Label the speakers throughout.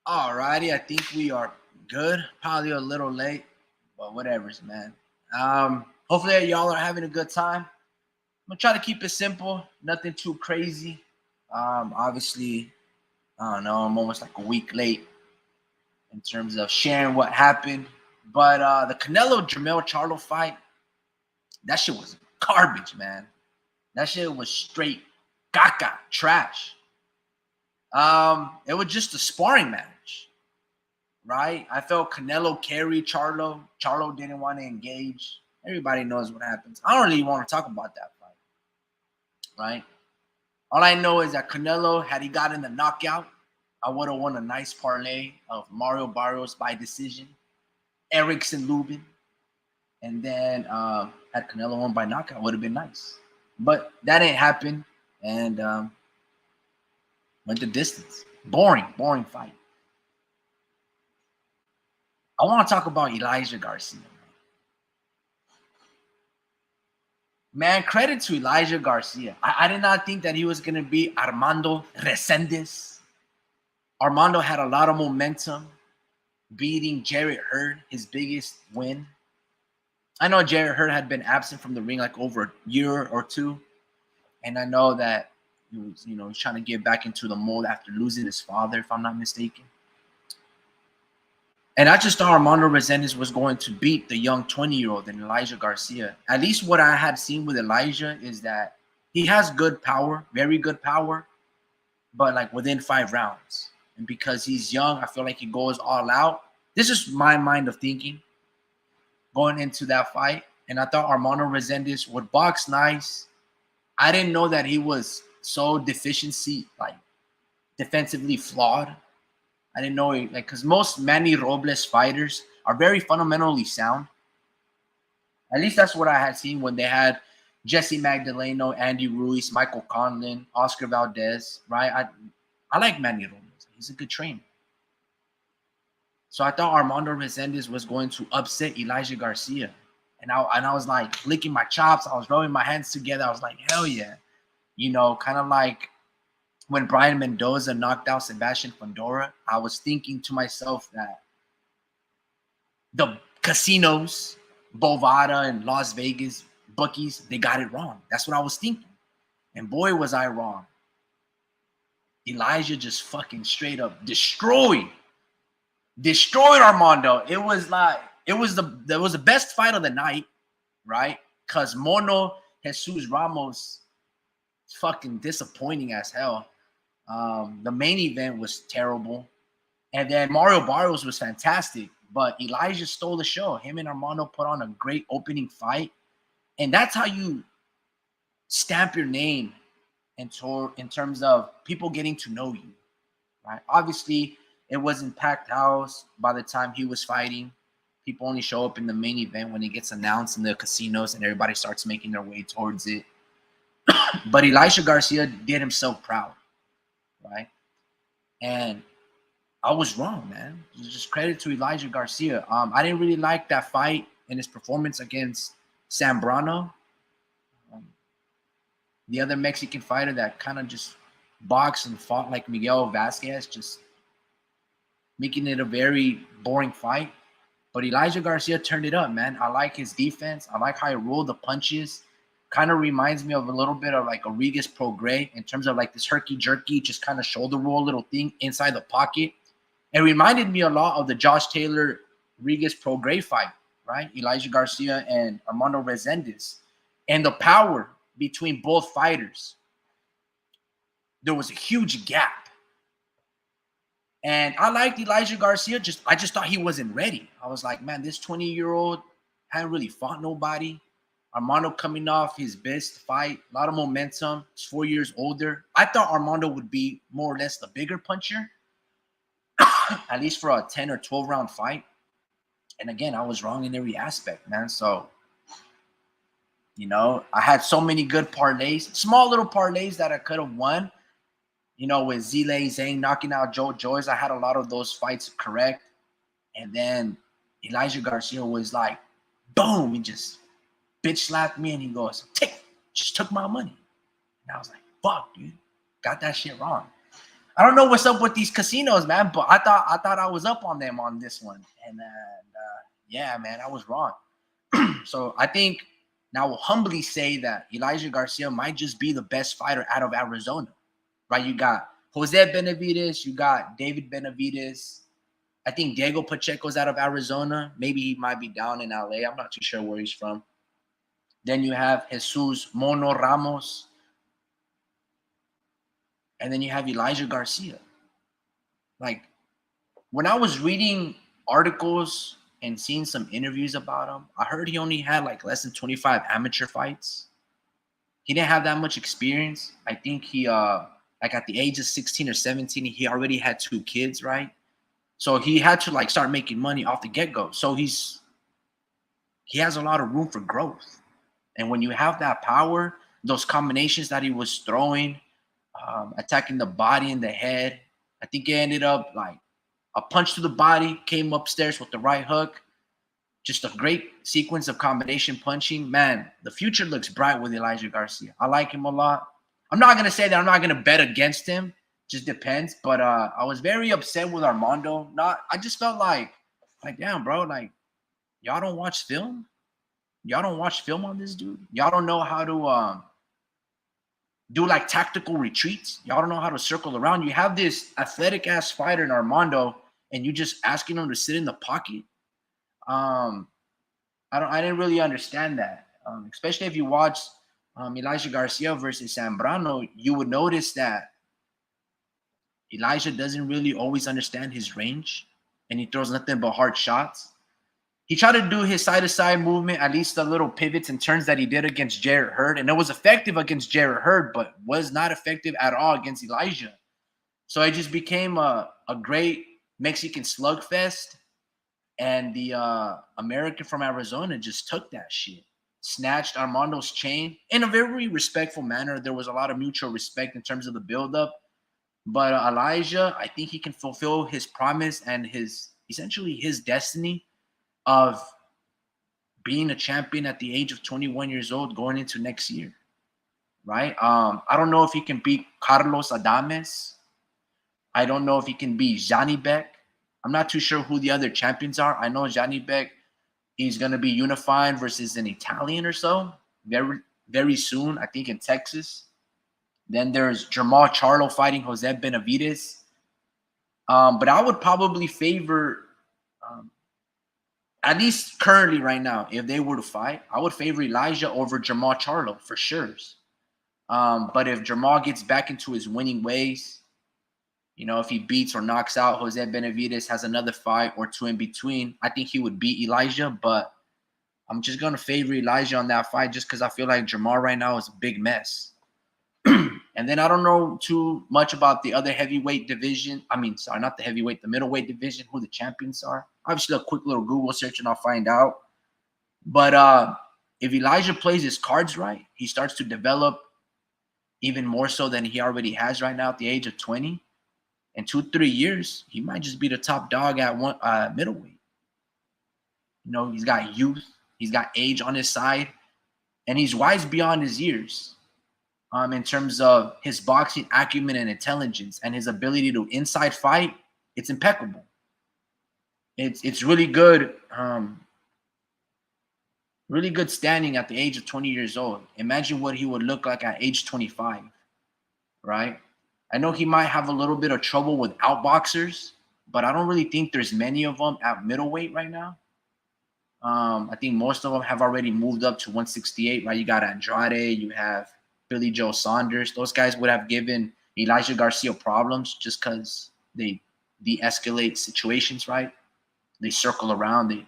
Speaker 1: Alrighty, I think we are good. Probably a little late, but whatever's, man. Hopefully y'all are having a good time. I'm gonna try to keep it simple, nothing too crazy. Obviously, I don't know, I'm almost like a week late in terms of sharing what happened. But the Canelo Jermell Charlo fight, that shit was garbage, man. That shit was straight caca, trash. It was just a sparring match, right? I felt Canelo carried Charlo. Charlo didn't want to engage. Everybody knows what happens. I don't really want to talk about that fight, right? All I know is that Canelo, had he gotten the knockout, I would have won a nice parlay of Mario Barrios by decision, Erickson Lubin, and then had Canelo won by knockout, would have been nice. But that ain't happen, and went the distance. Boring fight. I want to talk about Elijah Garcia. Man, credit to Elijah Garcia. I did not think that he was going to be Armando Resendiz. Armando had a lot of momentum, beating Jarrett Hurd, his biggest win. I know Jarrett Hurd had been absent from the ring like over a year or two. And I know that he was, he's trying to get back into the mold after losing his father, if I'm not mistaken. And I just thought Armando Resendiz was going to beat the young 20-year-old in Elijah Garcia. At least what I had seen with Elijah is that he has good power, very good power, but like within 5 rounds. And because he's young, I feel like he goes all out. This is my mind of thinking going into that fight. And I thought Armando Resendiz would box nice. I didn't know that he was so defensively flawed. I didn't know, because most Manny Robles fighters are very fundamentally sound. At least that's what I had seen when they had Jesse Magdaleno, Andy Ruiz, Michael Conlon, Oscar Valdez, right? I like Manny Robles. He's a good trainer. So I thought Armando Resendiz was going to upset Elijah Garcia. And I was like licking my chops. I was rubbing my hands together. I was like, hell yeah. Kind of like when Brian Mendoza knocked out Sebastian Fundora, I was thinking to myself that the casinos, Bovada and Las Vegas bookies, they got it wrong. That's what I was thinking. And boy, was I wrong. Elijah just fucking straight up destroyed Armando. It was the best fight of the night, right? Because Mono Jesus Ramos fucking disappointing as hell. The main event was terrible. And then Mario Barrios was fantastic. But Elijah stole the show. Him and Armando put on a great opening fight. And that's how you stamp your name in terms of people getting to know you, right? Obviously, it wasn't packed house by the time he was fighting. People only show up in the main event when it gets announced in the casinos and everybody starts making their way towards it. But Elijah Garcia did himself proud, right? And I was wrong, man. Just credit to Elijah Garcia. I didn't really like that fight and his performance against Zambrano, the other Mexican fighter that kind of just boxed and fought like Miguel Vasquez, just making it a very boring fight. But Elijah Garcia turned it up, man. I like his defense. I like how he rolled the punches. Kind of reminds me of a little bit of like a Regis Prograis in terms of like this herky-jerky, just kind of shoulder roll little thing inside the pocket. It reminded me a lot of the Josh Taylor Regis Prograis fight, right? Elijah Garcia and Armando Resendiz. And the power between both fighters. There was a huge gap. And I liked Elijah Garcia. I just thought he wasn't ready. I was like, man, this 20-year-old hadn't really fought nobody. Armando coming off his best fight, a lot of momentum. He's 4 years older. I thought Armando would be more or less the bigger puncher, at least for a 10 or 12 round fight. And again, I was wrong in every aspect, man. So, I had so many good parlays, small little parlays that I could have won. With Zile Zhang knocking out Joe Joyce, I had a lot of those fights correct. And then Elijah Garcia was like, boom, he just bitch slapped me and he goes, just took my money. And I was like, fuck, dude, got that shit wrong. I don't know what's up with these casinos, man, but I thought I was up on them on this one, and yeah, man, I was wrong. So I think now I will humbly say that Elijah Garcia might just be the best fighter out of Arizona, right? You got Jose Benavidez, you got David Benavidez. I think Diego Pacheco's out of Arizona. Maybe he might be down in LA. I'm not too sure where he's from. Then you have Jesus Mono Ramos. And then you have Elijah Garcia. Like, when I was reading articles and seeing some interviews about him, I heard he only had like less than 25 amateur fights. He didn't have that much experience. I think he like at the age of 16 or 17, he already had 2 kids, right? So he had to like start making money off the get-go. So he has a lot of room for growth. And when you have that power, those combinations that he was throwing, attacking the body and the head, I think he ended up like a punch to the body, came upstairs with the right hook. Just a great sequence of combination punching. Man, the future looks bright with Elijah Garcia. I like him a lot. I'm not going to say that I'm not going to bet against him. Just depends. But I was very upset with Armando. I just felt like damn, bro, like, y'all don't watch film? Y'all don't watch film on this dude? Y'all don't know how to do like tactical retreats? Y'all don't know how to circle around? You have this athletic ass fighter in Armando, and you just asking him to sit in the pocket? I didn't really understand that. Especially if you watch Elijah Garcia versus Zambrano, you would notice that Elijah doesn't really always understand his range, and he throws nothing but hard shots. He tried to do his side-to-side movement, at least the little pivots and turns that he did against Jarrett Hurd, and it was effective against Jarrett Hurd, but was not effective at all against Elijah. So it just became a great Mexican slugfest, and the American from Arizona just took that shit, snatched Armando's chain in a very respectful manner. There was a lot of mutual respect in terms of the buildup, but Elijah, I think he can fulfill his promise and essentially his destiny of being a champion at the age of 21 years old going into next year, right? I don't know if he can beat Carlos Adames. I don't know if he can beat Janibek. I'm not too sure who the other champions are. I know Janibek is going to be unifying versus an Italian or so very, very soon, I think in Texas. Then there's Jermall Charlo fighting Jose Benavidez. But I would probably favor at least currently right now, if they were to fight, I would favor Elijah over Jermall Charlo for sure. But if Jermall gets back into his winning ways, if he beats or knocks out Jose Benavidez, has another fight or 2 in between, I think he would beat Elijah. But I'm just going to favor Elijah on that fight just because I feel like Jermall right now is a big mess. And then I don't know too much about the other heavyweight division. Not the heavyweight, the middleweight division, who the champions are. Obviously, a quick little Google search and I'll find out. But if Elijah plays his cards right, he starts to develop even more so than he already has right now at the age of 20. In 2-3 years, he might just be the top dog at middleweight. He's got youth, he's got age on his side, and he's wise beyond his years. In terms of his boxing acumen and intelligence and his ability to inside fight, it's impeccable. It's really good, really good standing at the age of 20 years old. Imagine what he would look like at age 25, right? I know he might have a little bit of trouble with outboxers, but I don't really think there's many of them at middleweight right now. I think most of them have already moved up to 168, right? You got Andrade, you have Billy Joe Saunders. Those guys would have given Elijah Garcia problems just because they de-escalate situations, right? They circle around. They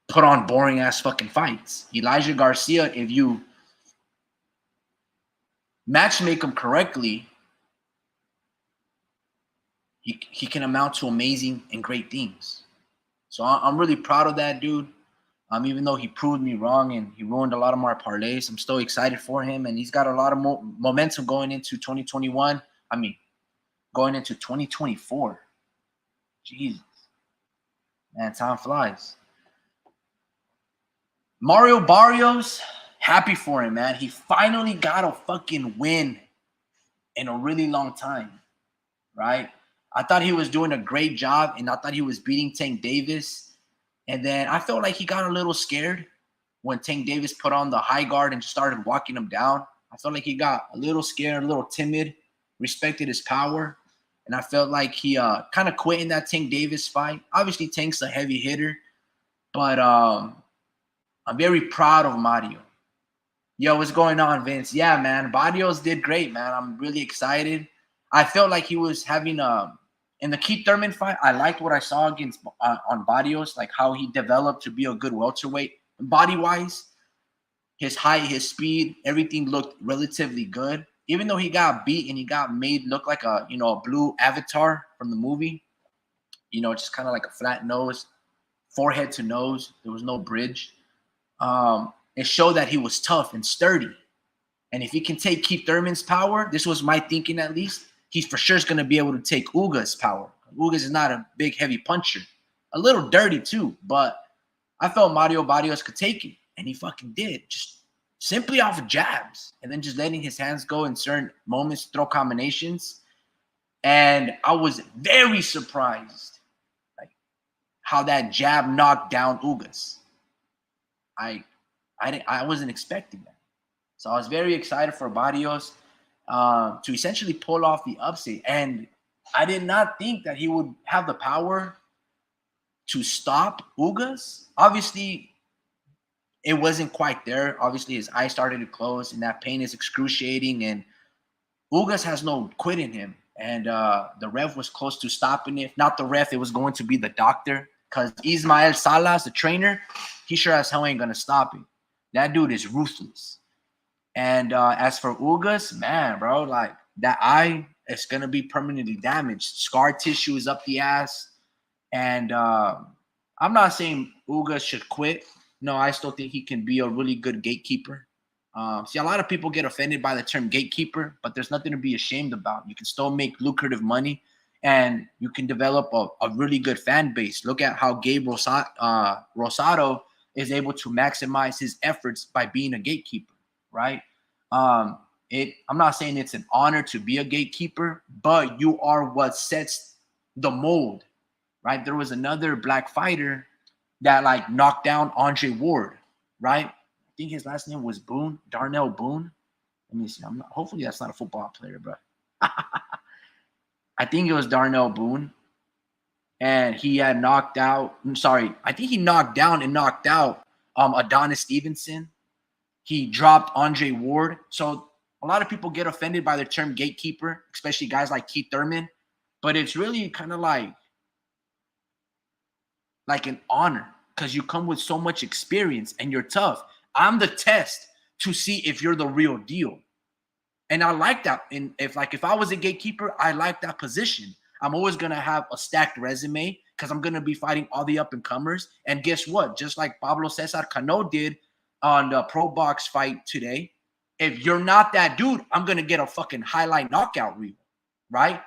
Speaker 1: put on boring-ass fucking fights. Elijah Garcia, if you matchmake him correctly, he can amount to amazing and great things. So I'm really proud of that dude. Even though he proved me wrong and he ruined a lot of my parlays, I'm still excited for him. And he's got a lot of momentum going into 2021. Going into 2024. Jesus. Man, time flies. Mario Barrios, happy for him, man. He finally got a fucking win in a really long time. right? I thought he was doing a great job, and I thought he was beating Tank Davis. And then I felt like he got a little scared when Tank Davis put on the high guard and just started walking him down. I felt like he got a little scared, a little timid, respected his power. And I felt like he kind of quit in that Tank Davis fight. Obviously, Tank's a heavy hitter, but I'm very proud of Mario. Yo, what's going on, Vince? Yeah, man, Barrios did great, man. I'm really excited. I felt like he was having in the Keith Thurman fight. I liked what I saw against on Barrios, like how he developed to be a good welterweight, body wise. His height, his speed, everything looked relatively good. Even though he got beat and he got made look like a blue avatar from the movie, just kind of like a flat nose, forehead to nose. There was no bridge. It showed that he was tough and sturdy. And if he can take Keith Thurman's power, this was my thinking at least, he's for sure going to be able to take Uga's power. Ugas is not a big, heavy puncher. A little dirty too, but I felt Mario Barrios could take it. And he fucking did. Just simply off of jabs. And then just letting his hands go in certain moments, throw combinations. And I was very surprised like how that jab knocked down Ugas. I wasn't expecting that. So I was very excited for Barrios to essentially pull off the upset. And I did not think that he would have the power to stop Ugas. Obviously, it wasn't quite there. Obviously, his eyes started to close, and that pain is excruciating. And Ugas has no quit in him. And the ref was close to stopping it. If not the ref, it was going to be the doctor. Because Ismael Salas, the trainer, he sure as hell ain't going to stop it. That dude is ruthless. And as for Ugas, man, bro, like that eye is going to be permanently damaged. Scar tissue is up the ass. And I'm not saying Ugas should quit. No, I still think he can be a really good gatekeeper. See, a lot of people get offended by the term gatekeeper, but there's nothing to be ashamed about. You can still make lucrative money, and you can develop a really good fan base. Look at how Gabe Rosado is able to maximize his efforts by being a gatekeeper, right? I'm not saying it's an honor to be a gatekeeper, but you are what sets the mold, right? There was another black fighter that like knocked down Andre Ward, right? I think his last name was Boone, Darnell Boone. Let me see. Hopefully that's not a football player, bro. I think it was Darnell Boone. And he had knocked out, I think he knocked down and knocked out Adonis Stevenson. He dropped Andre Ward. So a lot of people get offended by the term gatekeeper, especially guys like Keith Thurman. But it's really kind of like an honor because you come with so much experience and you're tough. I'm the test to see if you're the real deal. And I like that. And if I was a gatekeeper, I like that position. I'm always going to have a stacked resume because I'm going to be fighting all the up-and-comers. And guess what? Just like Pablo Cesar Cano did on the Pro Box fight today, if you're not that dude, I'm going to get a fucking highlight knockout reel, right?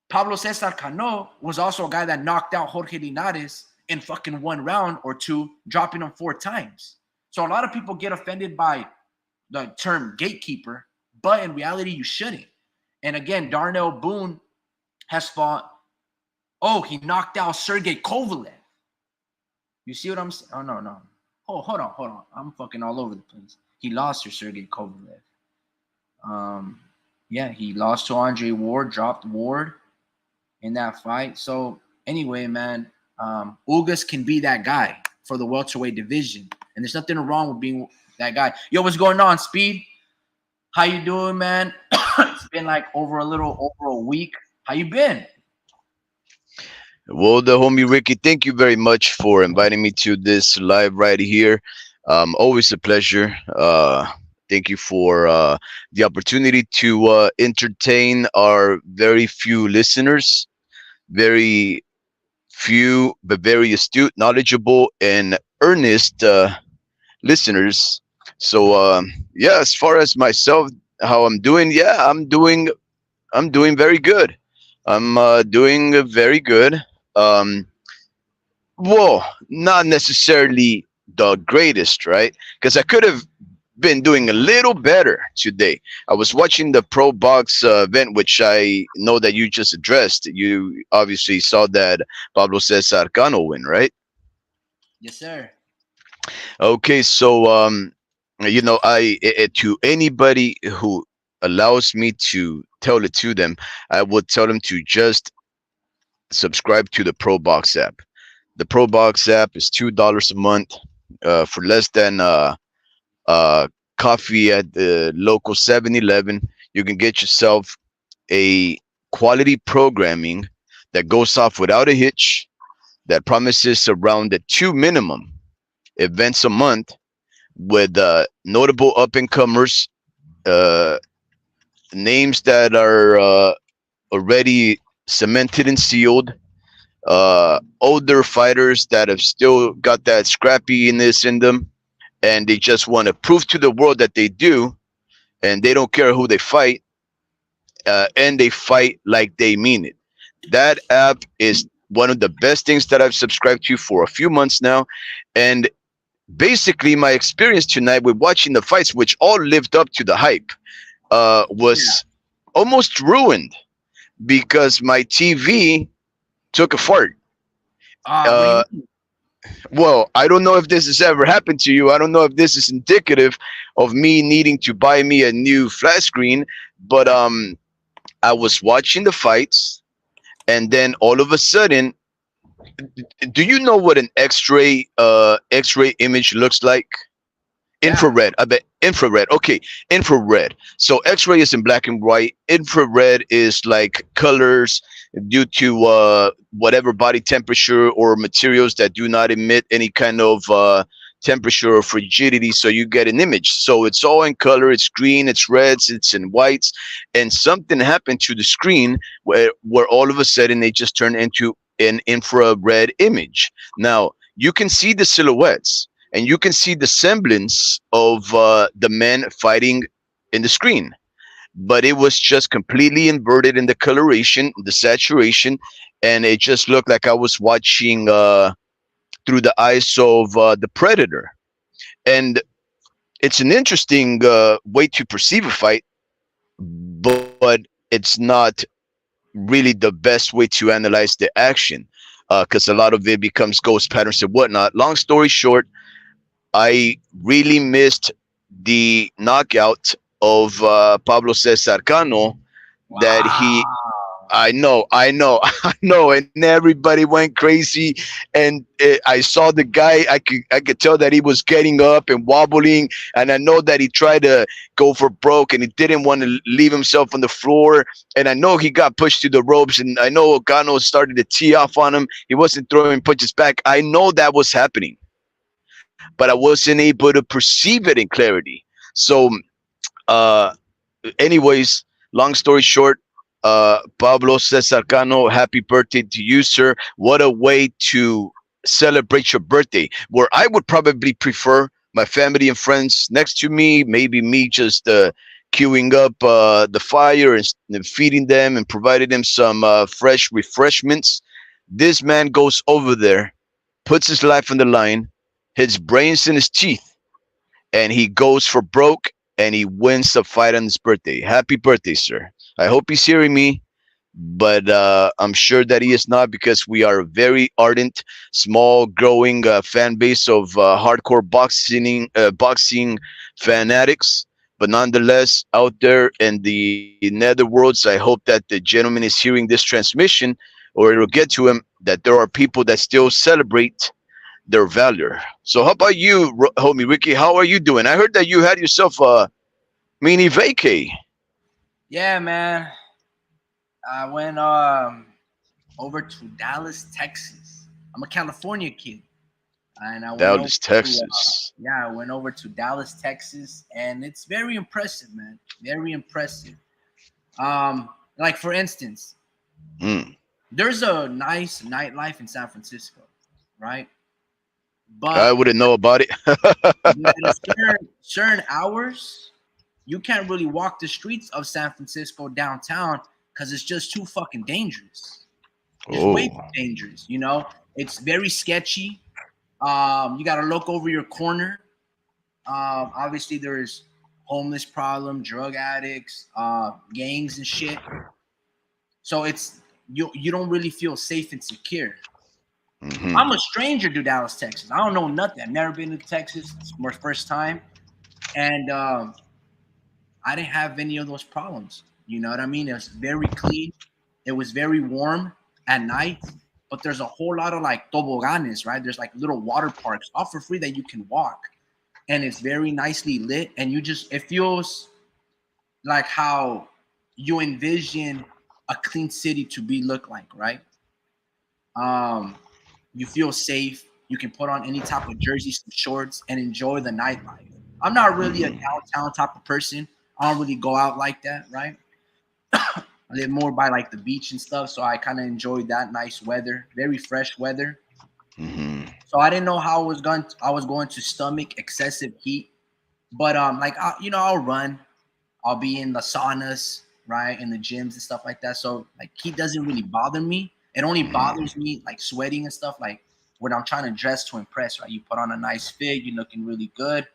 Speaker 1: Pablo Cesar Cano was also a guy that knocked out Jorge Linares in fucking one round or two, dropping him 4 times. So a lot of people get offended by the term gatekeeper, but in reality, you shouldn't. And again, Darnell Boone has fought. Oh, he knocked out Sergey Kovalev. You see what I'm saying? Oh, no. Oh, hold on. I'm fucking all over the place. He lost to Sergey Kovalev. Yeah, he lost to Andre Ward, dropped Ward in that fight. So anyway, man, Ugas can be that guy for the welterweight division. And there's nothing wrong with being that guy. Yo, what's going on, Speed? How you doing, man? It's been like over a week. How you been?
Speaker 2: Well, the homie Ricky, thank you very much for inviting me to this live right here. Always a pleasure. Thank you for the opportunity to entertain our very few listeners, very few but very astute, knowledgeable, and earnest listeners. So, yeah, as far as myself, how I'm doing, yeah, I'm doing very good. I'm doing very good. Um, well, not necessarily the greatest, right? Because I could have been doing a little better today. I was watching the Pro Box event, which I know that you just addressed. You obviously saw that Pablo Cesar Cano win, right?
Speaker 1: Yes, sir.
Speaker 2: Okay, so to anybody who allows me to tell it to them, I would tell them to just subscribe to the Pro Box app. The Pro Box app is $2 a month for less than uh, coffee at the local 7-Eleven. You can get yourself a quality programming that goes off without a hitch, that promises around the two minimum events a month with notable up and comers, uh, names that are already cemented and sealed, older fighters that have still got that scrappiness in them, and they just want to prove to the world that they do, and they don't care who they fight, and they fight like they mean it. That app is one of the best things that I've subscribed to for a few months now, and basically my experience tonight with watching the fights, which all lived up to the hype,
Speaker 1: Yeah.
Speaker 2: was almost ruined because my TV took a fart.
Speaker 1: What do you
Speaker 2: Uh,
Speaker 1: mean?
Speaker 2: well, I don't know if this has ever happened to you. I don't know if this is indicative of me needing to buy me a new flat screen, but I was watching the fights, and then all of a sudden, do you know what an X-ray image looks like?
Speaker 1: Yeah.
Speaker 2: Infrared. I bet infrared. Okay, infrared. So X-ray is in black and white. Infrared is like colors due to whatever body temperature or materials that do not emit any kind of temperature or frigidity. So you get an image. So it's all in color. It's green. It's reds. It's in whites. And something happened to the screen where all of a sudden they just turned into an infrared image. Now you can see the silhouettes and you can see the semblance of the men fighting in the screen, but it was just completely inverted in the coloration, the saturation, and it just looked like I was watching through the eyes of the predator. And it's an interesting way to perceive a fight, but it's not really the best way to analyze the action, because a lot of it becomes ghost patterns and whatnot. Long story short, I really missed the knockout of Pablo Cesar Cano that he.
Speaker 1: Wow.
Speaker 2: I know, I know, and everybody went crazy. And I saw the guy. I could tell that he was getting up and wobbling, and I know that he tried to go for broke, and he didn't want to leave himself on the floor. And I know he got pushed to the ropes, and I know Cano started to tee off on him. He wasn't throwing punches back. I know that was happening, but I wasn't able to perceive it in clarity. So, uh, anyways, long story short, Pablo Cesar Cano, happy birthday to you, sir. What a way to celebrate your birthday, where I would probably prefer my family and friends next to me, maybe me just queuing up the fire and feeding them and providing them some fresh refreshments. This man goes over there, puts his life on the line, his brains in his teeth, and he goes for broke and he wins the fight on his birthday. Happy birthday, sir. I hope he's hearing me, but I'm sure that he is not, because we are a very ardent, small, growing fan base of boxing fanatics. But nonetheless, out there in the netherworlds, I hope that the gentleman is hearing this transmission, or it'll get to him, that there are people that still celebrate their valor. So how about you, homie Ricky? How are you doing? I heard that you had yourself a mini vacay.
Speaker 1: Yeah, man. I went over to Dallas, Texas. I'm a California kid, and I went over
Speaker 2: Dallas,
Speaker 1: to
Speaker 2: Texas.
Speaker 1: yeah, I went over to Dallas, Texas, and it's very impressive, man. Very impressive. Like for instance,
Speaker 2: Mm.
Speaker 1: there's a nice nightlife in San Francisco, right?
Speaker 2: I
Speaker 1: But
Speaker 2: wouldn't know about it.
Speaker 1: at a certain hours, you can't really walk the streets of San Francisco downtown because it's just too fucking dangerous. It's way
Speaker 2: Oh,
Speaker 1: too dangerous. It's very sketchy. You got to look over your corner. Obviously, there's homeless problem, drug addicts, gangs and shit. So it's you don't really feel safe and secure.
Speaker 2: Hmm.
Speaker 1: I'm a stranger to Dallas, Texas. I don't know nothing. I've never been to Texas. It's my first time, and I didn't have any of those problems. You know what I mean? It was very clean. It was very warm at night, but there's a whole lot of like toboganes, right? There's like little water parks all for free that you can walk, and it's very nicely lit. And you just it feels like how you envision a clean city to be look like, right? Um, you feel safe. You can put on any type of jersey, some shorts, and enjoy the nightlife. I'm not really a
Speaker 2: Hmm.
Speaker 1: downtown type of person. I don't really go out like that, right? I live more by like the beach and stuff, so I kind of enjoyed that nice weather, very fresh weather.
Speaker 2: Hmm.
Speaker 1: So I didn't know how I was going to stomach excessive heat, but like I'll run, I'll be in the saunas, right, in the gyms and stuff like that. So like heat doesn't really bother me. It only
Speaker 2: Hmm.
Speaker 1: bothers me like sweating and stuff, like when I'm trying to dress to impress, right? You put on a nice fit, you're looking really good.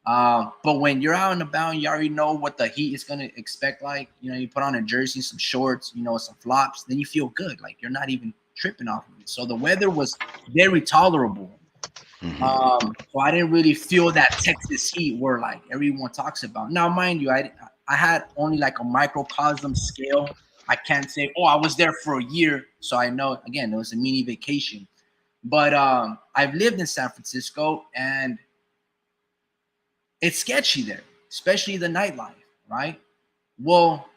Speaker 1: But when you're out and about, you already know what the heat is gonna expect. Like, you put on a jersey, some shorts, some flops, then you feel good. Like you're not even tripping off of it. So the weather was very tolerable.
Speaker 2: Hmm.
Speaker 1: So I didn't really feel that Texas heat where like everyone talks about. Now, mind you, I had only like a microcosm scale. I can't say, oh, I was there for a year, so I know. Again, it was a mini vacation. But I've lived in San Francisco, and it's sketchy there, especially the nightlife, right? Well,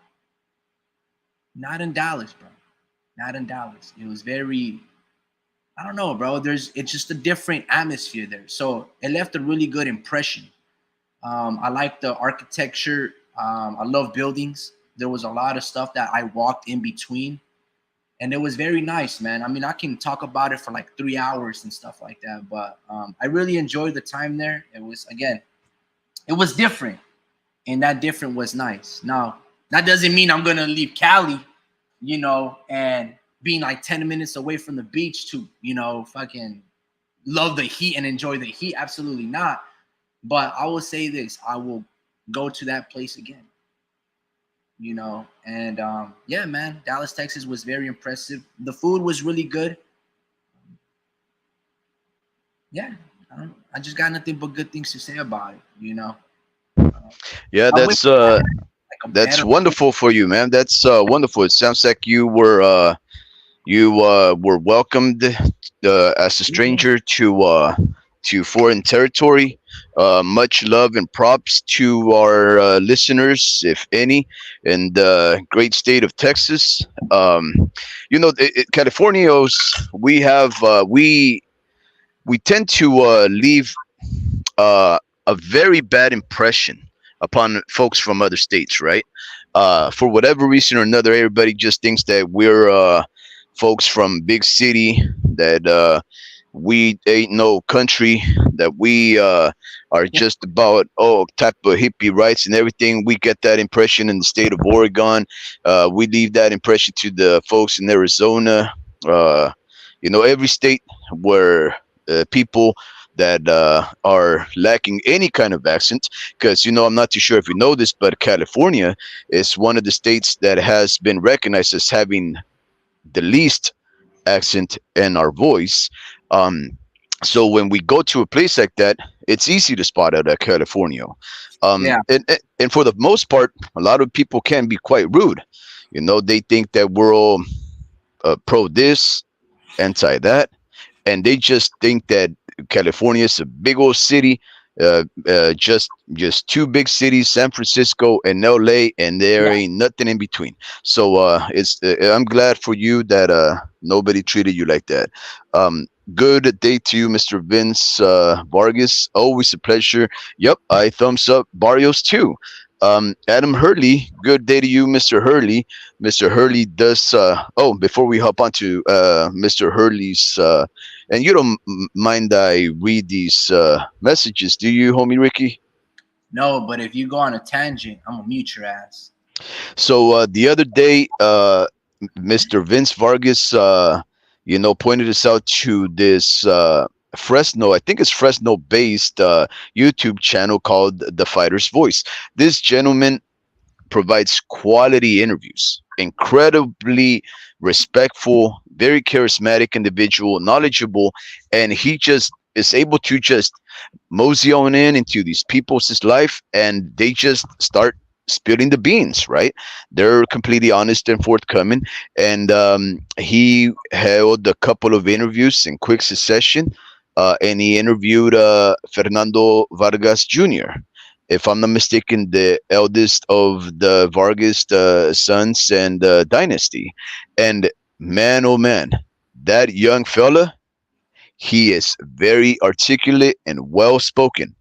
Speaker 1: not in Dallas, bro. Not in Dallas. It was very, I don't know, bro. It's just a different atmosphere there. So it left a really good impression. I like the architecture. I love buildings. There was a lot of stuff that I walked in between, and it was very nice, man. I mean, I can talk about it for like 3 hours and stuff like that, but I really enjoyed the time there. It was, again, it was different, and that different was nice. Now, that doesn't mean I'm gonna leave Cali, and being like 10 minutes away from the beach to, fucking love the heat and enjoy the heat. Absolutely not. But I will say this: I will go to that place again. And yeah, man, Dallas, Texas was very impressive. The food was really good. Yeah, I just got nothing but good things to say about it.
Speaker 2: Yeah,
Speaker 1: I wish I had like a
Speaker 2: that's
Speaker 1: better place.
Speaker 2: wonderful for you, man. That's wonderful. It sounds like you were welcomed as a
Speaker 1: Yeah,
Speaker 2: stranger to foreign territory. Much love and props to our listeners, if any, in the great state of Texas. Californios, we tend to leave a very bad impression upon folks from other states, right? For whatever reason or another, everybody just thinks that we're folks from big city, that we ain't no country, that we are
Speaker 1: yeah,
Speaker 2: just about type of hippie rights and everything. We get that impression in the state of Oregon. We leave that impression to the folks in Arizona. Uh, every state where people that are lacking any kind of accent, because I'm not too sure if you know this, but California is one of the states that has been recognized as having the least accent in our voice. Um, so when we go to a place like that, it's easy to spot out at California.
Speaker 1: yeah,
Speaker 2: And for the most part, a lot of people can be quite rude. They think that we're all pro this, anti that, and they just think that California is a big old city, just two big cities, San Francisco and LA, and there
Speaker 1: yeah.
Speaker 2: ain't nothing in between. So it's I'm glad for you that nobody treated you like that. Good day to you, Mr. Vince Vargas. Always a pleasure. Yep, I thumbs up Barrios too. Adam Hurley, good day to you, Mr. Hurley. Mr. Hurley does. Before we hop on to Mr. Hurley's and you don't mind I read these messages, do you, homie Ricky?
Speaker 1: No, but if you go on a tangent, I'm gonna mute your ass.
Speaker 2: So the other day, Mr. Vince Vargas, pointed us out to this Fresno, I think it's Fresno based YouTube channel called The Fighter's Voice. This gentleman provides quality interviews, incredibly respectful, very charismatic individual, knowledgeable, and he just is able to just mosey on in into these people's life, and they just start spilling the beans, right? They're completely honest and forthcoming. And he held a couple of interviews in quick succession, and he interviewed Fernando Vargas Jr., if I'm not mistaken, the eldest of the Vargas sons and dynasty. And man, oh man, that young fella, he is very articulate and well spoken.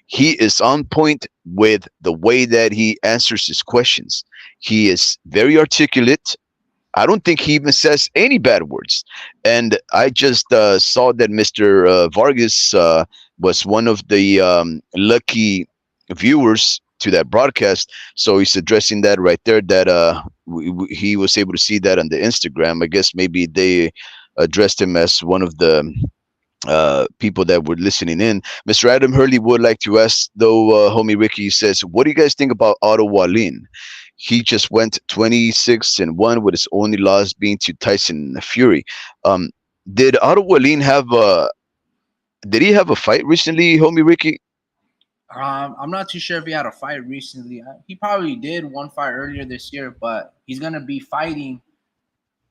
Speaker 2: He is on point with the way that he answers his questions. He is very articulate. I don't think he even says any bad words. And I just saw that Mr. Vargas was one of the lucky viewers to that broadcast. So he's addressing that right there. That he was able to see that on the Instagram. I guess maybe they addressed him as one of the people that were listening in. Mr. Adam Hurley would like to ask, though, homie Ricky says, what do you guys think about Otto Wallin? He just went 26-1 with his only loss being to Tyson Fury. Um, did Otto Wallin have a did he have a fight recently, homie Ricky?
Speaker 1: I'm not too sure if he had a fight recently. He probably did one fight earlier this year, but he's gonna be fighting.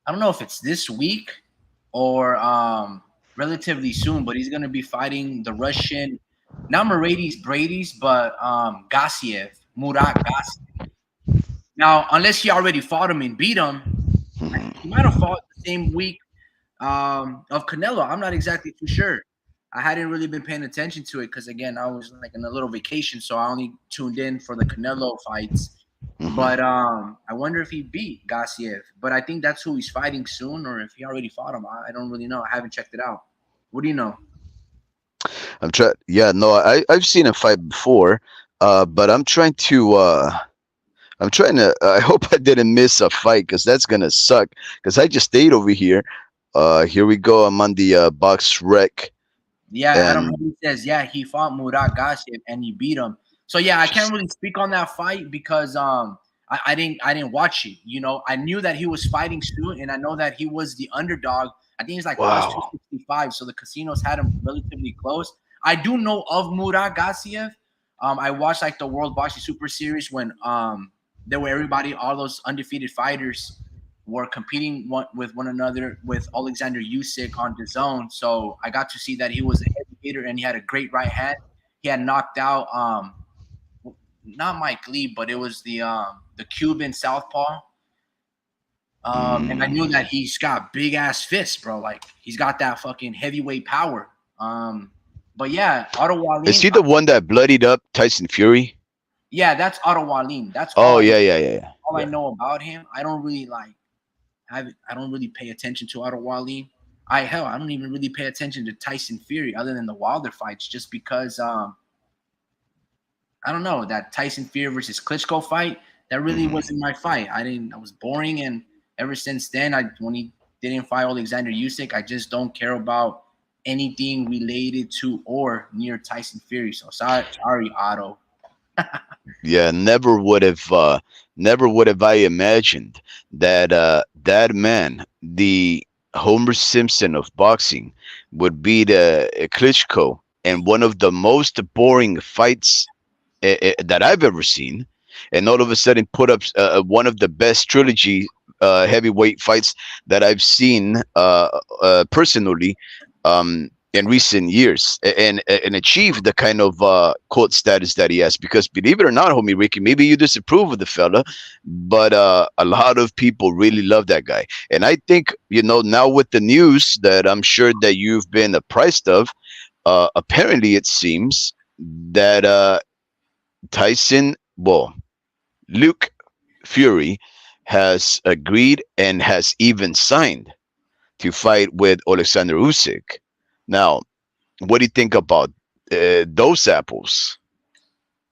Speaker 1: I don't know if it's this week or relatively soon, but he's gonna be fighting the Russian, not Brady's, but Gassiev, Murat Gassiev. Now, unless he already fought him and beat him, he might have fought the same week of Canelo. I'm not exactly too sure. I hadn't really been paying attention to it because again, I was like in a little vacation, so I only tuned in for the Canelo fights. But I wonder if he beat Gassiev. But I think that's who he's fighting soon, or if he already fought him. I don't really know. I haven't checked it out. What do you know?
Speaker 2: I'm trying. Yeah, no, I've seen him fight before, but I'm trying to. I hope I didn't miss a fight because that's gonna suck. Because I just stayed over here. Here we go. I'm on the box rec,
Speaker 1: Yeah, Adam
Speaker 2: and
Speaker 1: Hardy says, yeah, he fought Murat Gassiev and he beat him. So yeah, I can't
Speaker 2: just
Speaker 1: really speak on that fight because I didn't watch it. You know, I knew that he was fighting soon, and I know that he was the underdog. I think he's like plus
Speaker 2: wow.
Speaker 1: 265, so the casinos had him relatively close. I do know of Murat Gassiev. I watched like the World Boxing Super Series when there were everybody, all those undefeated fighters were competing with one another with Alexander Usyk on the zone. So I got to see that he was a heavy hitter and he had a great right hand. He had knocked out not Mike Lee, but it was the Cuban southpaw. And I knew
Speaker 2: Mm.
Speaker 1: that he's got big ass fists, bro. Like he's got that fucking heavyweight power. But yeah, Otto
Speaker 2: Is
Speaker 1: Wallin.
Speaker 2: he the one that bloodied up Tyson Fury?
Speaker 1: Yeah, that's Otto Wallin. That's
Speaker 2: Oh yeah, yeah, yeah, yeah.
Speaker 1: all I
Speaker 2: Yeah.
Speaker 1: know about him. I don't really I don't really pay attention to Otto Wallin. I don't even really pay attention to Tyson Fury other than the Wilder fights, just because I don't know, that Tyson Fury versus Klitschko fight, that really
Speaker 2: Mhm.
Speaker 1: wasn't my fight. I was boring, and ever since then, when he didn't fight Alexander Usyk, I just don't care about anything related to or near Tyson Fury. So sorry, Otto.
Speaker 2: Yeah, never would have I imagined that that man, the Homer Simpson of boxing, would beat Klitschko in one of the most boring fights that I've ever seen, and all of a sudden put up one of the best trilogy heavyweight fights that I've seen personally in recent years, and achieve the kind of cult status that he has. Because believe it or not, homie Ricky, maybe you disapprove of the fella, but a lot of people really love that guy. And I think, now with the news that I'm sure that you've been apprised of, apparently it seems that Tyson, well, Luke Fury has agreed and has even signed to fight with Alexander Usyk. Now, what do you think about those apples?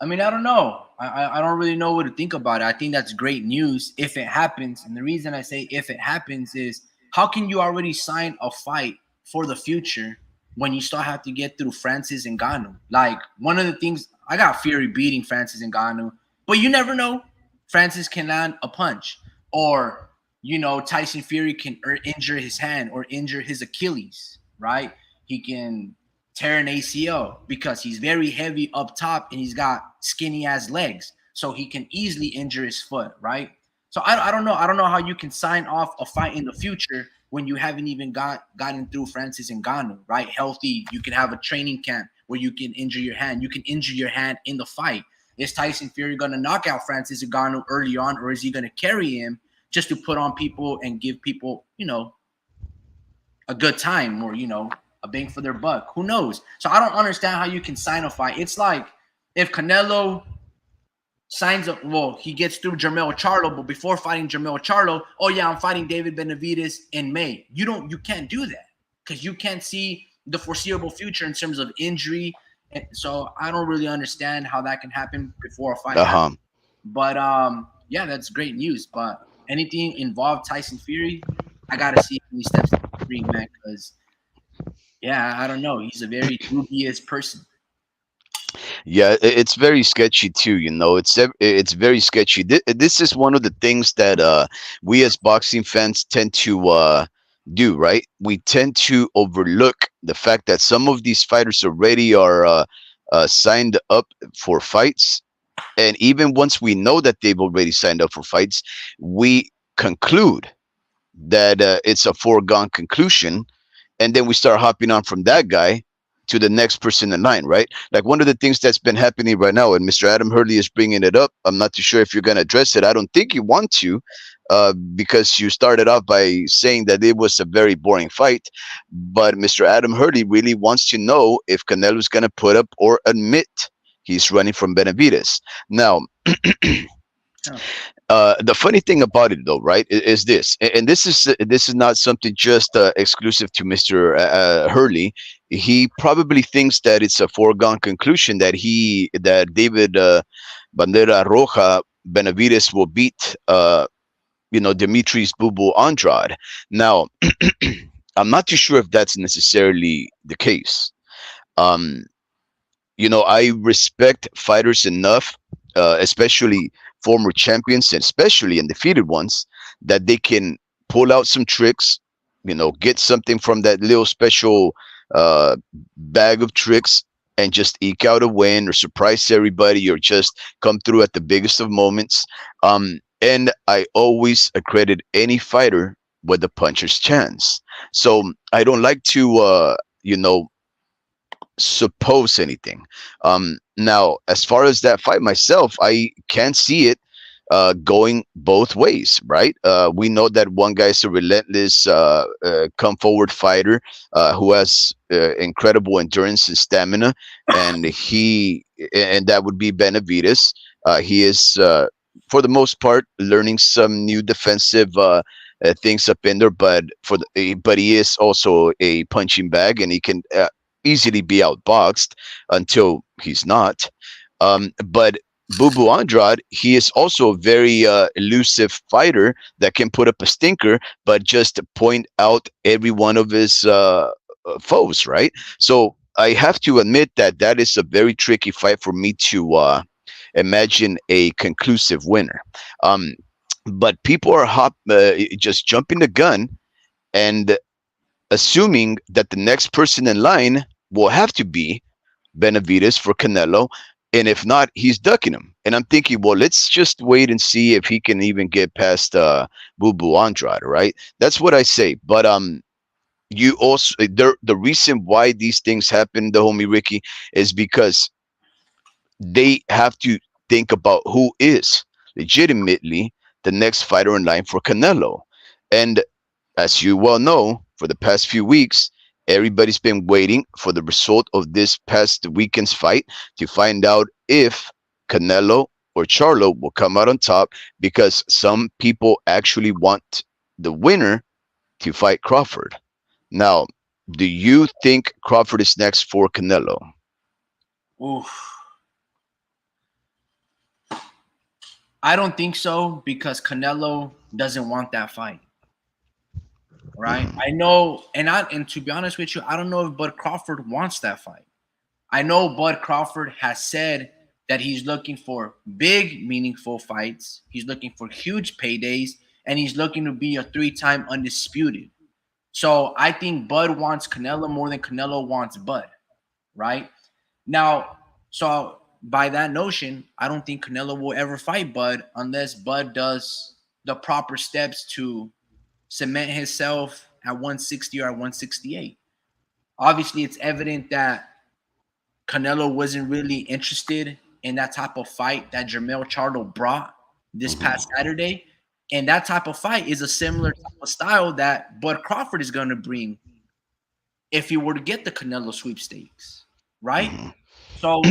Speaker 1: I mean, I don't know. I don't really know what to think about it. I think that's great news if it happens. And the reason I say if it happens is how can you already sign a fight for the future when you still have to get through Francis Ngannou. Like one of the things I got Fury beating Francis Ngannou, but you never know. Francis can land a punch, or Tyson Fury can injure his hand or injure his Achilles. Right? He can tear an ACL because he's very heavy up top and he's got skinny ass legs, so he can easily injure his foot. Right? So I don't know. I don't know how you can sign off a fight in the future when you haven't even gotten through Francis Ngannou, right? Healthy, you can have a training camp where you can injure your hand. You can injure your hand in the fight. Is Tyson Fury going to knock out Francis Ngannou early on, or is he going to carry him just to put on people and give people, a good time, or a bang for their buck? Who knows? So I don't understand how you can sign a fight. It's like if Canelo signs up, well, he gets through Jermell Charlo, but before fighting Jermell Charlo, oh yeah, I'm fighting David Benavidez in May. You can't do that because you can't see the foreseeable future in terms of injury. And so I don't really understand how that can happen before a fight happens.
Speaker 2: Uh-huh.
Speaker 1: But yeah, that's great news. But anything involved Tyson Fury, I gotta see when he steps to the ring, man. Because yeah, I don't know, he's a very dubious person.
Speaker 2: Yeah, it's very sketchy too. It's very sketchy. This is one of the things that we as boxing fans tend to do. Right? We tend to overlook the fact that some of these fighters already are signed up for fights, and even once we know that they've already signed up for fights, we conclude that it's a foregone conclusion, and then we start hopping on from that guy to the next person in line, right? Like one of the things that's been happening right now, and Mr. Adam Hurley is bringing it up. I'm not too sure if you're going to address it. I don't think you want to, because you started off by saying that it was a very boring fight. But Mr. Adam Hurley really wants to know if Canelo's going to put up or admit he's running from Benavides. Now,
Speaker 1: Huh.
Speaker 2: the funny thing about it, though, right, is this, and this is not something just exclusive to Mr. Hurley. He probably thinks that it's a foregone conclusion that David Bandera Roja Benavides will beat, Demetrius Bubu Andrade. Now, I'm not too sure if that's necessarily the case. Um, I respect fighters enough, especially former champions and especially undefeated ones, that they can pull out some tricks, get something from that little special uh, bag of tricks and just eke out a win or surprise everybody or just come through at the biggest of moments. And I always accredit any fighter with the puncher's chance. So I don't like to, suppose anything. Now, as far as that fight myself, I can see it going both ways, right? We know that one guy is a relentless, come forward fighter who has incredible endurance and stamina, and that would be Benavides. He is, for the most part, learning some new defensive. Things up in there, but he is also a punching bag, and he can easily be outboxed until he's not. But Bubu Andrade, he is also a very elusive fighter that can put up a stinker, but just point out every one of his foes, right? So I have to admit that that is a very tricky fight for me to imagine a conclusive winner. Um, but people are just jumping the gun and assuming that the next person in line will have to be Benavides for Canelo. And if not, he's ducking him. And I'm thinking, well, let's just wait and see if he can even get past Bubu Andrade, right? That's what I say. But you also the reason why these things happen, the homie Ricky, is because they have to think about who is legitimately the next fighter in line for Canelo. And as you well know, for the past few weeks, everybody's been waiting for the result of this past weekend's fight to find out if Canelo or Charlo will come out on top, because some people actually want the winner to fight Crawford. Now, do you think Crawford is next for Canelo?
Speaker 1: Oof. I don't think so because Canelo doesn't want that fight. right? I know, and to be honest with you, I don't know if Bud Crawford wants that fight. I know Bud Crawford has said that he's looking for big, meaningful fights. He's looking for huge paydays, and he's looking to be a three-time undisputed. So I think Bud wants Canelo more than Canelo wants Bud, right? Now, so by that notion, I don't think Canelo will ever fight Bud unless Bud does the proper steps to cement himself at 160 or at 168. Obviously, it's evident that Canelo wasn't really interested in that type of fight that Jermell Charlo brought this
Speaker 2: Hmm.
Speaker 1: past Saturday. And that type of fight is a similar type of style that Bud Crawford is going to bring if he were to get the Canelo sweepstakes, right?
Speaker 2: Hmm.
Speaker 1: So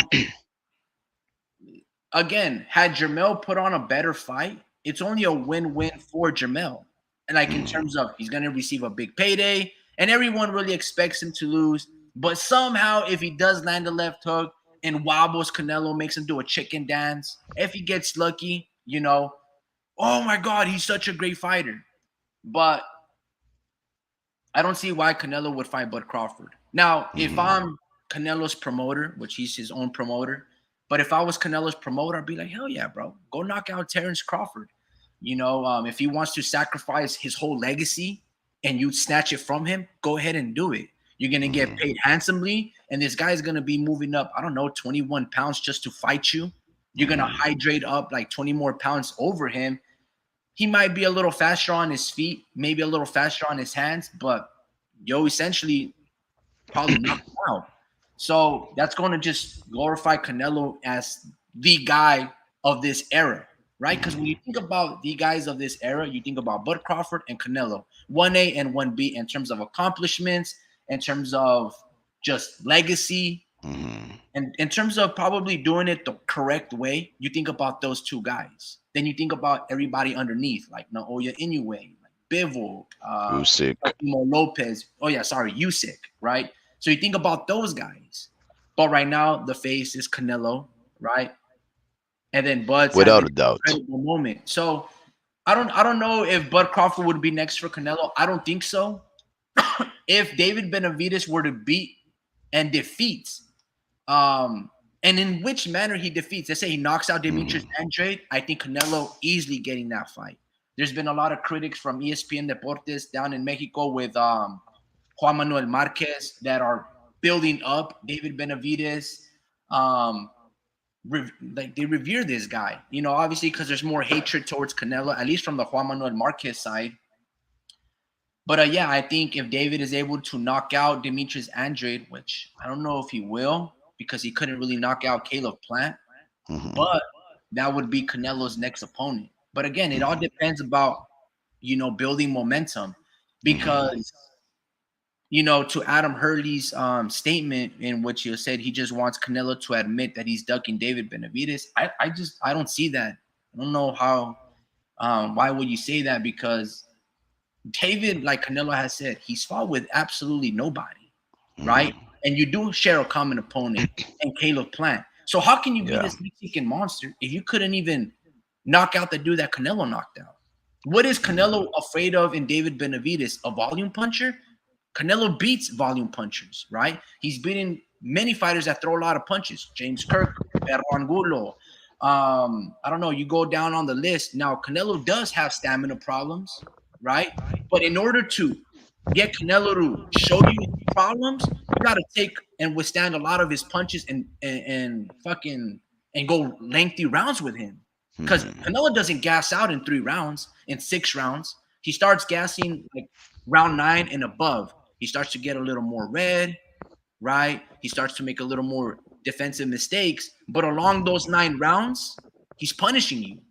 Speaker 1: again, had Jermell put on a better fight, it's only a win-win for Jermell. And like in
Speaker 2: Hmm.
Speaker 1: terms of he's gonna receive a big payday, and everyone really expects him to lose. But somehow, if he does land a left hook and wobbles Canelo, makes him do a chicken dance, if he gets lucky, oh my God, he's such a great fighter. But I don't see why Canelo would fight Bud Crawford. Now, if
Speaker 2: Hmm.
Speaker 1: I'm Canelo's promoter, which he's his own promoter, but if I was Canelo's promoter, I'd be like, hell yeah, bro, go knock out Terrence Crawford. If he wants to sacrifice his whole legacy and you snatch it from him, go ahead and do it. You're gonna get
Speaker 2: Hmm.
Speaker 1: paid handsomely, and this guy's gonna be moving up, I don't know, 21 pounds just to fight you. You're gonna
Speaker 2: Hmm.
Speaker 1: hydrate up like 20 more pounds over him. He might be a little faster on his feet, maybe a little faster on his hands, but yo essentially probably knocked him out. So that's going to just glorify Canelo as the guy of this era, right? Because when you think about the guys of this era, you think about Bud Crawford and Canelo, 1A and 1B in terms of accomplishments, in terms of just legacy,
Speaker 2: Hmm.
Speaker 1: and in terms of probably doing it the correct way. You think about those two guys. Then you think about everybody underneath, like Naoya Inoue, like Bivol,
Speaker 2: Usyk.
Speaker 1: Teofimo Lopez. Oh yeah, sorry, Usyk, right? So you think about those guys. But right now, the face is Canelo, right? And then Bud's
Speaker 2: Without
Speaker 1: having
Speaker 2: a
Speaker 1: an
Speaker 2: doubt.
Speaker 1: incredible moment. So I don't know if Bud Crawford would be next for Canelo. I don't think so. If David Benavidez were to beat and defeats um, and in which manner he defeats. Let's say he knocks out Demetrius
Speaker 2: Hmm.
Speaker 1: Andrade. I think Canelo easily getting that fight. There's been a lot of critics from ESPN Deportes down in Mexico with Juan Manuel Marquez that are building up David Benavidez. Um, like they revere this guy, obviously because there's more hatred towards Canelo, at least from the Juan Manuel Marquez side. But yeah, I think if David is able to knock out Demetrius Andrade, which I don't know if he will because he couldn't really knock out Caleb Plant,
Speaker 2: Hmm.
Speaker 1: but that would be Canelo's next opponent. But again, it all
Speaker 2: Hmm.
Speaker 1: depends about building momentum
Speaker 2: Hmm.
Speaker 1: because to Adam Hurley's statement in which he said he just wants Canelo to admit that he's ducking David Benavidez. I don't see that. I don't know how. Why would you say that? Because David, like Canelo has said, he's fought with absolutely nobody, right?
Speaker 2: Hmm.
Speaker 1: And you do share a common opponent and Caleb Plant. So how can you be
Speaker 2: Yeah.
Speaker 1: this Mexican monster if you couldn't even knock out the dude that Canelo knocked out? What is Canelo
Speaker 2: Hmm.
Speaker 1: afraid of in David Benavidez? A volume puncher? Canelo beats volume punchers, right? He's beaten many fighters that throw a lot of punches. James Kirk, Perro Angulo. I don't know. You go down on the list. Now, Canelo does have stamina problems, right? But in order to get Canelo to show you his problems, you got to take and withstand a lot of his punches and fucking and go lengthy rounds with him. Because
Speaker 2: Hmm.
Speaker 1: Canelo doesn't gas out in 3 rounds, in 6 rounds. He starts gassing like round 9 and above. He starts to get a little more red, right? He starts to make a little more defensive mistakes. But along those 9 rounds, he's punishing you,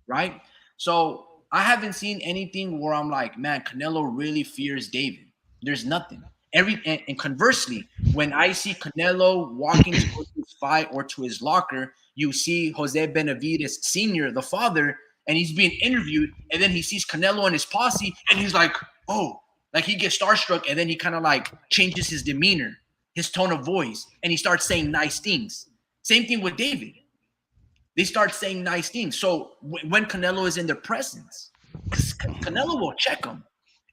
Speaker 1: right? So I haven't seen anything where I'm like, man, Canelo really fears David. There's nothing. And conversely, when I see Canelo walking towards his fight or to his locker, you see Jose Benavidez Sr., the father, and he's being interviewed, and then he sees Canelo and his posse, and he's like, oh, like he gets starstruck, and then he kind of like changes his demeanor, his tone of voice, and he starts saying nice things. Same thing with David. They start saying nice things. So when Canelo is in their presence, because Canelo will check him.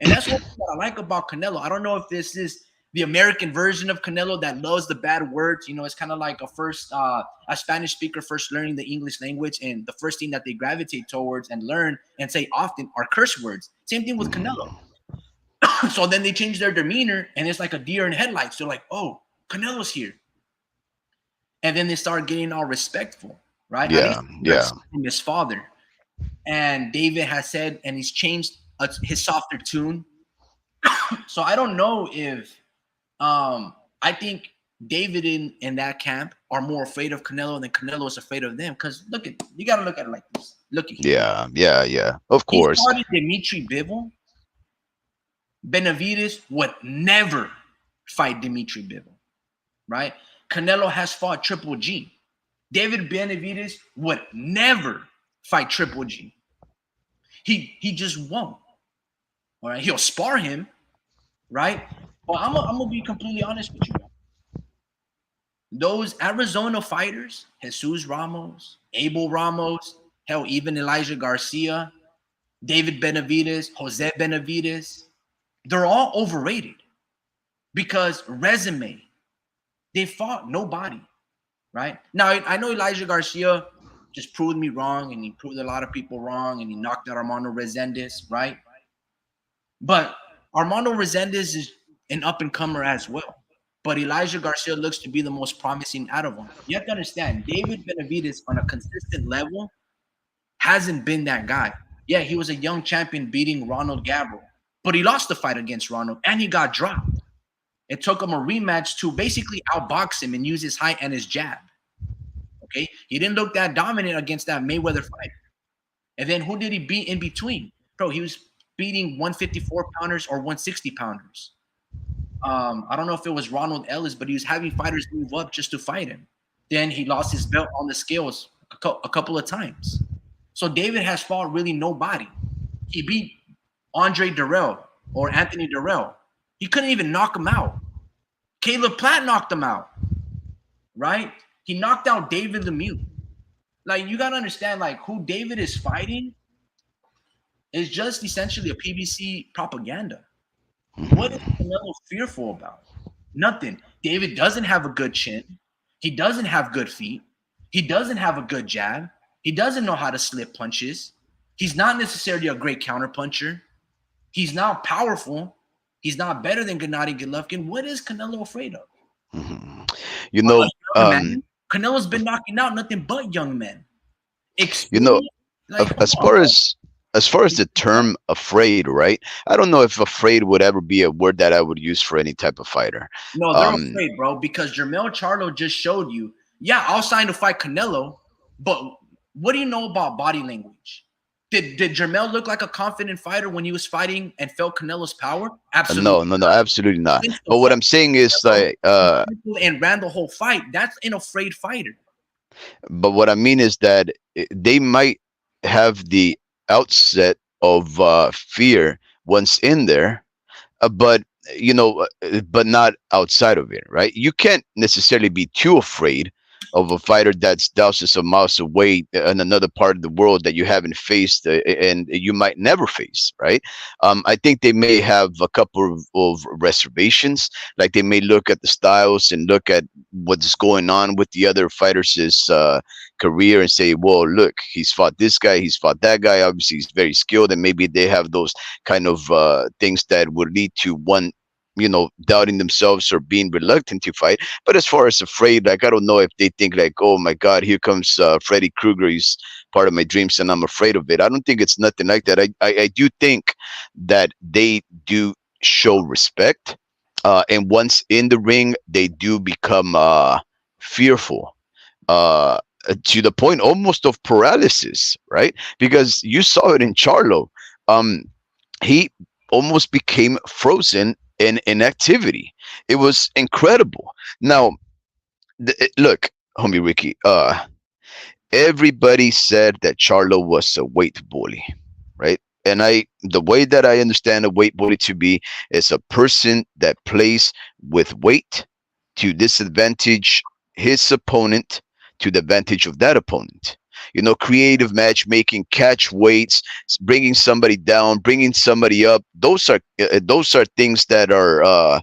Speaker 1: And that's what I like about Canelo. I don't know if this is the American version of Canelo that loves the bad words. You know, it's kind of like a Spanish speaker first learning the English language, and the first thing that they gravitate towards and learn and say often are curse words. Same thing with Canelo. So then they change their demeanor, and it's like a deer in headlights. They're like, "Oh, Canelo's here," and then they start getting all respectful, right? At least
Speaker 2: Yeah, yeah,
Speaker 1: from his father. And David has said, and he's changed his softer tune. So I don't know if I think David in that camp are more afraid of Canelo than Canelo is afraid of them. Because look at you got to look at it like this. Look at here.
Speaker 2: yeah, yeah, yeah. Of
Speaker 1: He
Speaker 2: course.
Speaker 1: started Dimitri Bivol. Benavidez would never fight Dimitri Bivol, right? Canelo has fought Triple G. David Benavidez would never fight Triple G. He just won't. All right, he'll spar him, right? But I'm gonna be completely honest with you. Those Arizona fighters, Jesus Ramos, Abel Ramos, hell, even Elijah Garcia, David Benavidez, Jose Benavidez, they're all overrated because resume, they fought nobody, right? Now, I know Elijah Garcia just proved me wrong, and he proved a lot of people wrong, and he knocked out Armando Resendez, right? But Armando Resendez is an up-and-comer as well. But Elijah Garcia looks to be the most promising out of them. You have to understand, David Benavidez on a consistent level hasn't been that guy. Yeah, he was a young champion beating Ronald Gabriel, but he lost the fight against Ronald, and he got dropped. It took him a rematch to basically outbox him and use his height and his jab. Okay, he didn't look that dominant against that Mayweather fight. And then who did he beat in between? Bro, he was beating 154 pounders or 160 pounders. I don't know if it was Ronald Ellis, but he was having fighters move up just to fight him. Then he lost his belt on the scales a couple of times. So David has fought really nobody. He beat Andre Durrell or Anthony Durrell. He couldn't even knock him out. Caleb Platt knocked him out, right? He knocked out David Lemieux. Like, you got to understand, like, who David is fighting is just essentially a PBC propaganda. What is Canelo fearful about? Nothing. David doesn't have a good chin. He doesn't have good feet. He doesn't have a good jab. He doesn't know how to slip punches. He's not necessarily a great counterpuncher. He's not powerful. He's not better than Gennady Golovkin. What is Canelo afraid of?
Speaker 2: Mm-hmm. You know,
Speaker 1: Canelo's been knocking out nothing but young men.
Speaker 2: you know,
Speaker 1: Like,
Speaker 2: as far as the term afraid, right? I don't know if afraid would ever be a word that I would use for any type of fighter.
Speaker 1: No, they're afraid, bro, because Jermell Charlo just showed you, yeah, I'll sign to fight Canelo, but what do you know about body language? Did Jermell look like a confident fighter when he was fighting and felt Canelo's power? Absolutely.
Speaker 2: No, absolutely not. But what I'm saying is like
Speaker 1: and ran the whole fight. That's an afraid fighter.
Speaker 2: but what I mean is that they might have the outset of fear once in there, but but not outside of it, right? You can't necessarily be too afraid of a fighter that's thousands of miles away in another part of the world that you haven't faced and you might never face, right? I think they may have a couple of reservations, like they may look at the styles and look at what's going on with the other fighters' career and say, well, look, he's fought this guy, he's fought that guy, obviously he's very skilled, and maybe they have those kind of things that would lead to one doubting themselves or being reluctant to fight. But as far as afraid, like, I don't know if they think like, oh my God, here comes Freddy Krueger, he's part of my dreams and I'm afraid of it. I don't think it's nothing like that. I do think that they do show respect, and once in the ring they do become fearful, to the point almost of paralysis, right? Because you saw it in Charlo. He almost became frozen in inactivity. It was incredible. Now, look, homie Ricky, everybody said that Charlo was a weight bully, right? And the way that I understand a weight bully to be is a person that plays with weight to disadvantage his opponent to the advantage of that opponent. creative matchmaking, catch weights, bringing somebody down, bringing somebody up. Those are things that are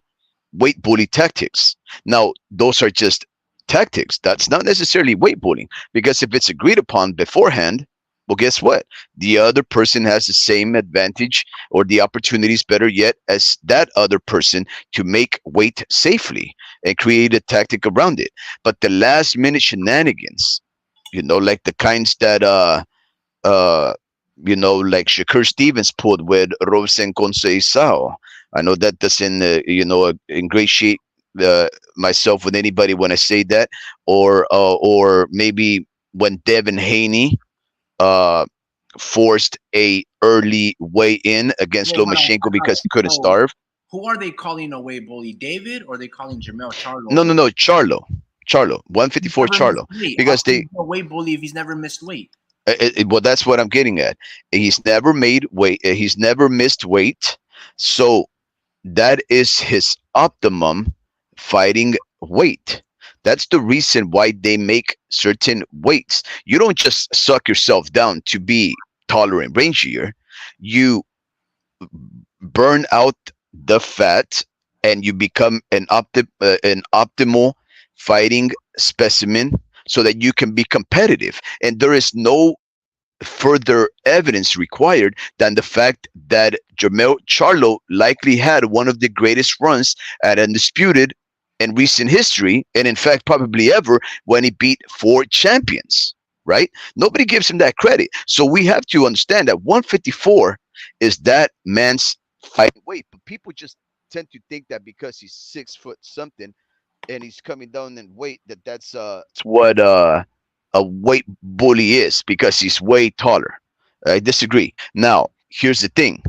Speaker 2: weight bully tactics. Now, those are just tactics. That's not necessarily weight bullying, because if it's agreed upon beforehand, well, guess what? The other person has the same advantage, or the opportunities, better yet, as that other person to make weight safely and create a tactic around it. But the last minute shenanigans, like the kinds that uh, like Shakur Stevens pulled with Robson Conceição. I know that doesn't, ingratiate myself with anybody when I say that, or maybe when Devin Haney uh, forced a early weigh in against
Speaker 1: Wait, hold on,
Speaker 2: Lomachenko
Speaker 1: time out.
Speaker 2: because he couldn't
Speaker 1: So,
Speaker 2: starve.
Speaker 1: who are they calling away bully? David, or are they calling Jermell Charlo
Speaker 2: No, no,
Speaker 1: away?
Speaker 2: no, Charlo,
Speaker 1: He
Speaker 2: 154
Speaker 1: never missed
Speaker 2: Charlo,
Speaker 1: weight. How
Speaker 2: because
Speaker 1: can
Speaker 2: they
Speaker 1: he be a weight bully if he's never missed weight?
Speaker 2: well, that's what I'm getting at. He's never made weight. He's never missed weight. So that is his optimum fighting weight. That's the reason why they make certain weights. You don't just suck yourself down to be taller and rangier. You burn out the fat, and you become an optimal fighting specimen, so that you can be competitive. And there is no further evidence required than the fact that Jermell Charlo likely had one of the greatest runs at Undisputed in recent history, and in fact, probably ever, when he beat four champions, right? Nobody gives him that credit. So we have to understand that 154 is that man's fighting weight. But people just tend to think that because he's 6 foot something and he's coming down in weight, that's what a weight bully is, because he's way taller. I disagree. Now, here's the thing: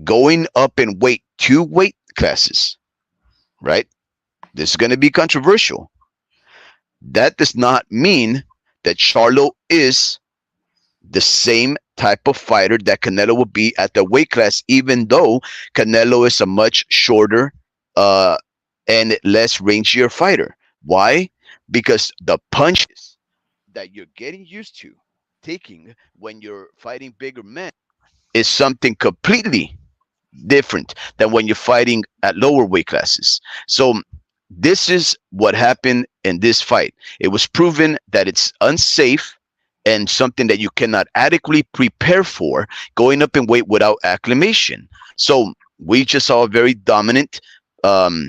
Speaker 2: going up in weight, two weight classes, right? This is going to be controversial. That does not mean that Charlo is the same type of fighter that Canelo would be at the weight class, even though Canelo is a much shorter uh, and less rangier fighter. Why? Because the punches that you're getting used to taking when you're fighting bigger men is something completely different than when you're fighting at lower weight classes. So this is what happened in this fight. It was proven that it's unsafe and something that you cannot adequately prepare for, going up in weight without acclimation. So we just saw a very dominant um,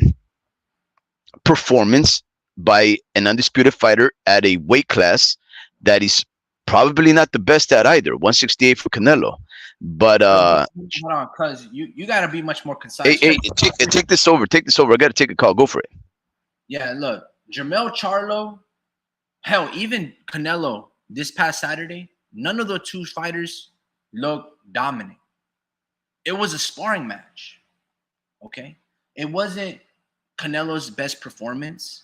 Speaker 2: performance by an undisputed fighter at a weight class that is probably not the best at either. 168 for Canelo. But
Speaker 1: Hold on, cuz you got to be much more
Speaker 2: hey,
Speaker 1: concise.
Speaker 2: hey, take this over. Take this over. I got to take a call. Go for it.
Speaker 1: Yeah, look, Jermell Charlo, hell, even Canelo this past Saturday, none of the two fighters looked dominant. It was a sparring match, okay? It wasn't Canelo's best performance.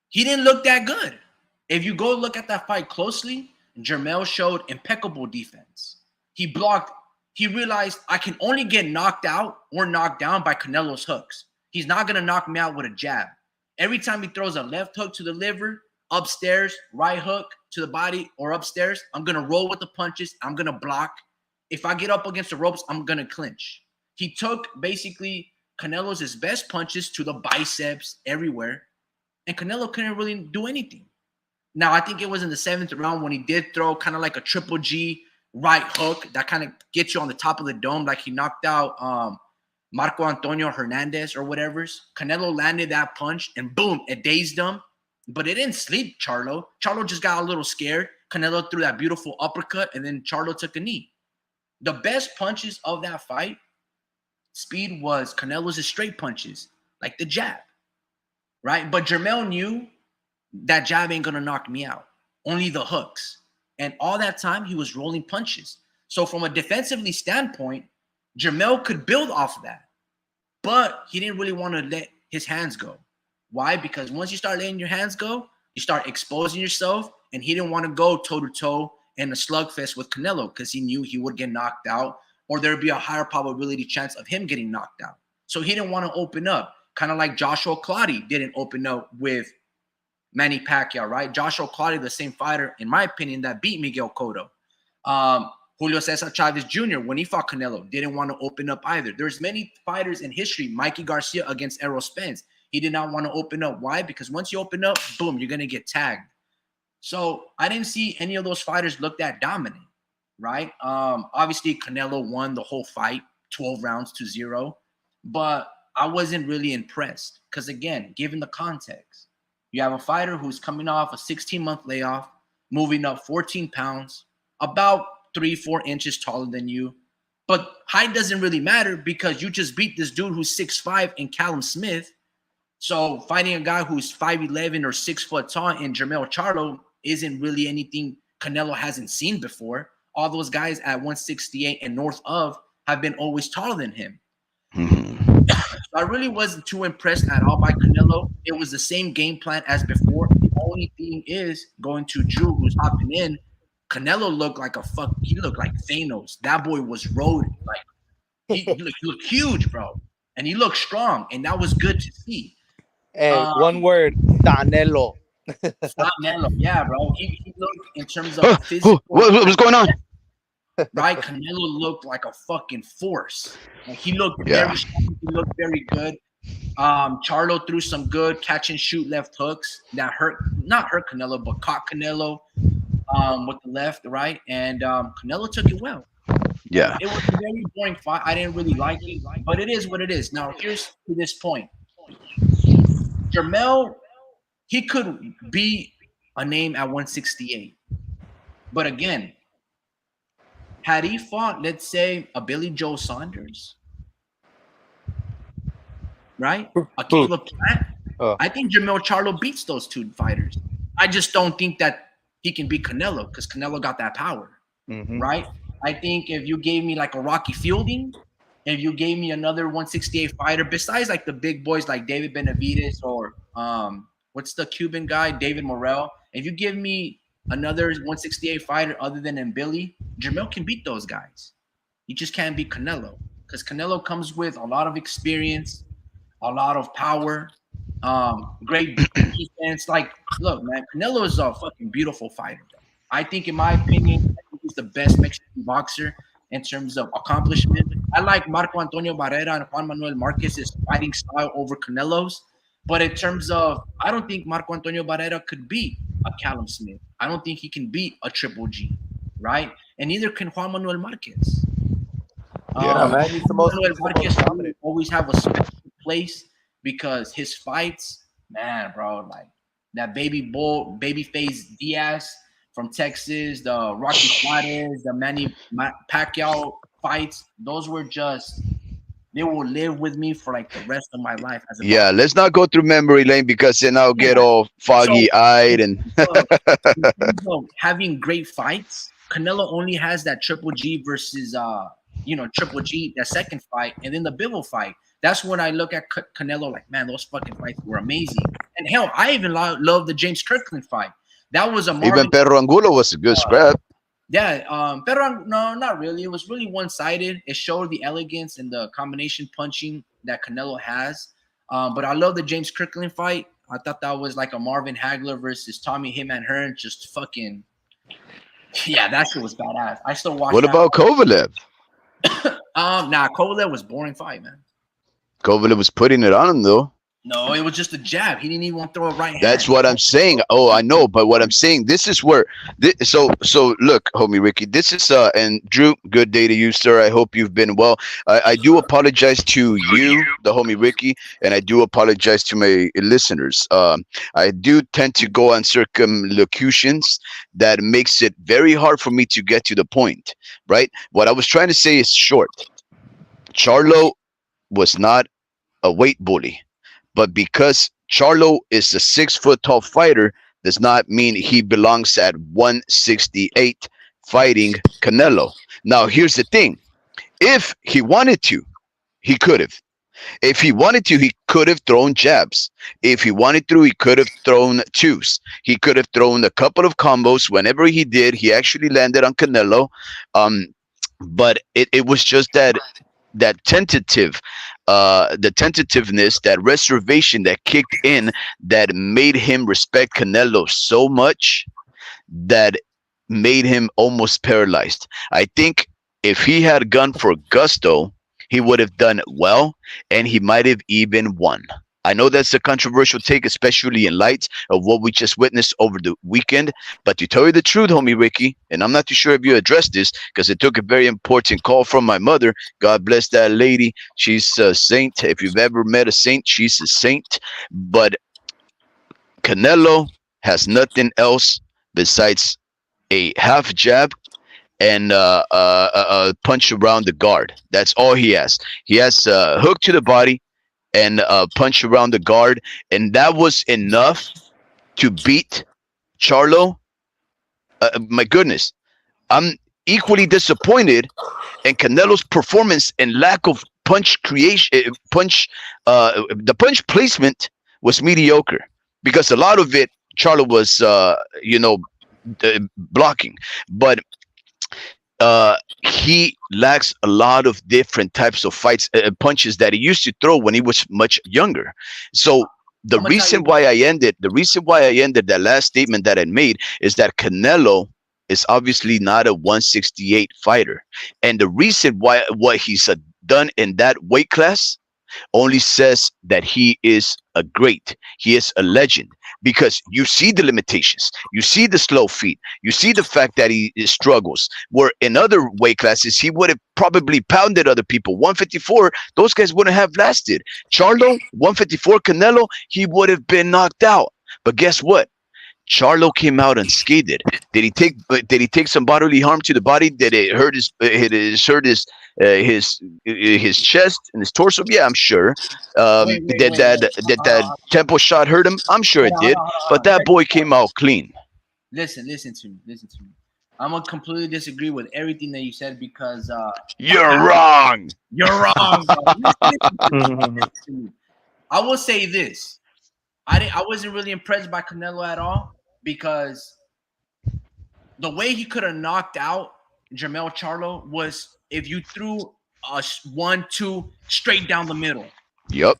Speaker 1: He didn't look that good. If you go look at that fight closely, Jermell showed impeccable defense. He blocked. He realized I can only get knocked out or knocked down by Canelo's hooks. He's not going to knock me out with a jab. Every time he throws a left hook to the liver, upstairs, right hook to the body, or upstairs, I'm going to roll with the punches. I'm going to block. If I get up against the ropes, I'm going to clinch. He took basically Canelo's his best punches to the biceps, everywhere, and Canelo couldn't really do anything. Now, I think it was in the seventh round when he did throw kind of like a triple G right hook that kind of gets you on the top of the dome, like he knocked out Marco Antonio Hernandez or whatever's. Canelo landed that punch and boom, it dazed him. But it didn't sleep Charlo. Charlo just got a little scared. Canelo threw that beautiful uppercut, and then Charlo took a knee. The best punches of that fight, Speed, was Canelo's straight punches, like the jab, right? But Jermell knew that jab ain't gonna knock me out. Only the hooks. And all that time he was rolling punches. So from a defensively standpoint, Jermell could build off of that. But he didn't really want to let his hands go. Why? Because once you start letting your hands go, you start exposing yourself. And he didn't want to go toe-to-toe in a slugfest with Canelo because he knew he would get knocked out or there'd be a higher probability chance of him getting knocked out. So he didn't want to open up. Kind of like Joshua Clottey didn't open up with Manny Pacquiao, right? Joshua Clottey, the same fighter, in my opinion, that beat Miguel Cotto. Julio Cesar Chavez Jr., when he fought Canelo, didn't want to open up either. There's many fighters in history. Mikey Garcia against Errol Spence. He did not want to open up. Why? Because once you open up, boom, you're going to get tagged. So I didn't see any of those fighters look that dominant, right? Obviously, Canelo won the whole fight, 12 rounds to 0. But I wasn't really impressed because, again, given the context, you have a fighter who's coming off a 16-month layoff, moving up 14 pounds, about 3-4 inches taller than you. But height doesn't really matter because you just beat this dude who's 6'5" in Callum Smith. So fighting a guy who's 5'11" or 6 foot tall in Jermell Charlo isn't really anything Canelo hasn't seen before. All those guys at 168 and north of have been always taller than him. So I really wasn't too impressed at all by Canelo. It was the same game plan as before. The only thing is going to Drew, who's hopping in. Canelo looked like he looked like Thanos. That boy was roaded. Like he looked huge, bro. And he looked strong. And that was good to see.
Speaker 3: Hey, one word, Canelo.
Speaker 1: Canelo, yeah, bro. He looked in terms of physical.
Speaker 2: What's going on?
Speaker 1: Right? Canelo looked like a fucking force. Like he looked very strong. He looked very good. Charlo threw some good catch and shoot left hooks that not hurt Canelo, but caught Canelo with the left, right? And Canelo took it well.
Speaker 2: Yeah.
Speaker 1: It was a very boring fight. I didn't really like it, but it is what it is. Now, here's to this point. Jermell, he could be a name at 168. But again, had he fought, let's say, a Billy Joe Saunders, right? A Caleb Plant, I think Jermell Charlo beats those two fighters. I just don't think that he can beat Canelo because Canelo got that power, right? I think if you gave me like a Rocky Fielding, if you gave me another 168 fighter, besides like the big boys like David Benavidez or what's the Cuban guy, David Morrell, if you give me another 168 fighter other than Billy, Jermell can beat those guys. He just can't beat Canelo because Canelo comes with a lot of experience, a lot of power, great defense. Like, look, man, Canelo is a fucking beautiful fighter. I think, in my opinion, he's the best Mexican boxer in terms of accomplishment. I like Marco Antonio Barrera and Juan Manuel Marquez's fighting style over Canelo's. But in terms of, I don't think Marco Antonio Barrera could beat a Callum Smith. I don't think he can beat a Triple G, right? And neither can Juan Manuel Marquez.
Speaker 3: Man, he's the most
Speaker 1: Marquez
Speaker 3: dominant.
Speaker 1: always have a special place because his fights, man, bro, like that babyface Diaz from Texas, the Rocky Juarez, the Manny Pacquiao fights, those were just, they will live with me for like the rest of my life.
Speaker 2: Let's not go through memory lane because then I'll get all foggy-eyed. And
Speaker 1: in terms of having great fights, Canelo only has that Triple G versus Triple G, that second fight, and then the Bivol fight. That's when I look at Canelo like, man, those fucking fights were amazing. And hell, I even love the James Kirkland fight. That was a
Speaker 2: even Perro Angulo was a good scrap.
Speaker 1: Yeah, pero no, not really. It was really one-sided. It showed the elegance and the combination punching that Canelo has. But I love the James Kirkland fight. I thought that was like a Marvin Hagler versus Tommy Hitman Hearn. Just fucking, yeah, that shit was badass. I still watch.
Speaker 2: What about Kovalev?
Speaker 1: Kovalev was boring fight, man.
Speaker 2: Kovalev was putting it on him though.
Speaker 1: No, it was just a jab. He didn't even want to throw a right hand.
Speaker 2: That's what I'm saying. Oh, I know, but what I'm saying, this is where. So look, homie Ricky, this is and Drew, good day to you, sir. I hope you've been well. I do apologize to you, the homie Ricky, and I do apologize to my listeners. I do tend to go on circumlocutions that makes it very hard for me to get to the point. Right? What I was trying to say is short. Charlo was not a weight bully. But because Charlo is a 6 foot tall fighter, does not mean he belongs at 168 fighting Canelo. Now, here's the thing. If he wanted to, he could have. If he wanted to, he could have thrown jabs. If he wanted to, he could have thrown twos. He could have thrown a couple of combos. Whenever he did, he actually landed on Canelo. But it was just that that tentative, the tentativeness, that reservation that kicked in, that made him respect Canelo so much that made him almost paralyzed. I think if he had gone for gusto, he would have done well, and he might have even won. I know that's a controversial take, especially in light of what we just witnessed over the weekend. But to tell you the truth, homie Ricky, and I'm not too sure if you addressed this because it took a very important call from my mother. God bless that lady. She's a saint. If you've ever met a saint, she's a saint. But Canelo has nothing else besides a half jab and a punch around the guard. That's all he has. He has a hook to the body and a punch around the guard, and that was enough to beat Charlo. My goodness, I'm equally disappointed in Canelo's performance and lack of punch creation. The punch placement was mediocre because a lot of it Charlo was, blocking, but he lacks a lot of different types of fights, punches that he used to throw when he was much younger. So
Speaker 1: I'm gonna tell you what.
Speaker 2: the reason why I ended that last statement that I made is that Canelo is obviously not a 168 fighter, and the reason why what he's done in that weight class only says that he is a great, he is a legend, because you see the limitations, you see the slow feet, you see the fact that he struggles. Where in other weight classes, he would have probably pounded other people. 154, those guys wouldn't have lasted. Charlo, 154, Canelo, he would have been knocked out. But guess what? Charlo came out unscathed. Did he take some bodily harm to the body? Did it hurt his chest and his torso? Yeah, I'm sure. Did that tempo shot hurt him? I'm sure
Speaker 1: Hold
Speaker 2: it
Speaker 1: on, hold
Speaker 2: did.
Speaker 1: on, hold
Speaker 2: But
Speaker 1: on.
Speaker 2: that boy came out clean.
Speaker 1: Listen to me. Listen to me. I'm gonna completely disagree with everything that you said because
Speaker 2: You're wrong.
Speaker 1: you're wrong, bro. Listen to me. I will say this. I wasn't really impressed by Canelo at all because the way he could have knocked out Jermell Charlo was if you threw a 1-2 straight down the middle.
Speaker 2: Yep.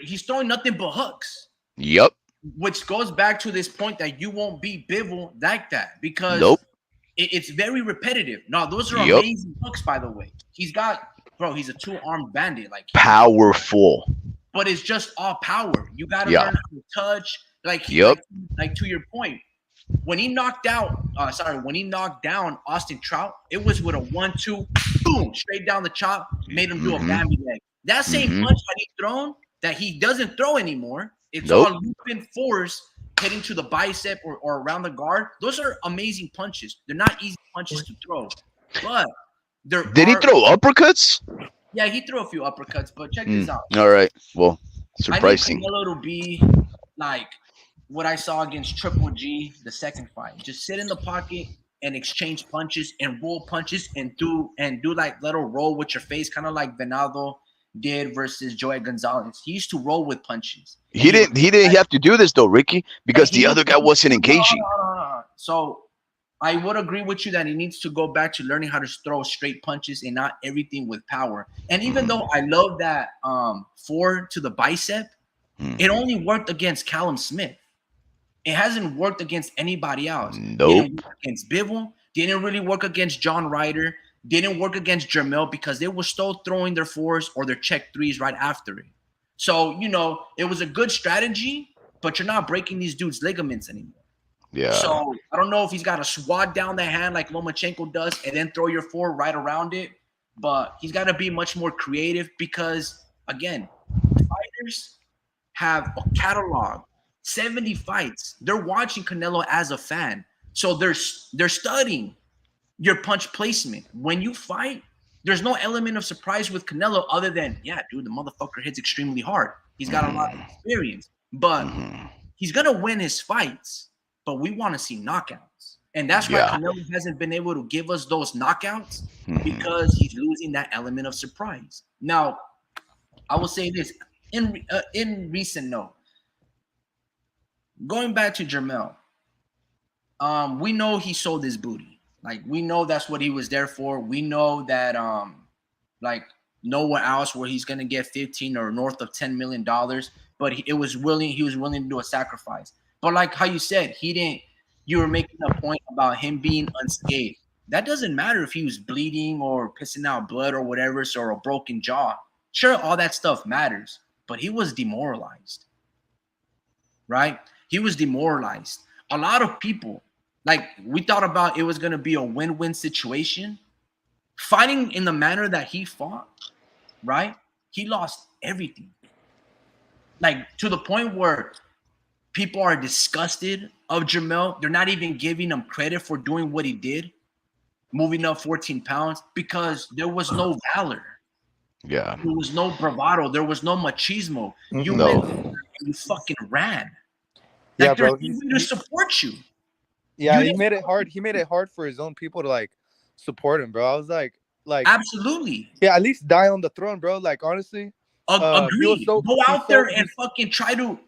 Speaker 1: He's throwing nothing but hooks,
Speaker 2: Yep.
Speaker 1: which goes back to this point that you won't beat Bivol like that because
Speaker 2: Nope.
Speaker 1: it's very repetitive. No, those are
Speaker 2: Yep.
Speaker 1: amazing hooks, by the way. He's a two-armed bandit. Like
Speaker 2: Powerful.
Speaker 1: but it's just all power. You got to
Speaker 2: Yeah.
Speaker 1: learn how to touch.
Speaker 2: Yep.
Speaker 1: Like to your point, when he knocked down Austin Trout, it was with a 1-2, boom, straight down the chop, made him do a
Speaker 2: Mhm.
Speaker 1: Bambi leg. That same
Speaker 2: Mhm.
Speaker 1: punch that he thrown that he doesn't throw anymore, it's
Speaker 2: Nope.
Speaker 1: all looping force hitting to the bicep or around the guard. Those are amazing punches. They're not easy punches to throw, but there
Speaker 2: Did he
Speaker 1: are.
Speaker 2: throw uppercuts?
Speaker 1: Yeah, he threw a few uppercuts, but check this out.
Speaker 2: All right. Well,
Speaker 1: I need
Speaker 2: surprising.
Speaker 1: Canelo to be like what I saw against Triple G the second fight. Just sit in the pocket and exchange punches and roll punches and do like little roll with your face, kind of like Venado did versus Joey Gonzalez. He used to roll with punches.
Speaker 2: He didn't have to do this though, Ricky, because
Speaker 1: He
Speaker 2: the other guy wasn't engaging.
Speaker 1: So I would agree with you that he needs to go back to learning how to throw straight punches and not everything with power. And even though I love that forward to the bicep, it only worked against Callum Smith. It hasn't worked against anybody else.
Speaker 2: Nope.
Speaker 1: Didn't work against Bivol. Didn't really work against John Ryder. Didn't work against Jermell because they were still throwing their fours or their check threes right after it. So, it was a good strategy, but you're not breaking these dudes' ligaments anymore.
Speaker 2: Yeah.
Speaker 1: So I don't know if he's got to swat down the hand like Lomachenko does and then throw your four right around it. But he's got to be much more creative because, again, fighters have a catalog, 70 fights. They're watching Canelo as a fan. So they're studying your punch placement. When you fight, there's no element of surprise with Canelo other than, yeah, dude, the motherfucker hits extremely hard. He's got a lot of experience. But he's going to win his fights. But we want to see knockouts. And that's why Canelo hasn't been able to give us those knockouts because he's losing that element of surprise. Now, I will say this in recent note, going back to Jermell, we know he sold his booty. Like, we know that's what he was there for. We know that like nowhere else where he's gonna get 15 or north of $10 million. But he was willing to do a sacrifice. But like how you said, he didn't. You were making a point about him being unscathed. That doesn't matter if he was bleeding or pissing out blood or whatever, so or a broken jaw. Sure, all that stuff matters, but he was demoralized, right? He was demoralized. A lot of people, like we thought about it was gonna be a win-win situation. Fighting in the manner that he fought, right? He lost everything. Like to the point where people are disgusted of Jermell. They're not even giving him credit for doing what he did, moving up 14 pounds, because there was no valor.
Speaker 2: Yeah.
Speaker 1: There was no bravado. There was no machismo. You
Speaker 2: No.
Speaker 1: went and you fucking ran.
Speaker 3: Yeah,
Speaker 1: Like there's
Speaker 3: bro.
Speaker 1: no way to support you.
Speaker 3: Yeah,
Speaker 1: You
Speaker 3: he
Speaker 1: didn't
Speaker 3: made it hard. He made it hard for his own people to like support him, bro. I was like,
Speaker 1: absolutely
Speaker 3: yeah, at least die on the throne, bro. Like honestly, he was
Speaker 1: agreed.
Speaker 3: so
Speaker 1: Go
Speaker 3: he's
Speaker 1: out
Speaker 3: so
Speaker 1: there and fucking try to,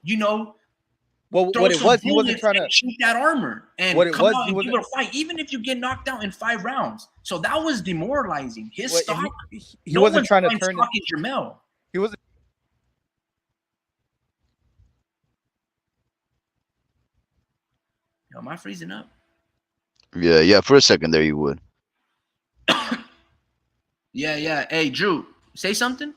Speaker 3: well.
Speaker 1: throw
Speaker 3: What it
Speaker 1: some
Speaker 3: was, he wasn't
Speaker 1: bullets
Speaker 3: trying
Speaker 1: and
Speaker 3: to.
Speaker 1: shoot that armor
Speaker 3: What
Speaker 1: and
Speaker 3: it
Speaker 1: come
Speaker 3: was,
Speaker 1: out
Speaker 3: he
Speaker 1: and give
Speaker 3: wasn't.
Speaker 1: it a fight, even if you get knocked out in 5 rounds. So that was demoralizing. His
Speaker 3: What,
Speaker 1: stock,
Speaker 3: he
Speaker 1: no
Speaker 3: wasn't
Speaker 1: one's
Speaker 3: trying to
Speaker 1: trying
Speaker 3: turn it.
Speaker 1: stock in Jermell.
Speaker 3: He wasn't.
Speaker 1: Yo, am I freezing up?
Speaker 2: Yeah. For a second there, you would.
Speaker 1: Yeah. Hey, Drew, say something.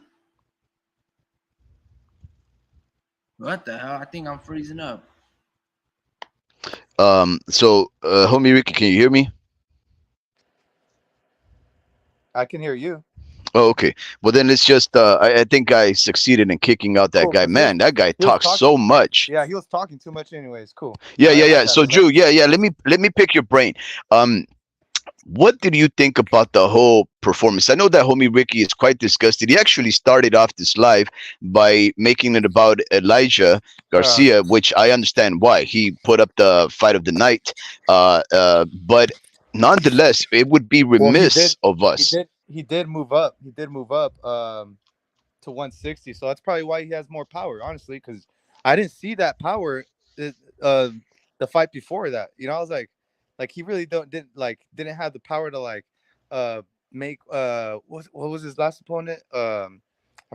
Speaker 1: What the hell? I think I'm freezing up.
Speaker 2: So, homie Ricky, can you hear me?
Speaker 3: I can hear you.
Speaker 2: Oh, okay. Well, then it's just I think I succeeded in kicking out that
Speaker 3: Cool,
Speaker 2: guy.
Speaker 3: because
Speaker 2: Man, that guy
Speaker 3: he was
Speaker 2: talks
Speaker 3: talking.
Speaker 2: so much.
Speaker 3: Yeah, he was talking too much. Anyways, cool.
Speaker 2: Yeah. So,
Speaker 3: Let's.
Speaker 2: Drew, yeah. Let me pick your brain. Um, what did you think about the whole performance? I know that homie Ricky is quite disgusted. He actually started off this live by making it about Elijah
Speaker 3: Uh,
Speaker 2: Garcia, which I understand why. He put up the fight of the night. But nonetheless, it would be
Speaker 3: well,
Speaker 2: remiss of
Speaker 3: he
Speaker 2: us.
Speaker 3: did, he did move up. He did move up. To 160. So that's probably why he has more power, honestly, because I didn't see that power uh, uh, the fight before that. You know, I was like he really didn't have the power to like make what was his last opponent? I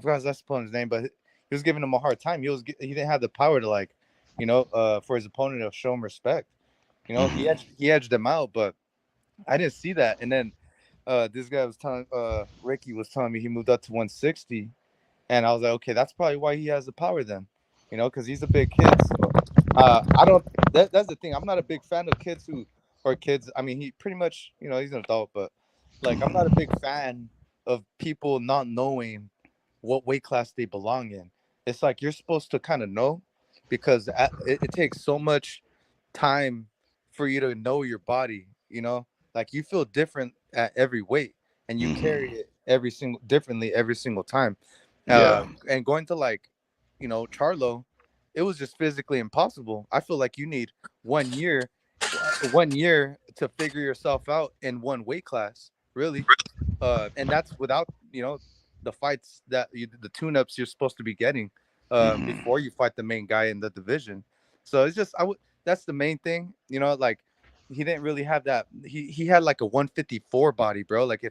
Speaker 3: forgot his last opponent's name, but he was giving him a hard time. He didn't have the power to like, for his opponent to show him respect. You know,
Speaker 2: Mhm.
Speaker 3: he edged him out, but I didn't see that. And then this guy was telling Ricky was telling me he moved up to 160. And I was like, okay, that's probably why he has the power then, because he's a big kid. So I don't. That's the thing. I'm not a big fan of kids or kids. I mean, he pretty much, he's an adult, but like, I'm not a big fan of people not knowing what weight class they belong in. It's like you're supposed to kind of know, because it takes so much time for you to know your body. Like you feel different at every weight, and you carry
Speaker 2: Mhm.
Speaker 3: it differently every single time.
Speaker 2: Yeah.
Speaker 3: And going to like, Charlo, it was just physically impossible. I feel like you need 1 year, 1 year to figure yourself out in one weight class, really. And that's without, the fights the tune-ups you're supposed to be getting
Speaker 2: Mhm.
Speaker 3: before you fight the main guy in the division. So it's just that's the main thing, like he didn't really have that. He had like a 154 body, bro. Like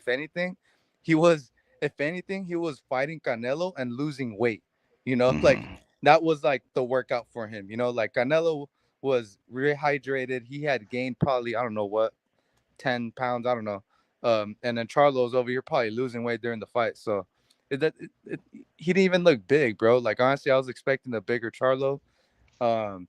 Speaker 3: he was if anything, he was fighting Canelo and losing weight. Like
Speaker 2: Mhm.
Speaker 3: that was like the workout for him. Like Canelo was rehydrated. He had gained probably, I don't know what, 10 pounds. I don't know. And then Charlo's over here probably losing weight during the fight. So he didn't even look big, bro. Like honestly, I was expecting a bigger Charlo. Um,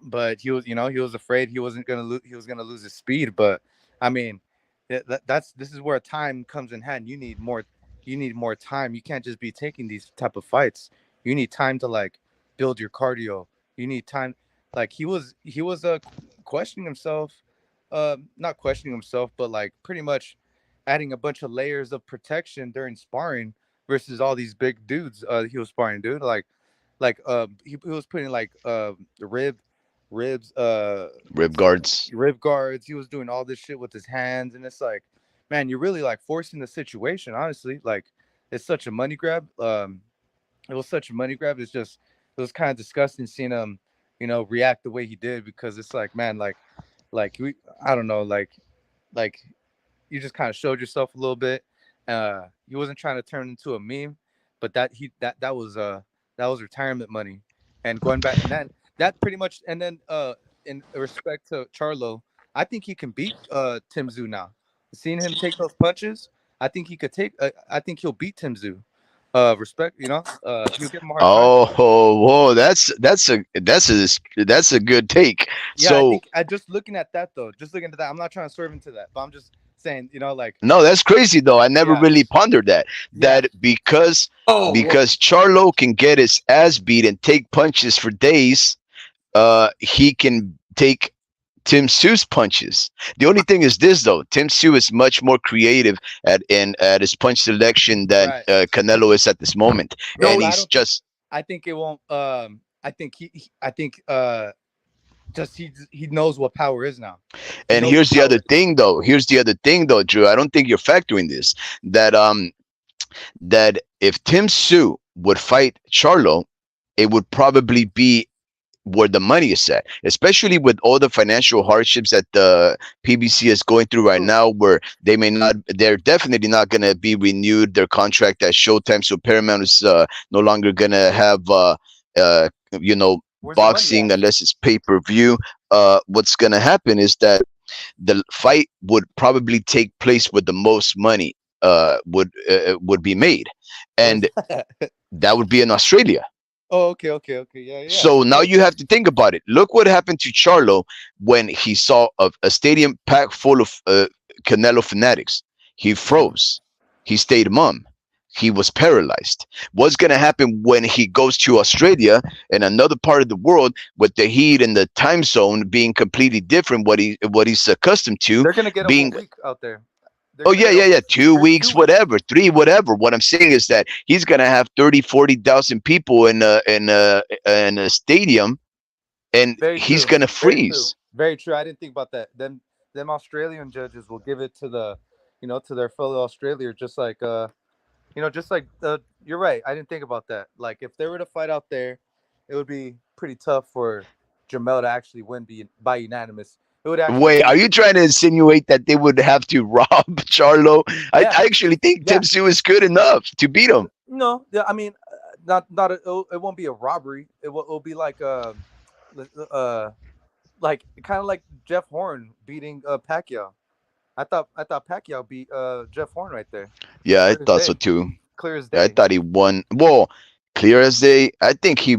Speaker 3: but he was afraid he wasn't gonna lose. He was gonna lose his speed. But I mean, this is where time comes in hand. You need more. You need more time. You can't just be taking these type of fights. You need time to like build your cardio. You need time. Like he was questioning himself, not questioning himself, but like pretty much adding a bunch of layers of protection during sparring versus all these big dudes he was sparring, dude. He was putting like the ribs
Speaker 2: Rib guards.
Speaker 3: rib guards. He was doing all this shit with his hands, and it's like, man, you're really like forcing the situation, honestly. Like it's such a money grab. It was such a money grab. It was kind of disgusting seeing him, react the way he did, because it's like, man, I don't know, like you just kind of showed yourself a little bit. He wasn't trying to turn into a meme, but that was retirement money, and going back and then that pretty much and then in respect to Charlo, I think he can beat Tim Tszyu now. Seeing him take those punches, I think he could take. I think he'll beat Tim Tszyu. Respect, he'll give him a hard time.
Speaker 2: Oh, whoa, that's a good take.
Speaker 3: Yeah, I
Speaker 2: So
Speaker 3: think I just looking at that though, just looking at that. I'm not trying to swerve into that, but I'm just saying, like,
Speaker 2: no, that's crazy though. I never
Speaker 3: yeah,
Speaker 2: really pondered that.
Speaker 3: yeah,
Speaker 2: That because
Speaker 1: Oh, well,
Speaker 2: because Charlo can get his ass beat and take punches for days, he can take Tim Tszyu's punches. The only thing is this though: Tim Tszyu is much more creative at his punch selection than
Speaker 3: right.
Speaker 2: Canelo is at this moment,
Speaker 3: Yeah,
Speaker 2: and
Speaker 1: no,
Speaker 3: but I
Speaker 2: he's
Speaker 3: don't think.
Speaker 2: just.
Speaker 3: I think it won't. I think I think just he knows what power is now. He
Speaker 2: And
Speaker 3: knows what
Speaker 2: here's the
Speaker 3: power
Speaker 2: other
Speaker 3: is.
Speaker 2: thing though. Here's the other thing though, Drew. I don't think you're factoring this. That if Tim Tszyu would fight Charlo, it would probably be where the money is at, especially with all the financial hardships that the PBC is going through right
Speaker 3: True.
Speaker 2: now, where they're definitely not going to be renewed their contract at Showtime. So Paramount is no longer going to have, uh, you know,
Speaker 3: Where's the money
Speaker 2: boxing
Speaker 3: at?
Speaker 2: unless it's pay per view. What's going to happen is that the fight would probably take place with the most money would be made,
Speaker 3: Where's
Speaker 2: and
Speaker 3: that?
Speaker 2: that would be in Australia.
Speaker 3: Oh, okay, okay, okay. Yeah, yeah.
Speaker 2: So now
Speaker 3: True.
Speaker 2: you have to think about it. Look what happened to Charlo when he saw a stadium packed full of Canelo fanatics. He froze. He stayed mum. He was paralyzed. What's going to happen when he goes to Australia and another part of the world with the heat and the time zone being completely different what he's accustomed to
Speaker 3: They're gonna get him a
Speaker 2: being.
Speaker 3: week out there. They're
Speaker 2: Oh
Speaker 3: gonna
Speaker 2: yeah,
Speaker 3: get
Speaker 2: yeah,
Speaker 3: him
Speaker 2: yeah. Two
Speaker 3: for two
Speaker 2: weeks,
Speaker 3: weeks.
Speaker 2: whatever, three, whatever. What I'm saying is that he's gonna have 30, 40,000 people in a stadium, and
Speaker 3: Very
Speaker 2: he's
Speaker 3: true.
Speaker 2: gonna
Speaker 3: Very true.
Speaker 2: freeze.
Speaker 3: Very true. I didn't think about that. Them Australian judges will give it to to their fellow Australier, just like just like you're right. I didn't think about that. Like if they were to fight out there, it would be pretty tough for Jamel to actually win by unanimous. It would actually
Speaker 2: Wait, are
Speaker 3: be
Speaker 2: you trying to insinuate that they would have to rob Charlo?
Speaker 3: yeah,
Speaker 2: I actually think
Speaker 3: yeah.
Speaker 2: Tim Tszyu is good enough to beat him.
Speaker 3: No, yeah, I mean, it won't be a robbery. It'll be uh like kind of like Jeff Horn beating Pacquiao. I thought Pacquiao beat Jeff Horn right there.
Speaker 2: Yeah, I
Speaker 3: Clear as
Speaker 2: thought so
Speaker 3: day.
Speaker 2: too.
Speaker 3: Clear as
Speaker 2: I
Speaker 3: day.
Speaker 2: thought he won. Well, clear as day. I think he.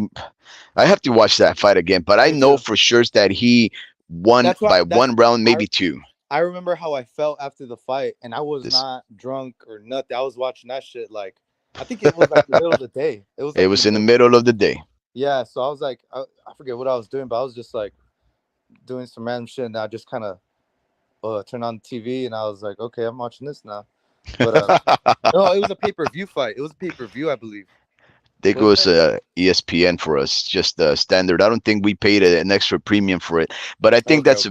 Speaker 2: I have to watch that fight again, but I
Speaker 3: Me
Speaker 2: know
Speaker 3: too.
Speaker 2: for sure that he won
Speaker 3: That's
Speaker 2: by
Speaker 3: what that's
Speaker 2: one round,
Speaker 3: I
Speaker 2: maybe two.
Speaker 3: I remember how I felt after the fight, and I was
Speaker 2: This
Speaker 3: not drunk or nothing. I was watching that shit like I think it was like the middle of the day. It was
Speaker 2: it
Speaker 3: like in the
Speaker 2: was in the
Speaker 3: middle.
Speaker 2: middle of the day.
Speaker 3: Yeah, so I was like, I forget what I was doing, but I was just like doing some random shit, and I just kind of turned on the TV, and I was like, okay, I'm watching this now. But no, it was a pay per view fight. It was a pay per view, I believe,
Speaker 2: They
Speaker 3: wasn't
Speaker 2: goes
Speaker 3: it?
Speaker 2: ESPN for us, just standard. I don't think we paid an extra premium for it, but I think
Speaker 3: Okay, okay.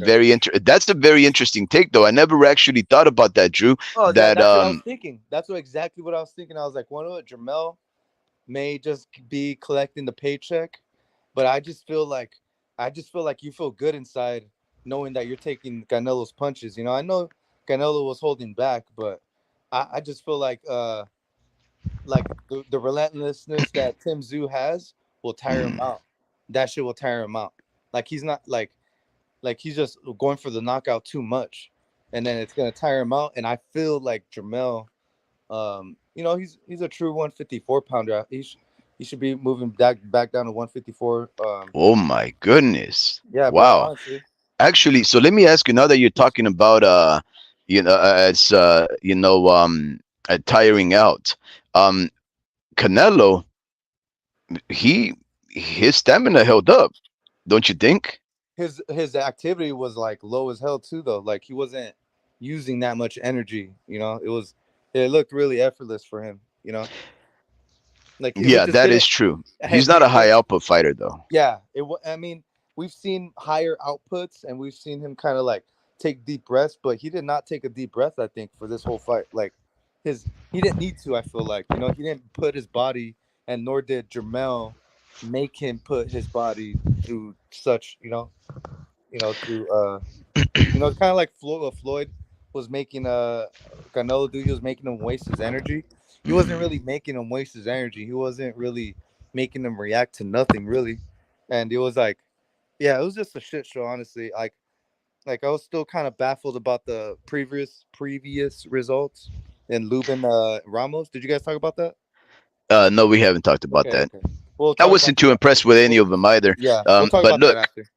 Speaker 2: that's a very interesting take, though. I never actually thought about that, Drew.
Speaker 3: Oh yeah,
Speaker 2: That
Speaker 3: that's what I was thinking. That's exactly what I was thinking. I was like, wonder what Jamel may just be collecting the paycheck, but I just feel like you feel good inside knowing that you're taking Canelo's punches. I know Canelo was holding back, but I just feel like the relentlessness that Tim Tszyu has will tire him
Speaker 2: mm,
Speaker 3: out. That shit will tire him out. Like he's not like he's just going for the knockout too much, and then it's gonna tire him out. And I feel like Jamel, he's a true 154 pounder. He should be moving back down to 154.
Speaker 2: oh my goodness!
Speaker 3: Yeah, bro.
Speaker 2: Wow.
Speaker 3: Honestly,
Speaker 2: Actually, so let me ask you. Now that you're talking about it's tiring out. Um, Canelo, he his stamina held up, don't you think?
Speaker 3: his activity was like low as hell too, though. Like he wasn't using that much energy. It looked really effortless for him. Like it
Speaker 2: Yeah,
Speaker 3: just
Speaker 2: that
Speaker 3: didn't.
Speaker 2: is true. He's not
Speaker 3: He
Speaker 2: a high
Speaker 3: like
Speaker 2: output fighter, though.
Speaker 3: Yeah, I mean, we've seen higher outputs and we've seen him kind of like take deep breaths, but he did not take a deep breath. I think for this whole fight, like he didn't need to. I feel like he didn't put his body, and nor did Jermell make him put his body through such through kind of like Floyd. was making Canelo do. He was making him waste his energy. He wasn't
Speaker 2: Mhm.
Speaker 3: really making him waste his energy. He wasn't really making him react to nothing really. And it was like, yeah, it was just a shit show, honestly. Like I was still kind of baffled about the previous results in Lubin Ramos. Did you guys talk about that?
Speaker 2: No, we haven't talked about
Speaker 3: Okay,
Speaker 2: that.
Speaker 3: okay. We'll
Speaker 2: I
Speaker 3: talk about
Speaker 2: wasn't too
Speaker 3: that after.
Speaker 2: impressed with any of them either.
Speaker 3: Yeah, we'll talk
Speaker 2: But
Speaker 3: about that
Speaker 2: look,
Speaker 3: after.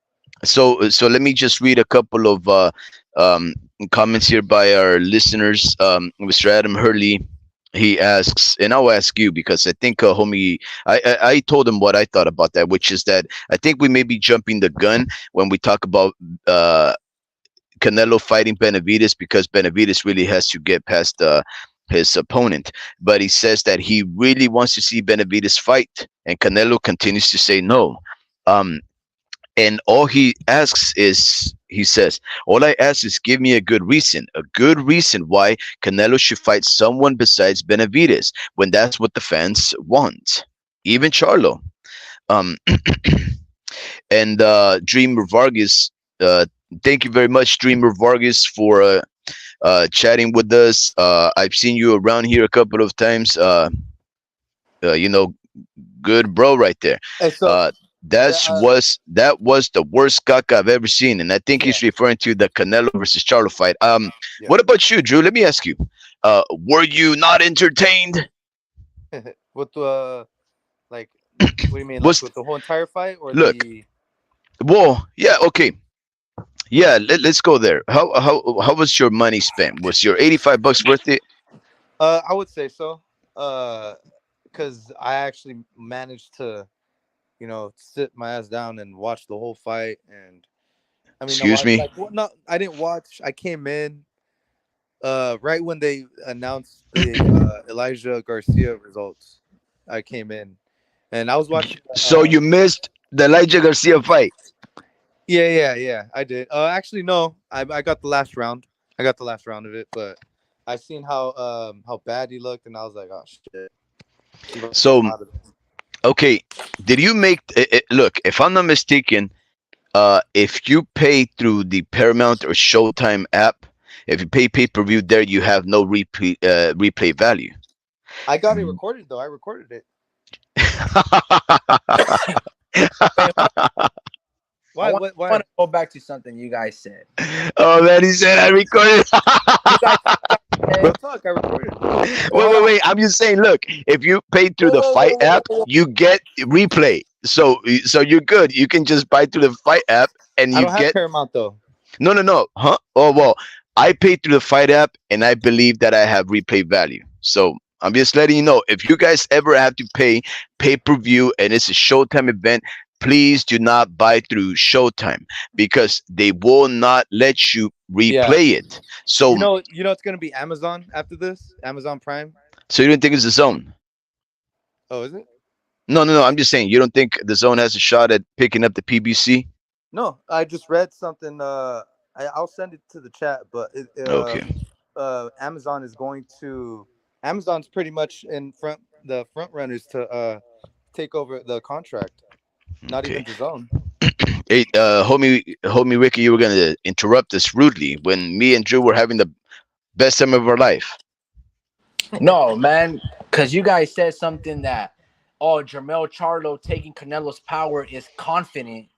Speaker 2: so let me just read a couple of um, comments here by our listeners. Mr. Adam Hurley, he asks, and I'll ask you because I think, homie, I told him what I thought about that, which is that I think we may be jumping the gun when we talk about Canelo fighting Benavides because Benavides really has to get past his opponent. But he says that he really wants to see Benavides fight, and Canelo continues to say no. Um, and all he asks is, he says, all I ask is give me a good reason why Canelo should fight someone besides Benavides when that's what the fans want. Even Charlo. Um, and Dreamer Vargas, uh, thank you very much, Dreamer Vargas, for chatting with us. I've seen you around here a couple of times. You know, good bro right there.
Speaker 3: And so
Speaker 2: Uh,
Speaker 3: the
Speaker 2: that was the worst caca I've ever seen, and I think
Speaker 3: yeah,
Speaker 2: he's referring to the Canelo versus Charlo fight.
Speaker 3: yeah.
Speaker 2: What about you, Drew? Let me ask you. Were you not entertained?
Speaker 3: With like, what do you mean, like
Speaker 2: Was
Speaker 3: with the whole entire fight or
Speaker 2: look,
Speaker 3: the?
Speaker 2: well, yeah, okay, yeah. Let's go there. How was your money spent? Was your $85 worth it?
Speaker 3: I would say so. Uh, because I actually managed to, sit my ass down and watch the whole fight. And I mean,
Speaker 2: Excuse me.
Speaker 3: like what? Not, I didn't watch. I came in right when they announced the Elijah Garcia results. I came in, and I was watching.
Speaker 2: So you missed the Elijah Garcia fight.
Speaker 3: Yeah. I did. Actually, no. I got the last round. I got the last round of it, but I seen how bad he looked, and I was like, oh shit, he about to take
Speaker 2: So
Speaker 3: him out of this.
Speaker 2: okay, did you make look? If I'm not mistaken, if you pay through the Paramount or Showtime app, if you pay pay-per-view there, you have no replay value.
Speaker 3: I got it recorded though. I recorded it.
Speaker 1: Wait, hold on.
Speaker 3: Why?
Speaker 1: I
Speaker 3: What?
Speaker 1: want
Speaker 3: Why?
Speaker 1: to go back to something you guys said.
Speaker 2: Oh man, he said I recorded.
Speaker 1: You guys
Speaker 3: Real
Speaker 1: said,
Speaker 3: talk. I recorded it.
Speaker 1: hold on.
Speaker 2: Wait. I'm just saying. Look, if you pay through the Fight app,
Speaker 1: Whoa.
Speaker 2: you get replay. So you're good. You can just buy through the Fight app, and
Speaker 3: I
Speaker 2: you
Speaker 3: don't have
Speaker 2: get
Speaker 3: Paramount though.
Speaker 2: no. Huh? Oh well, I paid through the Fight app, and I believe that I have replay value. So I'm just letting you know if you guys ever have to pay per view and it's a Showtime event, please do not buy through Showtime because they will not let you
Speaker 3: Yeah.
Speaker 2: replay it. So
Speaker 3: It's gonna be Amazon after this. Amazon Prime.
Speaker 2: so you don't think it's the zone?
Speaker 3: Oh, is it?
Speaker 2: No. I'm just saying you don't think the zone has a shot at picking up the PBC?
Speaker 3: No, I just read something. I'll send it to the chat, but
Speaker 2: Okay.
Speaker 3: Amazon is going to. Amazon's pretty much in the front runners to take over the contract. Not even
Speaker 2: Okay.
Speaker 3: the zone.
Speaker 2: Hey, homie Ricky, you were gonna interrupt us rudely when me and Drew were having the best time of our life.
Speaker 1: No, man, because you guys said something that, oh, Jermell Charlo taking Canelo's power is confident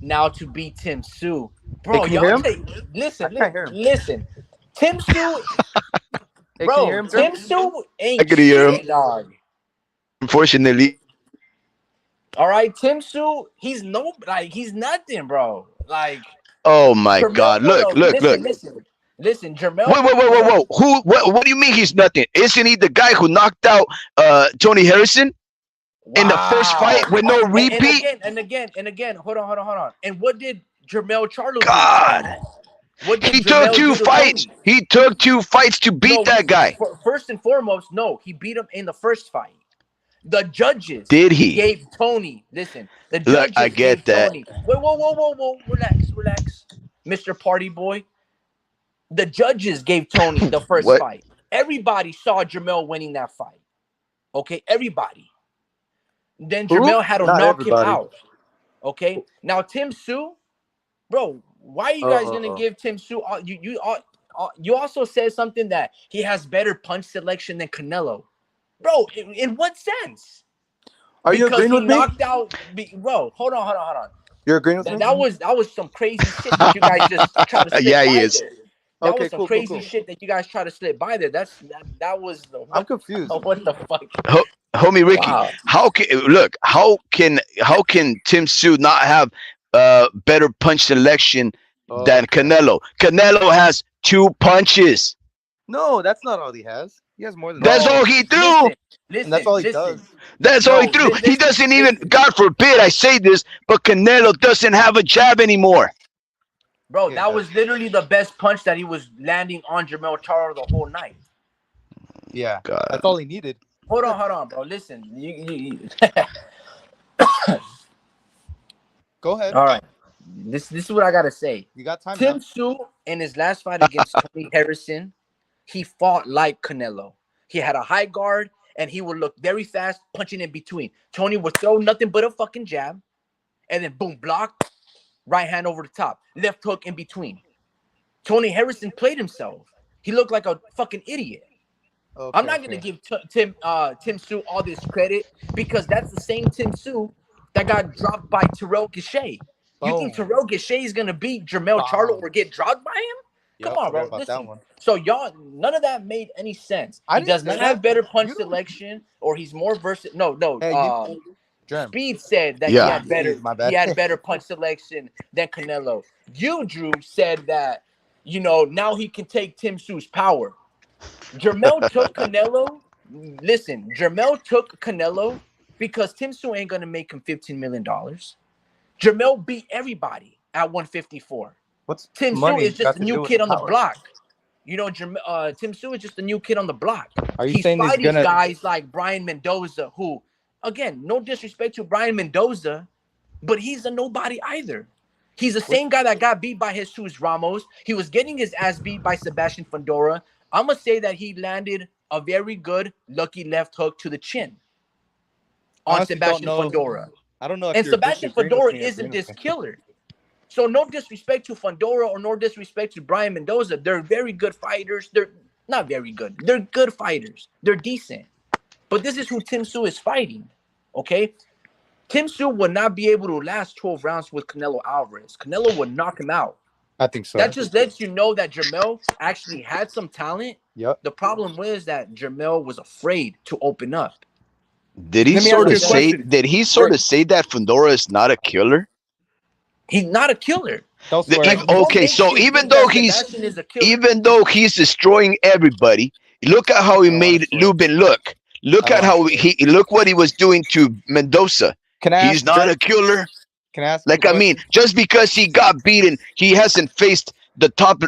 Speaker 1: now to beat Tim Sue.
Speaker 3: Hey,
Speaker 1: Bro,
Speaker 3: can you hear
Speaker 1: y'all
Speaker 3: him?
Speaker 1: take,
Speaker 3: I
Speaker 1: listen,
Speaker 3: can't hear him.
Speaker 1: listen. Tim Sue,
Speaker 3: Hey, can you hear
Speaker 1: bro,
Speaker 3: him, Drew?
Speaker 1: Tim Sue
Speaker 2: I
Speaker 1: ain't
Speaker 2: could hear him.
Speaker 1: shit, dog.
Speaker 2: Unfortunately,
Speaker 1: All right, Tim Sue, he's nothing, bro. Like,
Speaker 2: oh my
Speaker 1: Jermell,
Speaker 2: God! Look,
Speaker 1: no,
Speaker 2: look, look!
Speaker 1: listen, Jermell
Speaker 2: Wait,
Speaker 1: went in there.
Speaker 2: whoa! Who? What do you mean he's nothing? Isn't he the guy who knocked out Tony Harrison in the first
Speaker 1: Wow.
Speaker 2: fight with no
Speaker 1: And
Speaker 2: repeat?
Speaker 1: again. Hold on. And what did Jermell Charlo do to
Speaker 2: God,
Speaker 1: Tony? What did
Speaker 2: he took
Speaker 1: Jermell
Speaker 2: two
Speaker 1: do to
Speaker 2: fights.
Speaker 1: Tony?
Speaker 2: He took two fights to beat
Speaker 1: No,
Speaker 2: that guy.
Speaker 1: first and foremost, no, he beat him in the first fight. The judges
Speaker 2: Did he?
Speaker 1: gave Tony, listen, the
Speaker 2: Look, I
Speaker 1: judges
Speaker 2: get
Speaker 1: gave
Speaker 2: that.
Speaker 1: Tony, wait, whoa, relax, Mr. Party Boy. The judges gave Tony the first
Speaker 2: What?
Speaker 1: fight. Everybody saw Jermell winning that fight. Okay, everybody. Then
Speaker 3: Who?
Speaker 1: Jermell had to
Speaker 3: Not
Speaker 1: knock him
Speaker 3: everybody.
Speaker 1: out. Okay, now Tim Sue, bro, why are you guys gonna
Speaker 3: Oh.
Speaker 1: give Tim Sue all you all?
Speaker 4: you also said something that he has better punch selection than Canelo. Bro, in what sense?
Speaker 3: Are you
Speaker 4: Because
Speaker 3: agreeing
Speaker 4: he
Speaker 3: with me?
Speaker 4: knocked out. Bro, hold on.
Speaker 3: You're agreeing with me?
Speaker 4: That was some crazy shit that you guys just try to slip
Speaker 2: Yeah, he
Speaker 4: by
Speaker 2: is.
Speaker 4: there. That
Speaker 3: Okay,
Speaker 4: was some
Speaker 3: cool.
Speaker 4: crazy shit that you guys try to slip by there. That was the
Speaker 3: I'm confused.
Speaker 4: what the fuck?
Speaker 2: Homie Ricky,
Speaker 4: Wow.
Speaker 2: how can Tim Tszyu not have better punch selection than
Speaker 3: Okay.
Speaker 2: Canelo? Canelo has 2 punches.
Speaker 3: No, that's not all he has. He has more than that.
Speaker 2: That's
Speaker 4: Bro,
Speaker 2: all he threw.
Speaker 4: listen,
Speaker 3: And that's all he
Speaker 4: listen.
Speaker 3: does.
Speaker 2: That's all he
Speaker 4: No,
Speaker 2: threw. He doesn't even, God forbid I say this, but Canelo doesn't have a jab anymore.
Speaker 4: Bro,
Speaker 3: Yeah,
Speaker 4: that was literally the best punch that he was landing on Jermell Charlo the whole night.
Speaker 3: Yeah,
Speaker 2: God.
Speaker 3: that's all he needed.
Speaker 4: Hold on, bro. Listen,
Speaker 3: Go ahead.
Speaker 4: all right. This is what I gotta say.
Speaker 3: You got time
Speaker 4: Tim
Speaker 3: now.
Speaker 4: Tszyu in his last fight against Tony Harrison, he fought like Canelo. He had a high guard and he would look very fast, punching in between. Tony would throw nothing but a fucking jab, and then boom, block, right hand over the top, left hook in between. Tony Harrison played himself. He looked like a fucking idiot.
Speaker 3: Okay,
Speaker 4: I'm not gonna give Tim Tszyu all this credit because that's the same Tim Tszyu that got dropped by Terrell Gausha. You think Terrell Gausha is gonna beat Jermell Charlo or get dropped by him? Come on, bro. Listen. So y'all, none of that made any sense. He does not have better punch selection, or he's more versatile. No. Speed said that he had better punch selection than Canelo. You, Drew, said that now he can take Tim Tszyu's power. Jermell took Canelo. Listen, Jermell took Canelo because Tim Tszyu ain't gonna make him $15 million. Jermell beat everybody at 154. Tim Tszyu is just a new kid on the block. Tim Tszyu is just a new kid on the block. He's fighting guys like Brian Mendoza, who, again, no disrespect to Brian Mendoza, but he's a nobody either. He's the same guy that got beat by Jesus Ramos. He was getting his ass beat by Sebastian Fundora. I'm going to say that he landed a very good lucky left hook to the chin on Sebastian Fundora.
Speaker 3: I don't know if
Speaker 4: and Sebastian Fundora isn't this killer. So no disrespect to Fundora or no disrespect to Brian Mendoza. They're very good fighters. They're not very good. They're good fighters. They're decent. But this is who Tim Tszyu is fighting, okay? Tim Tszyu would not be able to last 12 rounds with Canelo Alvarez. Canelo would knock him out.
Speaker 3: I think so.
Speaker 4: That just lets you know that Jermell actually had some talent.
Speaker 3: Yep.
Speaker 4: The problem was that Jermell was afraid to open up.
Speaker 2: Did he sort of say that Fundora is not a killer?
Speaker 4: He's not a killer.
Speaker 2: Okay, so even though he's destroying everybody, look at how he made Lubin look. Look at how look what he was doing to Mendoza. He's not a killer.
Speaker 3: Can I ask?
Speaker 2: Like, I mean, just because he got beaten, he hasn't faced the top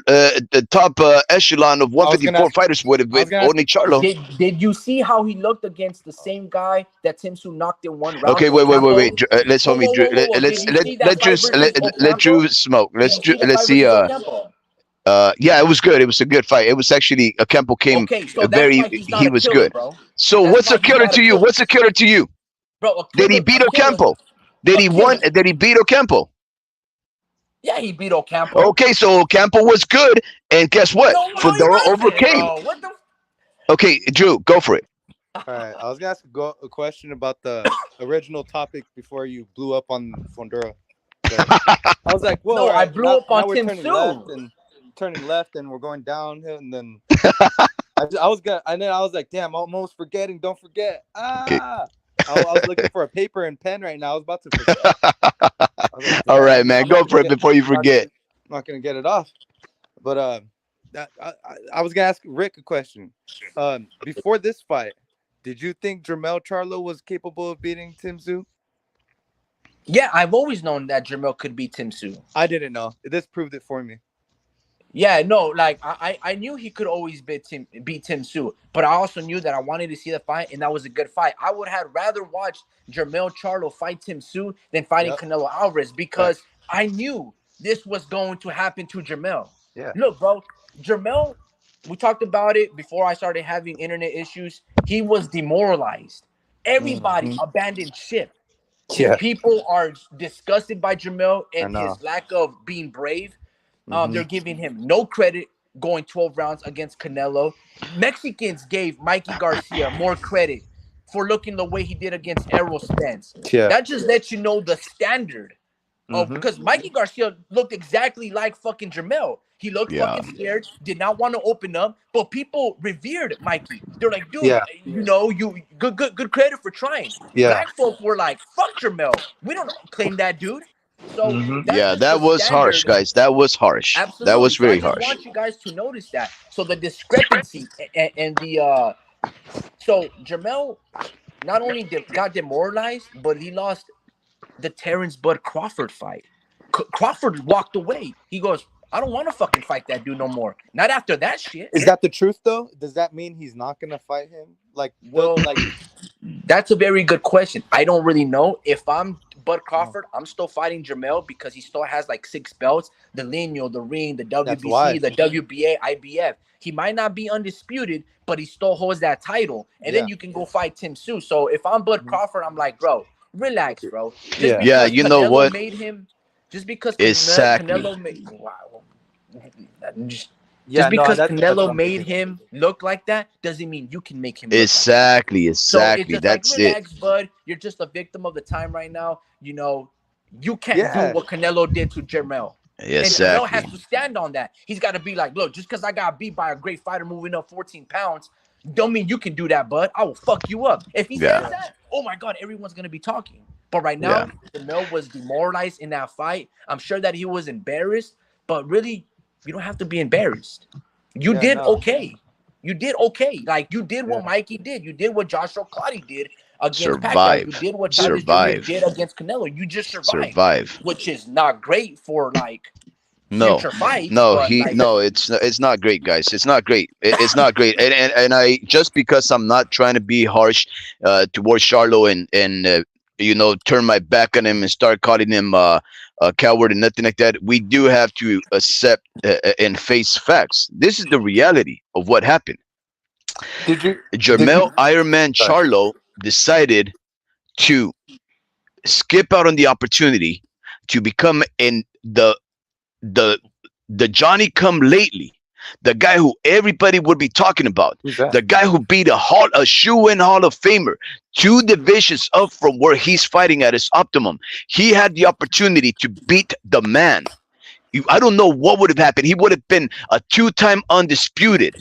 Speaker 2: echelon of 154 fighters with only Charlo.
Speaker 4: Did you see how he looked against the same guy that Tim Tszyu knocked in one round?
Speaker 2: Okay, wait. Let's Drew smoke. Let's see. Yeah, it was good. It was a good fight. It was actually Ocampo came he was good. Bro. So what's a killer to you? What's a killer to you?
Speaker 4: Bro,
Speaker 2: did he beat Ocampo? Did he won? Did he beat Ocampo?
Speaker 4: Yeah, he beat Ocampo.
Speaker 2: Okay, so Ocampo was good, and guess what? Fundora overcame. Okay, Drew, go for it.
Speaker 3: All right, I was gonna ask a question about the original topic before you blew up on Fundora. I was like, "Whoa!"
Speaker 4: No, I blew up on Tim Tszyu.
Speaker 3: Turning left, and we're going downhill, and then I was like, "Damn, I'm almost forgetting. Don't forget." Okay. I was looking for a paper and pen right now. I was about to forget.
Speaker 2: All right, man, go for it before you forget.
Speaker 3: I'm not gonna get it off. But I was gonna ask Rick a question. Before this fight, did you think Jermell Charlo was capable of beating Tim Tszyu?
Speaker 4: Yeah, I've always known that Jermell could beat Tim Tszyu.
Speaker 3: I didn't know. This proved it for me.
Speaker 4: Yeah, no, like I knew he could always beat Tim Tszyu, but I also knew that I wanted to see the fight, and that was a good fight. I would have rather watched Jermell Charlo fight Tim Tszyu than fighting Canelo Alvarez because I knew this was going to happen to Jermell.
Speaker 3: Yeah.
Speaker 4: Look, bro, Jermell, we talked about it before I started having internet issues. He was demoralized. Everybody abandoned ship.
Speaker 3: Yeah.
Speaker 4: People are disgusted by Jermell and his lack of being brave. They're giving him no credit. going 12 rounds against Canelo. Mexicans gave Mikey Garcia more credit for looking the way he did against Errol Spence.
Speaker 3: Yeah.
Speaker 4: That just lets you know the standard of, because Mikey Garcia looked exactly like fucking Jermell. He looked
Speaker 2: Yeah.
Speaker 4: fucking scared, did not want to open up, but people revered Mikey. They're like, dude,
Speaker 3: Yeah.
Speaker 4: you know, you good credit for trying.
Speaker 3: Yeah.
Speaker 4: Black folk were like, fuck Jermell. We don't claim that dude. So that's
Speaker 2: Yeah,
Speaker 4: just
Speaker 2: that
Speaker 4: the
Speaker 2: was harsh,
Speaker 4: standard.
Speaker 2: guys. That was harsh.
Speaker 4: Absolutely.
Speaker 2: That was
Speaker 4: So I
Speaker 2: very
Speaker 4: just
Speaker 2: harsh.
Speaker 4: want you guys to notice that. So the discrepancy and the so Jermell not only got demoralized, but he lost the Terrence Bud Crawford fight. Crawford walked away. He goes, I don't want to fucking fight that dude no more. Not after that shit.
Speaker 3: Is that the truth though? Does that mean he's not gonna fight him? Like,
Speaker 4: Well,
Speaker 3: like
Speaker 4: that's a very good question. I don't really know. If I'm Bud Crawford, I'm still fighting Jermell because he still has like 6 belts: the Lineal, the Ring, the WBC,
Speaker 3: why.
Speaker 4: the WBA, IBF. He might not be undisputed, but he still holds that title. And then you can go fight Tim Tszyu. So if I'm Bud Crawford, I'm like, bro, relax, bro. Just
Speaker 3: Yeah.
Speaker 2: Yeah,
Speaker 4: because
Speaker 2: you know
Speaker 4: Canelo
Speaker 2: what?
Speaker 4: made him, just because
Speaker 2: Exactly.
Speaker 4: Canelo made, wow. Just
Speaker 3: yeah,
Speaker 4: because
Speaker 3: that's
Speaker 4: Canelo
Speaker 3: what I'm
Speaker 4: made
Speaker 3: thinking.
Speaker 4: him look like that doesn't mean you can make him look like that.
Speaker 2: Exactly.
Speaker 4: So it's
Speaker 2: Exactly.
Speaker 4: just
Speaker 2: That's
Speaker 4: like,
Speaker 2: it.
Speaker 4: relax, bud. You're just a victim of the time right now. You know, you can't
Speaker 3: Yeah.
Speaker 4: do what Canelo did to Jermell. And Jermell
Speaker 2: Exactly.
Speaker 4: has to stand on that. He's got to be like, look, just because I got beat by a great fighter moving up 14 pounds, don't mean you can do that, bud. I will fuck you up. If he
Speaker 2: Yeah.
Speaker 4: says that, oh my God, everyone's going to be talking. But right now, Jermell was demoralized in that fight. I'm sure that he was embarrassed, but really, you don't have to be embarrassed. You did okay. You did okay. Like, you did what Mikey did. You did what Joshua Clottey did against Pacquiao. You did what Chavez Jr. did against Canelo. You just survived. Which is not great for, like,
Speaker 2: No,
Speaker 4: future fights.
Speaker 2: no,
Speaker 4: but, like,
Speaker 2: it's not great, guys. It's not great. It's not great. And I, just because I'm not trying to be harsh towards Charlo and turn my back on him and start calling him a coward and nothing like that. We do have to accept and face facts. This is the reality of what happened. Jermell Ironman Charlo decided to skip out on the opportunity to become the Johnny come lately, the guy who everybody would be talking about, the guy who beat a shoe-in Hall of Famer 2 divisions up from where he's fighting at his optimum. He had the opportunity to beat the man. I don't know what would have happened. He would have been a 2-time undisputed.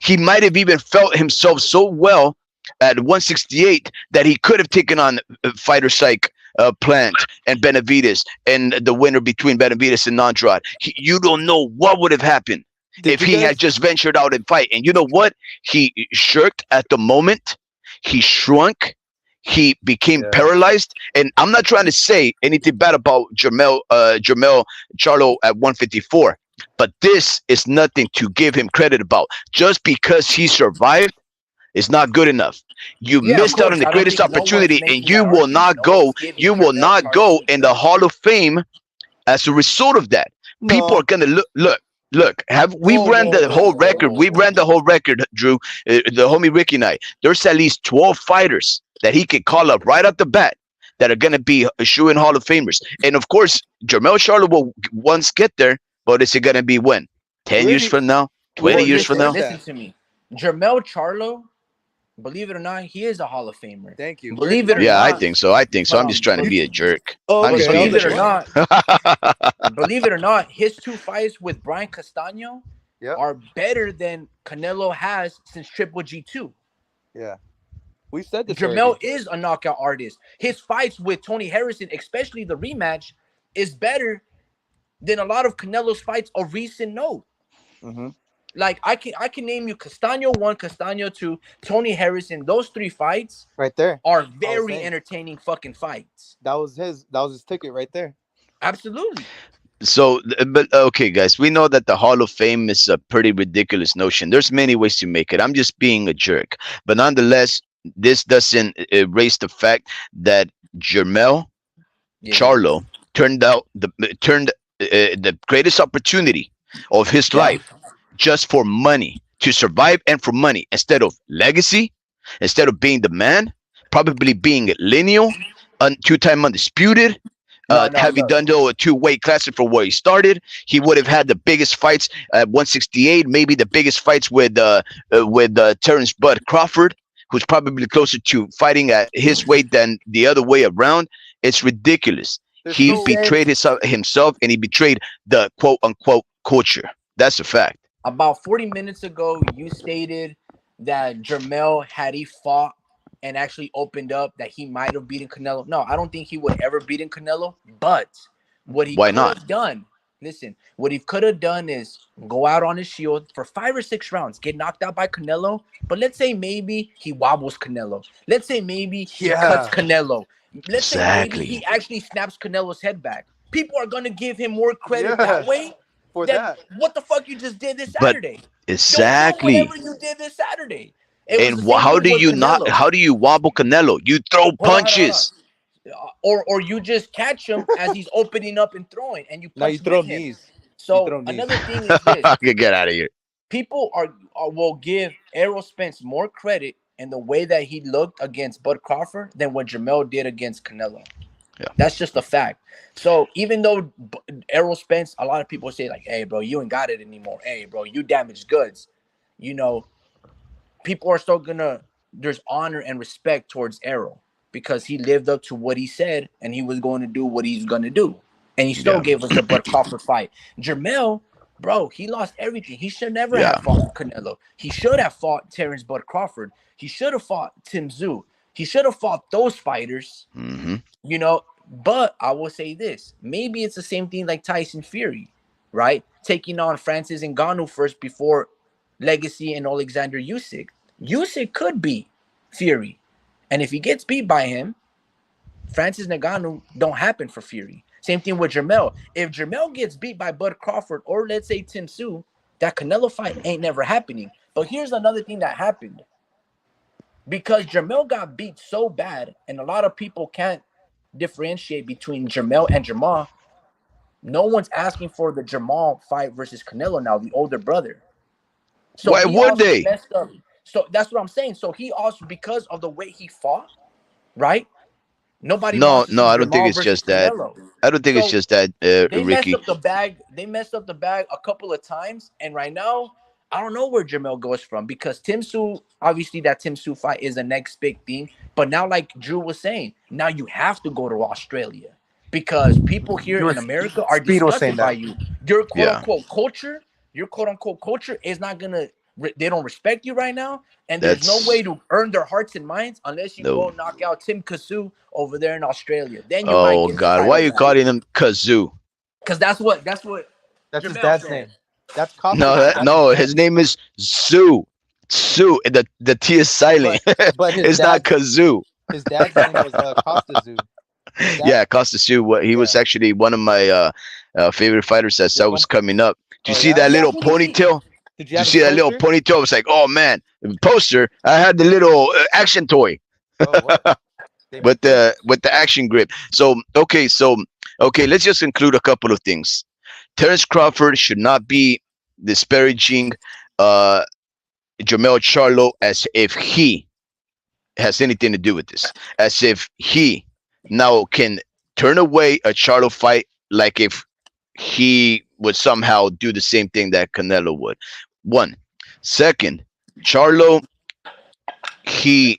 Speaker 2: He might have even felt himself so well at 168 that he could have taken on fighter psych Plant and Benavides, and the winner between Benavides and Andrade. You don't know what would have happened if he had just ventured out and fight. And you know what? He shirked at the moment. He shrunk. He became paralyzed. And I'm not trying to say anything bad about Jermell Charlo at 154, but this is nothing to give him credit about. Just because he survived is not good enough. You missed out on the greatest opportunity, and you will not go. You will not go in the Hall of Fame as a result of that. People are gonna look. Have we ran the whole record? We ran the whole record, Drew. The homie Ricky and I. There's at least 12 fighters that he could call up right off the bat that are gonna be shoe-in Hall of Famers. And of course, Jermell Charlo will once get there, but is it gonna be when? 10 years from now? 20 years from now?
Speaker 4: Listen to me. Jermell Charlo, believe it or not, he is a Hall of Famer.
Speaker 3: Thank you.
Speaker 4: Believe it or not.
Speaker 2: Yeah, I think so. I'm just trying to be a jerk.
Speaker 4: Believe it or not, believe it or not, his 2 fights with Brian Castano are better than Canelo has since Triple G2.
Speaker 3: Yeah. We said this.
Speaker 4: Jermell is a knockout artist. His fights with Tony Harrison, especially the rematch, is better than a lot of Canelo's fights of recent note. Like, I can name you Castano 1, Castano 2, Tony Harrison. Those 3 fights
Speaker 3: right there
Speaker 4: are very entertaining fucking fights.
Speaker 3: That was his ticket right there.
Speaker 4: Absolutely.
Speaker 2: So, but okay, guys, we know that the Hall of Fame is a pretty ridiculous notion. There's many ways to make it. I'm just being a jerk, but nonetheless, this doesn't erase the fact that Jermell Charlo turned the greatest opportunity of his life just for money, to survive, and for money, instead of legacy, instead of being the man, probably being lineal, 2-time undisputed,
Speaker 4: No, no,
Speaker 2: Have he
Speaker 4: look.
Speaker 2: done though a two-weight classic for where he started, he would have had the biggest fights at 168, maybe the biggest fights with Terrence Bud Crawford, who's probably closer to fighting at his weight than the other way around. It's ridiculous.
Speaker 3: There's
Speaker 2: He
Speaker 4: You
Speaker 3: so
Speaker 4: said
Speaker 2: betrayed himself, and he betrayed the quote unquote culture. That's a fact.
Speaker 4: about 40 minutes ago, you stated that Jermell, had he fought and actually opened up, that he might have beaten Canelo. No, I don't think he would ever beaten Canelo. But what he
Speaker 2: Why
Speaker 4: could
Speaker 2: not?
Speaker 4: have done, listen, what he could have done is go out on his shield for 5 or 6 rounds, get knocked out by Canelo. But let's say maybe he wobbles Canelo. Let's say maybe he cuts
Speaker 3: Yeah.
Speaker 4: Canelo. Let's say maybe he
Speaker 2: Exactly.
Speaker 4: actually snaps Canelo's head back. People are going to give him more credit
Speaker 3: Yeah.
Speaker 4: that way.
Speaker 3: For
Speaker 4: Then
Speaker 3: that.
Speaker 4: what the fuck you just did this
Speaker 2: But
Speaker 4: Saturday? Don't do
Speaker 2: exactly.
Speaker 4: whatever you did this Saturday. It was
Speaker 2: And
Speaker 4: the same
Speaker 2: how
Speaker 4: thing
Speaker 2: do
Speaker 4: with
Speaker 2: you not?
Speaker 4: Canelo.
Speaker 2: How do you wobble Canelo? You throw
Speaker 4: Hold on.
Speaker 2: punches.
Speaker 4: Or you just catch him as he's opening up and throwing, and you
Speaker 3: Now
Speaker 4: punch
Speaker 3: you throw
Speaker 4: with him.
Speaker 3: knees.
Speaker 4: So
Speaker 3: throw knees.
Speaker 4: another thing is this:
Speaker 2: Get out of here.
Speaker 4: people will give Errol Spence more credit in the way that he looked against Bud Crawford than what Jermell did against Canelo.
Speaker 2: Yeah.
Speaker 4: That's just a fact. So even though Errol Spence, a lot of people say like, "Hey, bro, you ain't got it anymore. Hey, bro, you damaged goods." You know, people are still gonna. There's honor and respect towards Errol because he lived up to what he said and he was going to do what he's gonna do, and he still
Speaker 2: Yeah.
Speaker 4: gave us the Bud Crawford fight. Jermell, bro, he lost everything. He should never
Speaker 2: Yeah.
Speaker 4: have fought Canelo. He should have fought Terrence Bud Crawford. He should have fought Tim Tszyu. He should have fought those fighters.
Speaker 2: Hmm.
Speaker 4: You know, but I will say this: maybe it's the same thing like Tyson Fury, right? Taking on Francis Ngannou first before Legacy and Alexander Usyk. Usyk could beat Fury, and if he gets beat by him, Francis Ngannou don't happen for Fury. Same thing with Jermell. If Jermell gets beat by Bud Crawford or let's say Tim Tszyu, that Canelo fight ain't never happening. But here's another thing that happened. Because Jermell got beat so bad, and a lot of people can't differentiate between Jermell and Jamal. No one's asking for the Jamal fight versus Canelo now, the older brother. So
Speaker 2: Why
Speaker 4: he
Speaker 2: would
Speaker 4: also
Speaker 2: they?
Speaker 4: messed up. So that's what I'm saying. So he also, because of the way he fought, right? Nobody
Speaker 2: No,
Speaker 4: wants to
Speaker 2: no,
Speaker 4: see
Speaker 2: I don't think
Speaker 4: Jamal
Speaker 2: it's
Speaker 4: versus
Speaker 2: just that.
Speaker 4: Canelo.
Speaker 2: I don't think it's
Speaker 4: So
Speaker 2: just that,
Speaker 4: they messed
Speaker 2: Ricky.
Speaker 4: up the bag. They messed up the bag a couple of times, and right now, I don't know where Jamel goes from because Tim Tszyu, obviously, that Tim Tszyu fight is the next big thing. But now, like Drew was saying, now you have to go to Australia because people here in America are
Speaker 3: Speed was saying
Speaker 4: disgusted by
Speaker 3: that.
Speaker 4: you. Your quote
Speaker 2: Yeah.
Speaker 4: unquote culture, is not gonna. They don't respect you right now, and there's no
Speaker 2: That's
Speaker 4: way to earn their hearts and minds unless you
Speaker 2: no.
Speaker 4: go knock out Tim Kasu over there in Australia. Then you might
Speaker 2: Oh
Speaker 4: get the
Speaker 2: God, why are
Speaker 4: title
Speaker 2: you
Speaker 4: back.
Speaker 2: calling him Kazoo?
Speaker 4: Because that's what
Speaker 3: That's his
Speaker 4: Jamel
Speaker 3: dad's
Speaker 4: said.
Speaker 3: name. That's Costa's.
Speaker 2: No,
Speaker 3: That's
Speaker 2: no,
Speaker 3: his
Speaker 2: his name is Sue. Sue. The T is silent.
Speaker 3: But his
Speaker 2: It's not
Speaker 3: dad,
Speaker 2: Kazoo.
Speaker 3: his dad's name was Costa Zoo. His dad,
Speaker 2: Yeah, Costa Sue. He was
Speaker 3: yeah.
Speaker 2: actually one of my favorite fighters as I was coming up. Do you
Speaker 3: Oh
Speaker 2: see
Speaker 3: yeah.
Speaker 2: that
Speaker 4: Yeah,
Speaker 2: little
Speaker 4: who did he?
Speaker 2: ponytail?
Speaker 3: Did
Speaker 2: Did
Speaker 3: you
Speaker 2: you
Speaker 3: have
Speaker 2: see
Speaker 3: his
Speaker 2: that little
Speaker 3: poster?
Speaker 2: ponytail? I was like, oh man, the poster. I had the little action toy
Speaker 3: Oh what? They make figures.
Speaker 2: with the action grip. So okay, let's just include a couple of things. Terrence Crawford should not be disparaging uh Jermell Charlo as if he has anything to do with this, as if he now can turn away a Charlo fight like if he would somehow do the same thing that Canelo would. One. Second, Charlo, he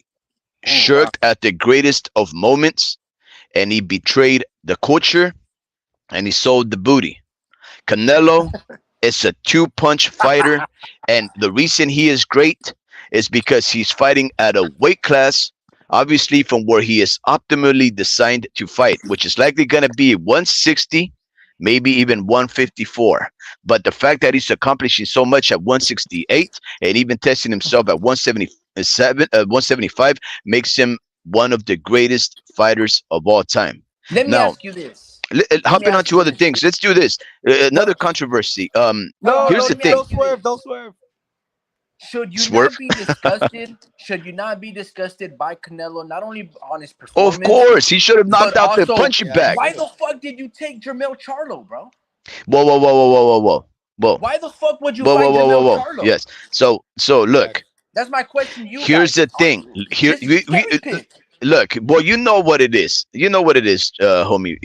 Speaker 4: Oh, wow.
Speaker 2: shirked at the greatest of moments and he betrayed the culture and he sold the booty. Canelo is a two-punch fighter, and the reason he is great is because he's fighting at a weight class, obviously from where he is optimally designed to fight, which is likely going to be 160, maybe even 154. But the fact that he's accomplishing so much at 168 and even testing himself at 175 makes him one of the greatest fighters of all time.
Speaker 4: Let me
Speaker 2: Now,
Speaker 4: ask you this. Let me
Speaker 2: hopping on
Speaker 4: ask
Speaker 2: to
Speaker 4: you
Speaker 2: other
Speaker 4: this.
Speaker 2: things. Let's do this. Another
Speaker 4: No,
Speaker 2: controversy.
Speaker 3: No,
Speaker 2: Here's
Speaker 3: no,
Speaker 2: the
Speaker 4: let me
Speaker 2: thing.
Speaker 3: don't
Speaker 4: ask you
Speaker 3: swerve,
Speaker 4: this.
Speaker 3: don't swerve.
Speaker 4: Should you
Speaker 2: Swerve.
Speaker 4: not be disgusted? Should you not be disgusted by Canelo, not only on his
Speaker 2: Of
Speaker 4: performance,
Speaker 2: course, he should have
Speaker 4: but
Speaker 2: knocked out the
Speaker 4: also
Speaker 2: punching
Speaker 3: Yeah, he
Speaker 2: bag.
Speaker 4: why
Speaker 3: should
Speaker 4: the
Speaker 3: have.
Speaker 4: fuck did you take Jermell Charlo, bro?
Speaker 2: Whoa, whoa, whoa, whoa, whoa, whoa, whoa, whoa,
Speaker 4: Why the fuck would you
Speaker 2: whoa, whoa,
Speaker 4: fight
Speaker 2: whoa, whoa,
Speaker 4: Jermell
Speaker 2: whoa.
Speaker 4: Charlo?
Speaker 2: Yes. So look.
Speaker 3: Facts.
Speaker 4: That's my question to you
Speaker 2: Here's
Speaker 4: guys.
Speaker 2: the thing. Here
Speaker 4: Just cherry pick.
Speaker 2: Look, well, you know what it is. You know what it is, homie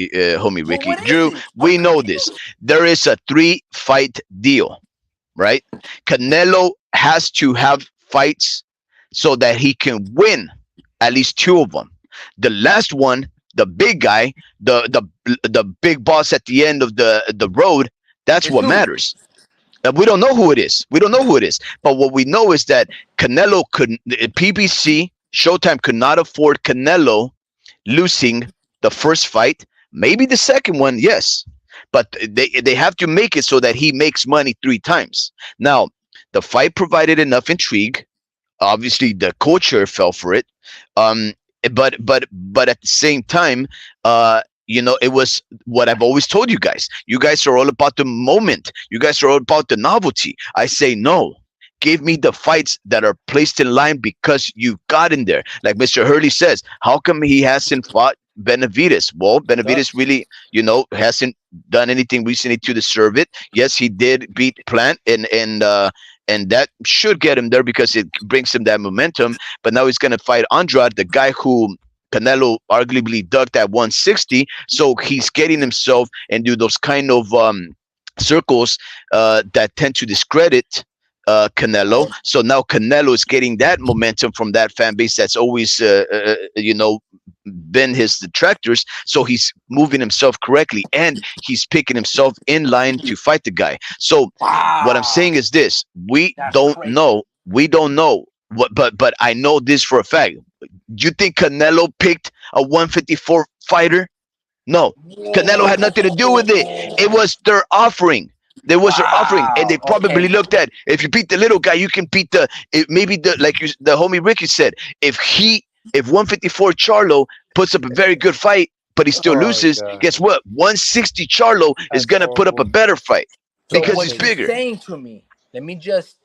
Speaker 4: Well,
Speaker 2: Ricky.
Speaker 4: what is
Speaker 2: Drew,
Speaker 4: it? I'm
Speaker 2: we know this.
Speaker 4: confused.
Speaker 2: There is a 3-fight deal, right? Canelo has to have fights so that he can win at least two of them. The last one, the big guy, the big boss at the end of the road, that's
Speaker 4: It's
Speaker 2: what
Speaker 4: who?
Speaker 2: matters. We don't know who it is. We don't know who it is. But what we know is that Canelo could, PBC, Showtime could not afford Canelo losing the first fight. Maybe the second one, yes. But they have to make it so that he makes money 3 times. Now, the fight provided enough intrigue. Obviously, the culture fell for it. Um, but at the same time, it was what I've always told you guys. You guys are all about the moment. You guys are all about the novelty. I say no. Give me the fights that are placed in line because you got in there. Like Mr. Hurley says, how come he hasn't fought Benavides? Well, Benavides
Speaker 4: Sucks.
Speaker 2: really, hasn't done anything recently to deserve it. Yes, he did beat Plant, and that should get him there because it brings him that momentum. But now he's going to fight Andrade, the guy who Canelo arguably ducked at 160. So he's getting himself into those kind of circles that tend to discredit Canelo. So now Canelo is getting that momentum from that fan base that's always, been his detractors. So he's moving himself correctly and he's picking himself in line to fight the guy. So what I'm
Speaker 4: Wow,
Speaker 2: saying is this: we
Speaker 4: that's
Speaker 2: don't
Speaker 4: crazy.
Speaker 2: know. We don't know. But I know this for a fact. You think Canelo picked a 154 fighter? No, Canelo had nothing to do with it. It
Speaker 4: Whoa.
Speaker 2: was their offering. There was their offering, and they
Speaker 4: Wow.
Speaker 2: probably
Speaker 4: Okay.
Speaker 2: looked at, if you beat the little guy, you can beat maybe the homie Ricky said, if 154 Charlo puts up a very good fight, but he still
Speaker 3: Oh
Speaker 2: loses,
Speaker 3: god,
Speaker 2: guess what? 160 Charlo is
Speaker 3: that's
Speaker 2: gonna put up a
Speaker 3: horrible.
Speaker 2: better fight
Speaker 4: So
Speaker 2: because
Speaker 3: That's
Speaker 2: he's
Speaker 4: what you're
Speaker 3: crazy.
Speaker 2: bigger.
Speaker 4: saying to me, let me just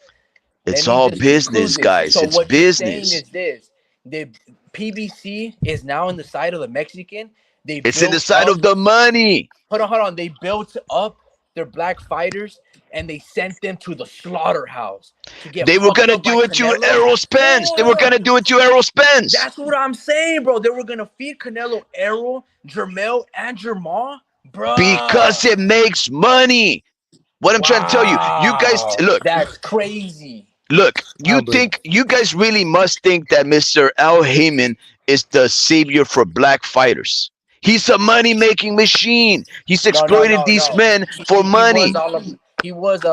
Speaker 4: let
Speaker 2: It's
Speaker 4: me
Speaker 2: all
Speaker 4: just conclude
Speaker 2: business,
Speaker 4: this.
Speaker 2: guys.
Speaker 4: So
Speaker 2: It's
Speaker 4: what you're saying
Speaker 2: business.
Speaker 4: is this: the PBC is now on the side of the Mexican. They
Speaker 2: It's in the
Speaker 4: built
Speaker 2: side
Speaker 4: up.
Speaker 2: of the money.
Speaker 4: Hold on. They built up their black fighters and they sent them to the slaughterhouse to get
Speaker 2: They were
Speaker 4: fucked
Speaker 2: gonna
Speaker 4: up by
Speaker 2: do it to
Speaker 4: Canelo.
Speaker 2: Errol Spence. They
Speaker 4: Hold
Speaker 2: were
Speaker 4: up.
Speaker 2: gonna do it to Errol Spence
Speaker 4: That's what I'm saying, bro. They were gonna feed Canelo, Errol, Jermell, and Jermall,
Speaker 2: because
Speaker 4: bruh.
Speaker 2: it makes money. What I'm trying to tell you, you guys,
Speaker 4: Wow, that's crazy.
Speaker 2: look.
Speaker 3: Unbelievable.
Speaker 2: You guys really must think that Mr. Al Heyman is the savior for black fighters. He's a money making machine. He's
Speaker 4: No, no,
Speaker 2: exploiting
Speaker 4: no,
Speaker 2: these
Speaker 4: no.
Speaker 2: men for
Speaker 4: He was
Speaker 2: money.
Speaker 4: all of he was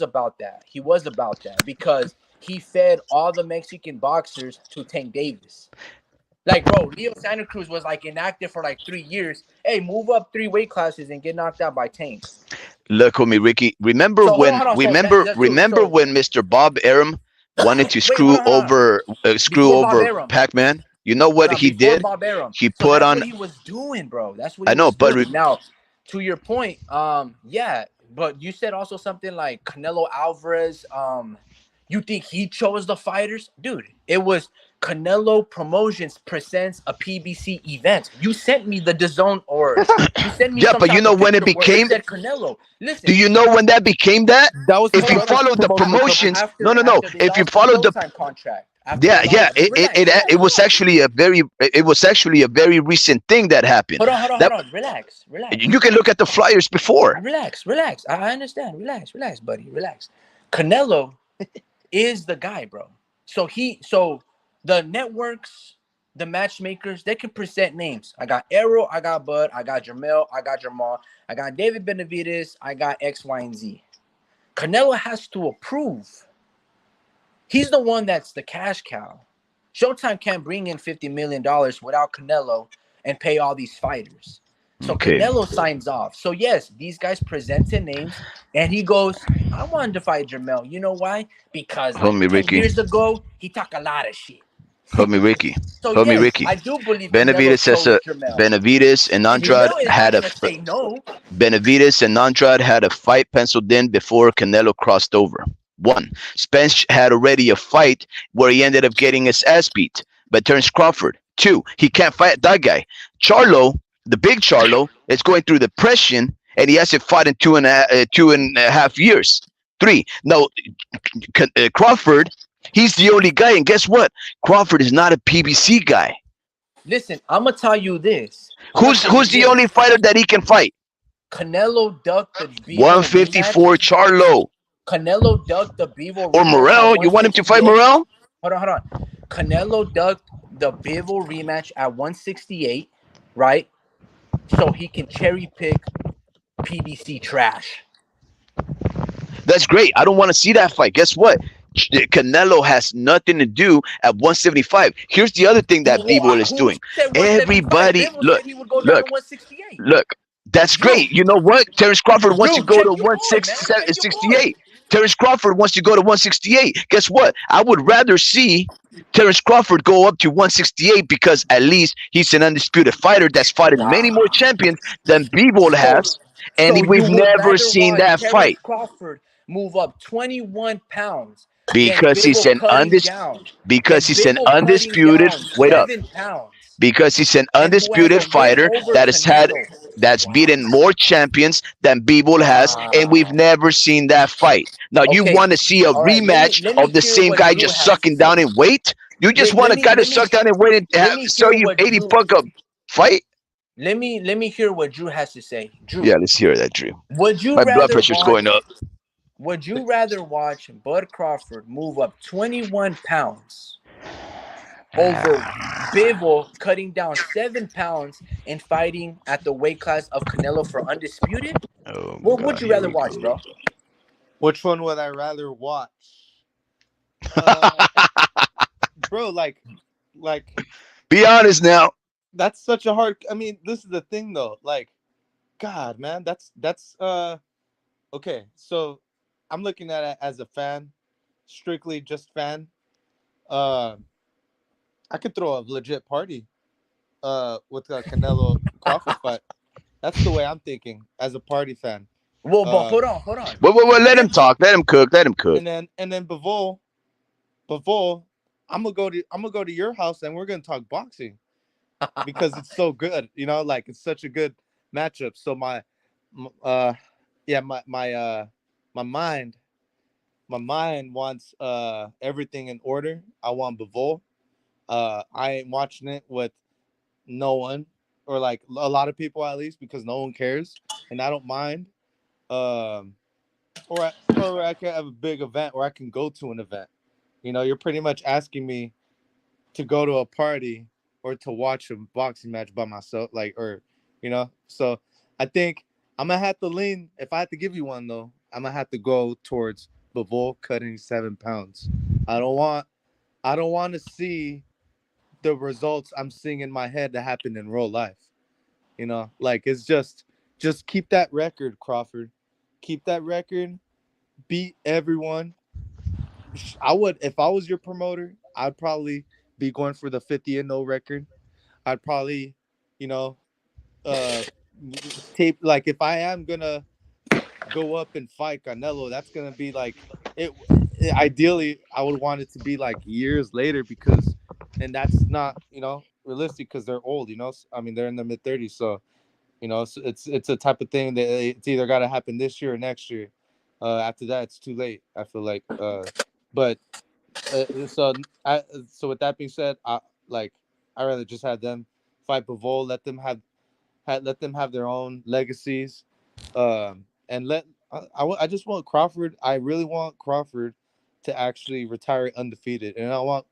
Speaker 4: about that. He was about that because he fed all the Mexican boxers to Tank Davis. Like, bro, Leo Santa Cruz was like inactive for like 3 years. Hey, move up 3 weight classes and get knocked out by Tank.
Speaker 2: Look, homie Ricky.
Speaker 4: So hold on. So that's true.
Speaker 2: Remember
Speaker 4: So
Speaker 2: when Mr. Bob Arum wanted to
Speaker 4: wait, hold on.
Speaker 2: screw
Speaker 4: Before Bob
Speaker 2: over
Speaker 4: Arum,
Speaker 2: Pac-Man? You know what he
Speaker 4: before
Speaker 2: did?
Speaker 4: Bob Arum.
Speaker 2: He
Speaker 4: So
Speaker 2: put
Speaker 4: that's
Speaker 2: on.
Speaker 4: what he was doing, bro. That's what
Speaker 2: I
Speaker 4: he
Speaker 2: know,
Speaker 4: was
Speaker 2: but
Speaker 4: doing. Now, to your point, yeah, but you said also something like Canelo Alvarez. You think he chose the fighters, dude? It was Canelo Promotions presents a PBC event. You sent me the DAZN or you sent me
Speaker 2: yeah,
Speaker 4: some
Speaker 2: but you
Speaker 4: type
Speaker 2: know
Speaker 4: of
Speaker 2: when it
Speaker 4: picture where it
Speaker 2: became.
Speaker 4: said Canelo.
Speaker 2: Do
Speaker 4: Listen,
Speaker 2: you know when that became that?
Speaker 3: That was his
Speaker 2: If
Speaker 4: hold
Speaker 2: you
Speaker 4: on.
Speaker 3: brother's
Speaker 2: follow the
Speaker 3: promotion company.
Speaker 2: promotions, no, no, no.
Speaker 4: After they
Speaker 2: If you
Speaker 4: lost the
Speaker 2: follow the
Speaker 4: Showtime contract, after
Speaker 2: yeah,
Speaker 4: they
Speaker 2: yeah,
Speaker 4: lost, relax,
Speaker 2: it was
Speaker 4: relax.
Speaker 2: actually a very recent thing that happened. That
Speaker 4: Hold on. Relax, relax,
Speaker 2: you can look at the flyers before.
Speaker 4: relax. I understand. Relax, buddy. Relax. Canelo is the guy, bro. So the networks, the matchmakers, they can present names. I got Errol, I got Bud, I got Jermell, I got Jamal, I got David Benavides, I got X, Y, and Z. Canelo has to approve. He's the one that's the cash cow. Showtime can't bring in $50 million without Canelo and pay all these fighters. So
Speaker 2: Okay,
Speaker 4: Canelo signs off. So yes, these guys presented names, and he goes, "I wanted to fight Jermell. You know why? Because like
Speaker 2: homie
Speaker 4: 10
Speaker 2: Ricky,
Speaker 4: years ago, he talked a lot of shit."
Speaker 2: homie Ricky,
Speaker 4: So
Speaker 2: homie
Speaker 4: yes,
Speaker 2: Ricky.
Speaker 4: I do believe Canelo
Speaker 2: Benavides has
Speaker 4: chose
Speaker 2: a
Speaker 4: Jermell,
Speaker 2: Benavides and
Speaker 4: and
Speaker 2: Andrade
Speaker 4: Jermell is
Speaker 2: had
Speaker 4: not
Speaker 2: a
Speaker 4: gonna say no.
Speaker 2: Benavides and Andrade had a fight penciled in before Canelo crossed over. One, Spence had already a fight where he ended up getting his ass beat by Terence Crawford. Two, he can't fight that guy. Charlo, the big Charlo, is going through depression and he hasn't fought in 2.5 years. Three, no, Crawford, he's the only guy, and guess what? Crawford is not a PBC guy.
Speaker 4: Listen, I'm gonna tell you this.
Speaker 2: Who's the only fighter that he can fight?
Speaker 4: Canelo ducked the Bivol rematch.
Speaker 2: 154 Charlo
Speaker 4: Canelo ducked the Bivol
Speaker 2: or
Speaker 4: rematch at
Speaker 2: Morel. You want him to fight
Speaker 4: 168.
Speaker 2: Morel?
Speaker 4: Hold on. Canelo ducked the Bivol rematch at 168, right? So he can cherry pick PBC trash.
Speaker 2: That's great. I don't want to see that fight. Guess what? Canelo has nothing to do at 175. Here's the other thing that Bivol is
Speaker 4: Who
Speaker 2: doing.
Speaker 4: said 175?
Speaker 2: Everybody,
Speaker 4: Bivol
Speaker 2: look,
Speaker 4: said he would go down to
Speaker 2: look,
Speaker 4: 168.
Speaker 2: look. That's
Speaker 4: Drew,
Speaker 2: great. You know what? Terrence Crawford wants to
Speaker 4: Drew,
Speaker 2: go
Speaker 4: check
Speaker 2: to
Speaker 4: your boy, man. Check your boy.
Speaker 2: 168. Terrence Crawford wants to go to 168. Guess what? I would rather see Terrence Crawford go up to 168 because at least he's an undisputed fighter that's fought in many more champions than Bivol has, and
Speaker 4: So you
Speaker 2: we've
Speaker 4: would
Speaker 2: never
Speaker 4: rather
Speaker 2: seen
Speaker 4: watch
Speaker 2: that
Speaker 4: Terrence
Speaker 2: fight
Speaker 4: Crawford move up 21 pounds than
Speaker 2: because he's
Speaker 4: Bivol
Speaker 2: an
Speaker 4: cutting down.
Speaker 2: because he's an
Speaker 4: Cutting
Speaker 2: undisputed.
Speaker 4: down
Speaker 2: Wait up.
Speaker 4: 7 pounds.
Speaker 2: Because he's an
Speaker 4: And who has
Speaker 2: undisputed
Speaker 4: a win
Speaker 2: fighter
Speaker 4: over
Speaker 2: that has had
Speaker 4: Canelo.
Speaker 2: that's beaten more champions than Bivol has, and we've
Speaker 4: Wow.
Speaker 2: never seen that fight. Now you
Speaker 4: Okay.
Speaker 2: want to see a
Speaker 4: All right.
Speaker 2: rematch
Speaker 4: Let me
Speaker 2: of the
Speaker 4: hear
Speaker 2: same
Speaker 4: what
Speaker 2: guy
Speaker 4: Drew
Speaker 2: just
Speaker 4: has to
Speaker 2: sucking down
Speaker 4: say.
Speaker 2: in weight? You just want a guy to suck down in weight and
Speaker 4: let me
Speaker 2: sell
Speaker 4: hear
Speaker 2: you
Speaker 4: what
Speaker 2: 80
Speaker 4: Drew
Speaker 2: buck a fight?
Speaker 4: let me hear what Drew has to say. Drew,
Speaker 2: Yeah, let's hear that, Drew.
Speaker 4: would you
Speaker 2: My blood
Speaker 4: rather
Speaker 2: pressure's
Speaker 4: watch
Speaker 2: going up.
Speaker 4: would you rather watch Bud Crawford move up 21 pounds over Bivol cutting down 7 pounds and fighting at the weight class of Canelo for undisputed?
Speaker 2: Oh
Speaker 4: What would
Speaker 2: God,
Speaker 4: you
Speaker 2: here
Speaker 4: rather
Speaker 2: we
Speaker 4: watch,
Speaker 2: go.
Speaker 4: bro?
Speaker 3: Which one would I rather watch? Uh, bro, like
Speaker 2: Be honest now.
Speaker 3: that's such a hard. I mean, this is the thing though. Like, God, man, that's okay. So I'm looking at it as a fan, strictly just fan. Uh, I could throw a legit party. With a Canelo Crawford fight. That's the way I'm thinking as a party fan.
Speaker 4: Well, but
Speaker 3: Uh,
Speaker 4: hold on.
Speaker 2: Well, let him talk. Let him cook. Let him cook.
Speaker 3: and then Bivol, I'm gonna go to your house and we're gonna talk boxing because it's so good. You know, like it's such a good matchup. So yeah, my mind, my mind wants everything in order. I want Bivol. I ain't watching it with no one or like a lot of people at least because no one cares and I don't mind. Um, or I can have a big event or I can go to an event. You know, you're pretty much asking me to go to a party or to watch a boxing match by myself, like or you know. So I think I'm gonna have to lean. If I had to give you one though, I'm gonna have to go towards Bivol cutting 7 pounds. I don't want I don't want to see the results I'm seeing in my head that happen in real life. You know, like it's just keep that record, Crawford. Keep that record. Beat everyone. I would if I was your promoter, I'd probably be going for the 50-0 record. I'd probably, you know, uh tape like if I am gonna go up and fight Canelo, that's gonna be like it. Ideally, I would want it to be like years later because, and that's not realistic because they're old. I mean they're in their mid 30s, so it's a type of thing that it's either got to happen this year or next year. After that, it's too late. I feel like, but so so with that being said, I rather just have them fight Bivol, let them have their own legacies, and I just want Crawford. I really want Crawford to actually retire undefeated, and I want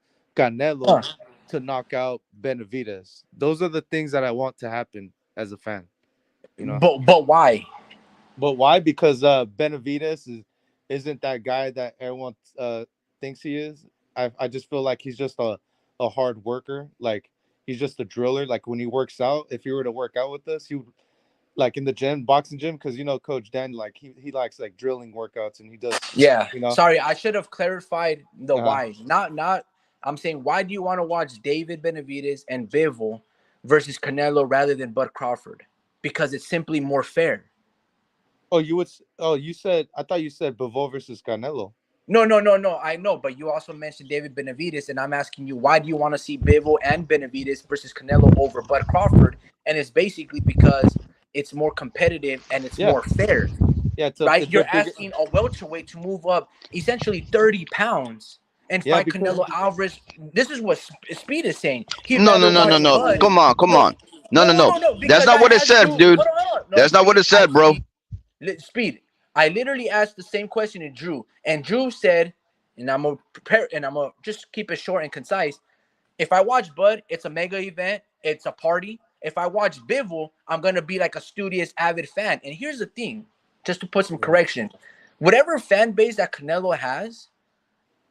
Speaker 4: Huh.
Speaker 3: Canelo to knock out Benavidez. Those are the things that I want to happen as a fan. You know,
Speaker 4: But why?
Speaker 3: but why? Because Benavidez isn't that guy that everyone thinks he is. I just feel like he's just a hard worker. Like he's just a driller. Like when he works out, if he were to work out with us, he would like in the gym, boxing gym, because Coach Dan, like he likes like drilling workouts and he does,
Speaker 4: Yeah.
Speaker 3: you know.
Speaker 4: Sorry, I should have clarified the
Speaker 3: Uh,
Speaker 4: why. Not. I'm saying why do you want to watch David Benavidez and Bivol versus Canelo rather than Bud Crawford? Because it's simply more fair.
Speaker 3: oh, you would. Oh, you said. I thought you said Bivol versus Canelo.
Speaker 4: No. I know, but you also mentioned David Benavidez, and I'm asking you why do you want to see Bivol and Benavidez versus Canelo over Bud Crawford? And it's basically because it's more competitive and it's
Speaker 3: Yeah,
Speaker 4: more fair.
Speaker 3: yeah.
Speaker 4: Right?
Speaker 3: It's a
Speaker 4: You're
Speaker 3: bigger.
Speaker 4: asking a welterweight to move up essentially 30 pounds and
Speaker 3: Yeah,
Speaker 4: fight
Speaker 3: because
Speaker 4: Canelo Alvarez. This is what Speed is saying. He'd
Speaker 2: No, no,
Speaker 4: rather
Speaker 2: no,
Speaker 4: watch
Speaker 2: no, no.
Speaker 4: Bud.
Speaker 2: Come on, come
Speaker 4: No,
Speaker 2: on. No, no, no.
Speaker 4: no.
Speaker 2: That's
Speaker 4: Because
Speaker 2: not
Speaker 4: I
Speaker 2: what it
Speaker 4: asked
Speaker 2: said,
Speaker 4: Drew.
Speaker 2: dude.
Speaker 4: Hold on. No,
Speaker 2: That's not what
Speaker 4: Speed.
Speaker 2: it said, bro.
Speaker 4: Speed. I literally asked the same question to Drew, and Drew said, and I'm gonna prepare, and I'm gonna just keep it short and concise. If I watch Bud, it's a mega event. It's a party. If I watch Bivol, I'm gonna be like a studious, avid fan. And here's the thing, just to put some
Speaker 3: yeah.
Speaker 4: correction, whatever fan base that Canelo has,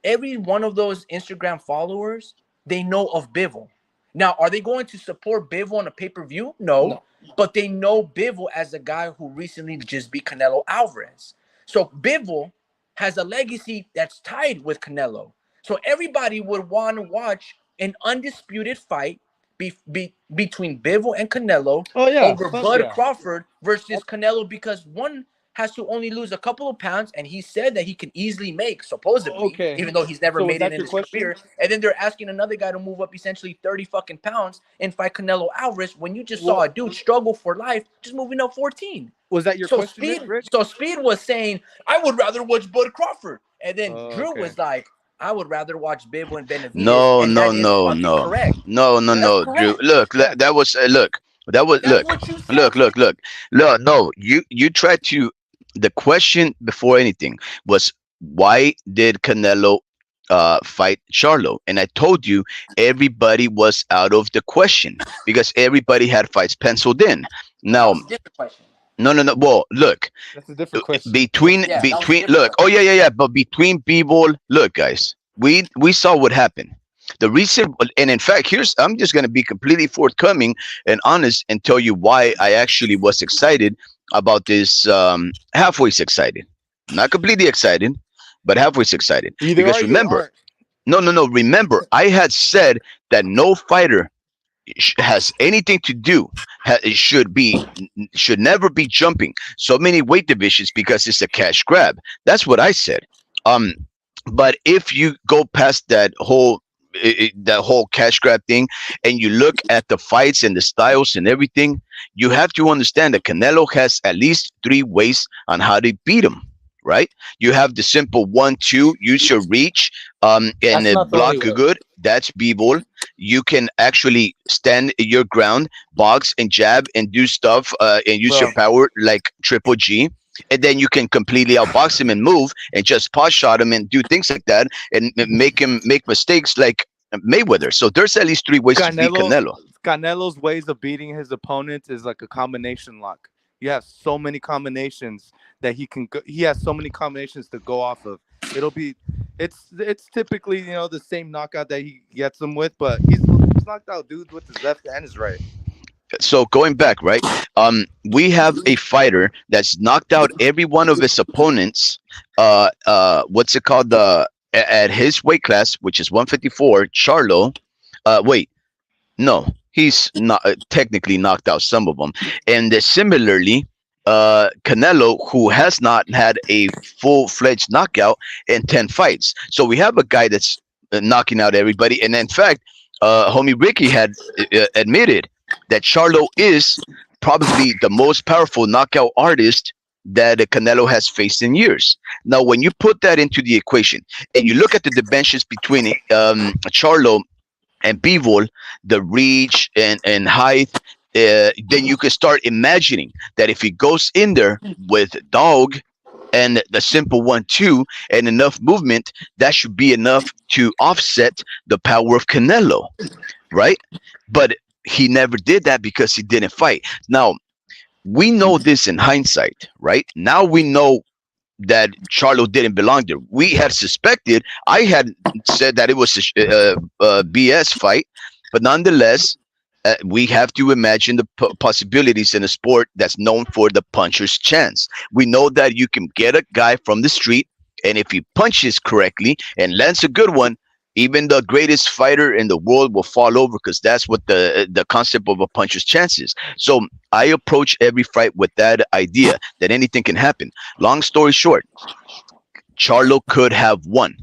Speaker 4: every one of those Instagram followers, they know of Bivol. Now, are they going to support Bivol on a pay-per-view? No,
Speaker 3: No.
Speaker 4: but they know Bivol as a guy who recently just beat Canelo Alvarez. So Bivol has a legacy that's tied with Canelo. So everybody would want to watch an undisputed fight between Bivol and Canelo
Speaker 3: Oh yeah,
Speaker 4: over
Speaker 3: fuck
Speaker 4: Bud
Speaker 3: yeah.
Speaker 4: Crawford versus Canelo, because one has to only lose a couple of pounds, and he said that he can easily make, supposedly,
Speaker 3: Okay.
Speaker 4: even though he's never
Speaker 3: So was
Speaker 4: made it
Speaker 3: that
Speaker 4: in
Speaker 3: your
Speaker 4: his
Speaker 3: question?
Speaker 4: career. And then they're asking another guy to move up essentially 30 fucking pounds and fight Canelo Alvarez when you just saw
Speaker 3: Well,
Speaker 4: a dude struggle for life just moving up 14.
Speaker 3: was that your
Speaker 4: So
Speaker 3: question,
Speaker 4: Speed,
Speaker 3: Rick?
Speaker 4: so Speed was saying, I would rather watch Bud Crawford. And then
Speaker 3: Oh,
Speaker 4: Drew
Speaker 3: okay.
Speaker 4: was like, I would rather watch Bivol and Benavidez.
Speaker 2: No,
Speaker 4: And
Speaker 2: no,
Speaker 4: that is
Speaker 2: no,
Speaker 4: fucking
Speaker 2: no,
Speaker 4: correct.
Speaker 2: no, no,
Speaker 4: That's
Speaker 2: no, Drew.
Speaker 4: correct.
Speaker 2: Look,
Speaker 3: Yeah.
Speaker 2: that was look. That was
Speaker 4: That's
Speaker 2: look,
Speaker 4: what you said.
Speaker 2: look, look, look. Look, no, you tried to. The question before anything was why did Canelo fight Charlo? And I told you everybody was out of the question because everybody had fights penciled in.
Speaker 4: That
Speaker 2: Now,
Speaker 4: was a different question.
Speaker 2: no, no, no. Well, look,
Speaker 3: That's a different question.
Speaker 4: Yeah, that was a different
Speaker 2: look.
Speaker 4: question.
Speaker 2: Oh yeah, yeah, yeah. But between people, look, guys, we saw what happened. The reason, and in fact, here's I'm just gonna be completely forthcoming and honest and tell you why I actually was excited about this. Halfway excited, not completely excited, but halfway excited.
Speaker 3: Either
Speaker 2: Because
Speaker 3: are you or
Speaker 2: remember,
Speaker 3: aren't.
Speaker 2: no, no, no. Remember, I had said that no fighter has anything to do it should never be jumping so many weight divisions because it's a cash grab. That's what I said. um but if you go past that whole cash grab thing and you look at the fights and the styles and everything, you have to understand that Canelo has at least three ways on how to beat him, right? You have the simple 1-2, use your reach, and
Speaker 3: That's not the only
Speaker 2: block
Speaker 3: way.
Speaker 2: good. That's b-ball. You can actually stand your ground, box and jab and do stuff, and use your
Speaker 3: Bro,
Speaker 2: power like Triple G. And then you can completely outbox him and move and just pot shot him and do things like that and make him make mistakes like Mayweather. So there's at least three ways to beat
Speaker 3: Canelo
Speaker 2: Canelo.
Speaker 3: Canelo's ways of beating his opponents is like a combination lock. You have so many combinations that he has so many combinations to go off of. It'll be it's typically, the same knockout that he gets them with, but he's knocked out dudes with his left and his right.
Speaker 2: So going back, right? We have a fighter that's knocked out every one of his opponents. What's it called? At his weight class, which is 154, Charlo. Wait, no, he's not technically knocked out some of them. And similarly, Canelo, who has not had a full-fledged knockout in 10 fights. So we have a guy that's knocking out everybody. And in fact, homie Ricky had admitted that Charlo is probably the most powerful knockout artist that Canelo has faced in years. Now, when you put that into the equation and you look at the dimensions between Charlo and Bivol, the reach and height, then you can start imagining that if he goes in there with dog and the simple 1-2 and enough movement, that should be enough to offset the power of Canelo, right? But he never did that because he didn't fight. Now, we know this in hindsight, right? Now we know that Charlo didn't belong there. We had suspected, I had said that it was a BS fight, but nonetheless, we have to imagine the possibilities in a sport that's known for the puncher's chance. We know that you can get a guy from the street, and if he punches correctly and lands a good one, even the greatest fighter in the world will fall over because that's what the concept of a puncher's chance is. So I approach every fight with that idea that anything can happen. Long story short, Charlo could have won,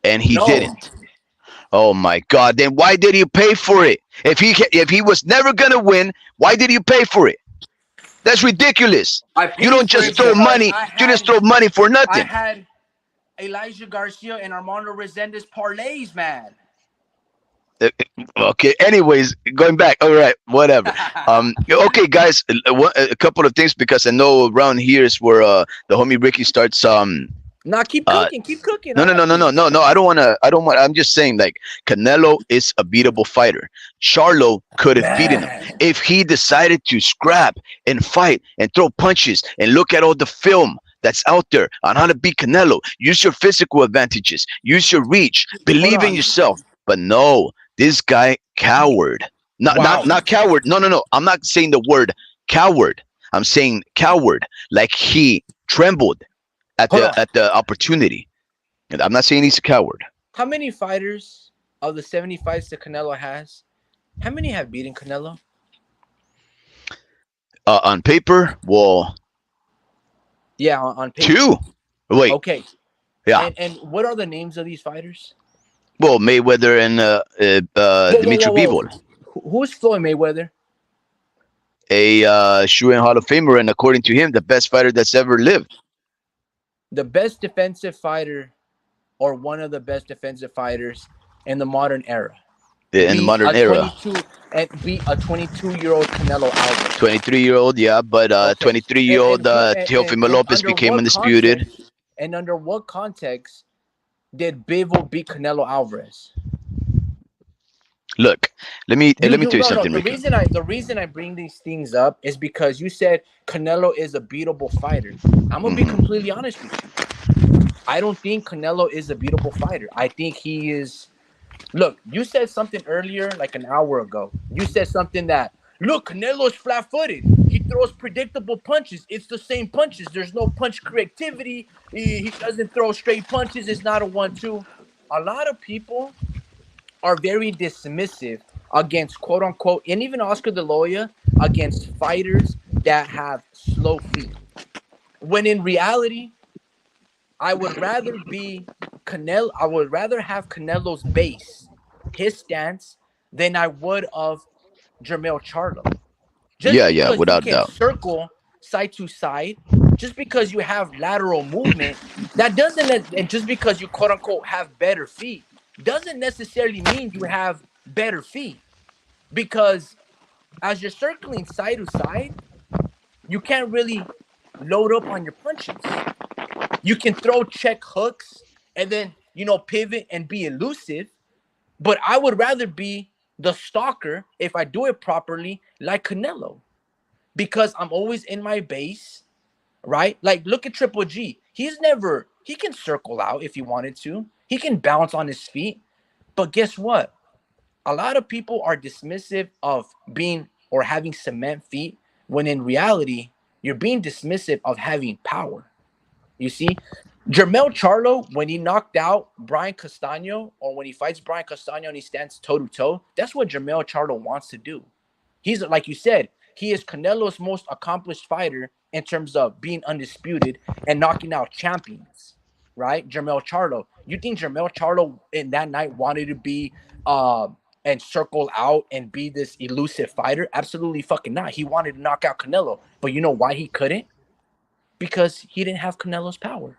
Speaker 2: and he
Speaker 4: No,
Speaker 2: didn't. Oh my God! Then why did you pay for it? If he was never gonna win, why did you pay for it? That's ridiculous.
Speaker 4: I
Speaker 2: You
Speaker 4: paid
Speaker 2: don't
Speaker 4: for
Speaker 2: just
Speaker 4: it
Speaker 2: throw
Speaker 4: because
Speaker 2: money. You just throw money for
Speaker 4: I
Speaker 2: nothing.
Speaker 4: had Elijah Garcia and Armando Resendez parlays, man.
Speaker 2: Okay. Anyways, going back. All right. Whatever. Okay, guys. A couple of things because I know around here is where the homie Ricky starts.
Speaker 4: Nah, keep
Speaker 2: Uh,
Speaker 4: cooking, keep cooking.
Speaker 2: no,
Speaker 4: I
Speaker 2: no, no,
Speaker 4: like
Speaker 2: no, no,
Speaker 4: this.
Speaker 2: no, no. I don't want to. I don't want. I'm just saying, like Canelo is a beatable fighter. Charlo could have beaten him
Speaker 4: Man.
Speaker 2: if he decided to scrap and fight and throw punches and look at all the film that's out there on how to beat Canelo. Use your physical advantages. Use your reach.
Speaker 4: Hold
Speaker 2: Believe in
Speaker 4: on.
Speaker 2: yourself. But no, this guy coward.
Speaker 4: Wow.
Speaker 2: Not coward. No, no, no. I'm not saying the word coward. I'm saying coward. Like he trembled
Speaker 4: Hold on.
Speaker 2: at the opportunity. And I'm not saying he's a coward.
Speaker 4: How many fighters of the 70 fights that Canelo has, how many have beaten Canelo?
Speaker 2: On paper, well,
Speaker 4: Yeah, on paper.
Speaker 2: two. Wait,
Speaker 4: Okay.
Speaker 2: yeah.
Speaker 4: And what are the names of these fighters?
Speaker 2: Well, Mayweather and Dimitri Bivol,
Speaker 4: Who's Floyd Mayweather?
Speaker 2: a Shoe and Hall of Famer, and according to him, the best fighter that's ever lived.
Speaker 4: The best defensive fighter, or one of the best defensive fighters in the modern era.
Speaker 2: In the modern era.
Speaker 4: 22-year-old Canelo Alvarez.
Speaker 2: 23-year-old, yeah, but
Speaker 4: Okay.
Speaker 2: 23-year-old Teofimo Lopez
Speaker 4: under
Speaker 2: became
Speaker 4: what
Speaker 2: undisputed.
Speaker 4: context- And under what context did Bivol beat Canelo Alvarez?
Speaker 2: Look, let me tell you something,
Speaker 4: The
Speaker 2: Ricky.
Speaker 4: reason I bring these things up is because you said Canelo is a beatable fighter. I'm gonna be completely honest with you. I don't think Canelo is a beatable fighter. I think he is. Look, you said something earlier, like an hour ago. You said something that, look, Canelo's flat-footed. He throws predictable punches. It's the same punches. There's no punch creativity. He doesn't throw straight punches. It's not a 1-2. A lot of people are very dismissive against quote-unquote, and even Oscar De La Hoya, against fighters that have slow feet. When in reality, I would rather be Canelo. I would rather have Canelo's base, his stance, than I would of Jermell Charlo. Just
Speaker 2: Yeah,
Speaker 4: because you
Speaker 2: without
Speaker 4: can
Speaker 2: doubt.
Speaker 4: circle side to side, just because you have lateral movement, that doesn't. And just because you quote unquote have better feet, doesn't necessarily mean you have better feet. Because as you're circling side to side, you can't really load up on your punches. You can throw check hooks and then, pivot and be elusive. But I would rather be the stalker if I do it properly, like Canelo, because I'm always in my base, right? Like, look at Triple G. He can circle out if he wanted to, he can bounce on his feet. But guess what? A lot of people are dismissive of being or having cement feet when in reality, you're being dismissive of having power. You see, Jermell Charlo, when he knocked out Brian Castano, or when he fights Brian Castano and he stands toe to toe, that's what Jermell Charlo wants to do. He's, like you said, he is Canelo's most accomplished fighter in terms of being undisputed and knocking out champions, right? Jermell Charlo. You think Jermell Charlo in that night wanted to be and circle out and be this elusive fighter? Absolutely fucking not. He wanted to knock out Canelo, but you know why he couldn't? Because he didn't have Canelo's power.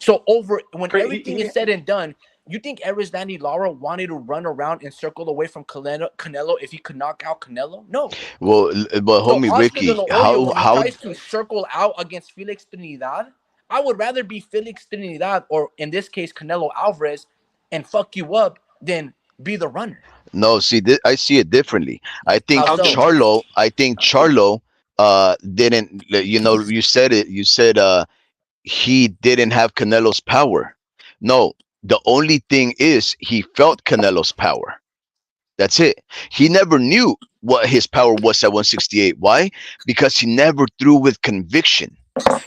Speaker 4: So when everything is said and done, you think Erislandy Lara wanted to run around and circle away from Canelo if he could knock out Canelo? No.
Speaker 2: Well, but
Speaker 4: So
Speaker 2: homie
Speaker 4: Oscar De
Speaker 2: Ricky,
Speaker 4: La Hoya, when he
Speaker 2: how
Speaker 4: tries to circle out against Felix Trinidad, I would rather be Felix Trinidad, or in this case Canelo Alvarez, and fuck you up than be the runner.
Speaker 2: no, see, I see it differently.
Speaker 4: How so?
Speaker 2: I think Charlo didn't. You said it. You said he didn't have Canelo's power. No, the only thing is he felt Canelo's power. That's it. He never knew what his power was at 168. Why? Because he never threw with conviction.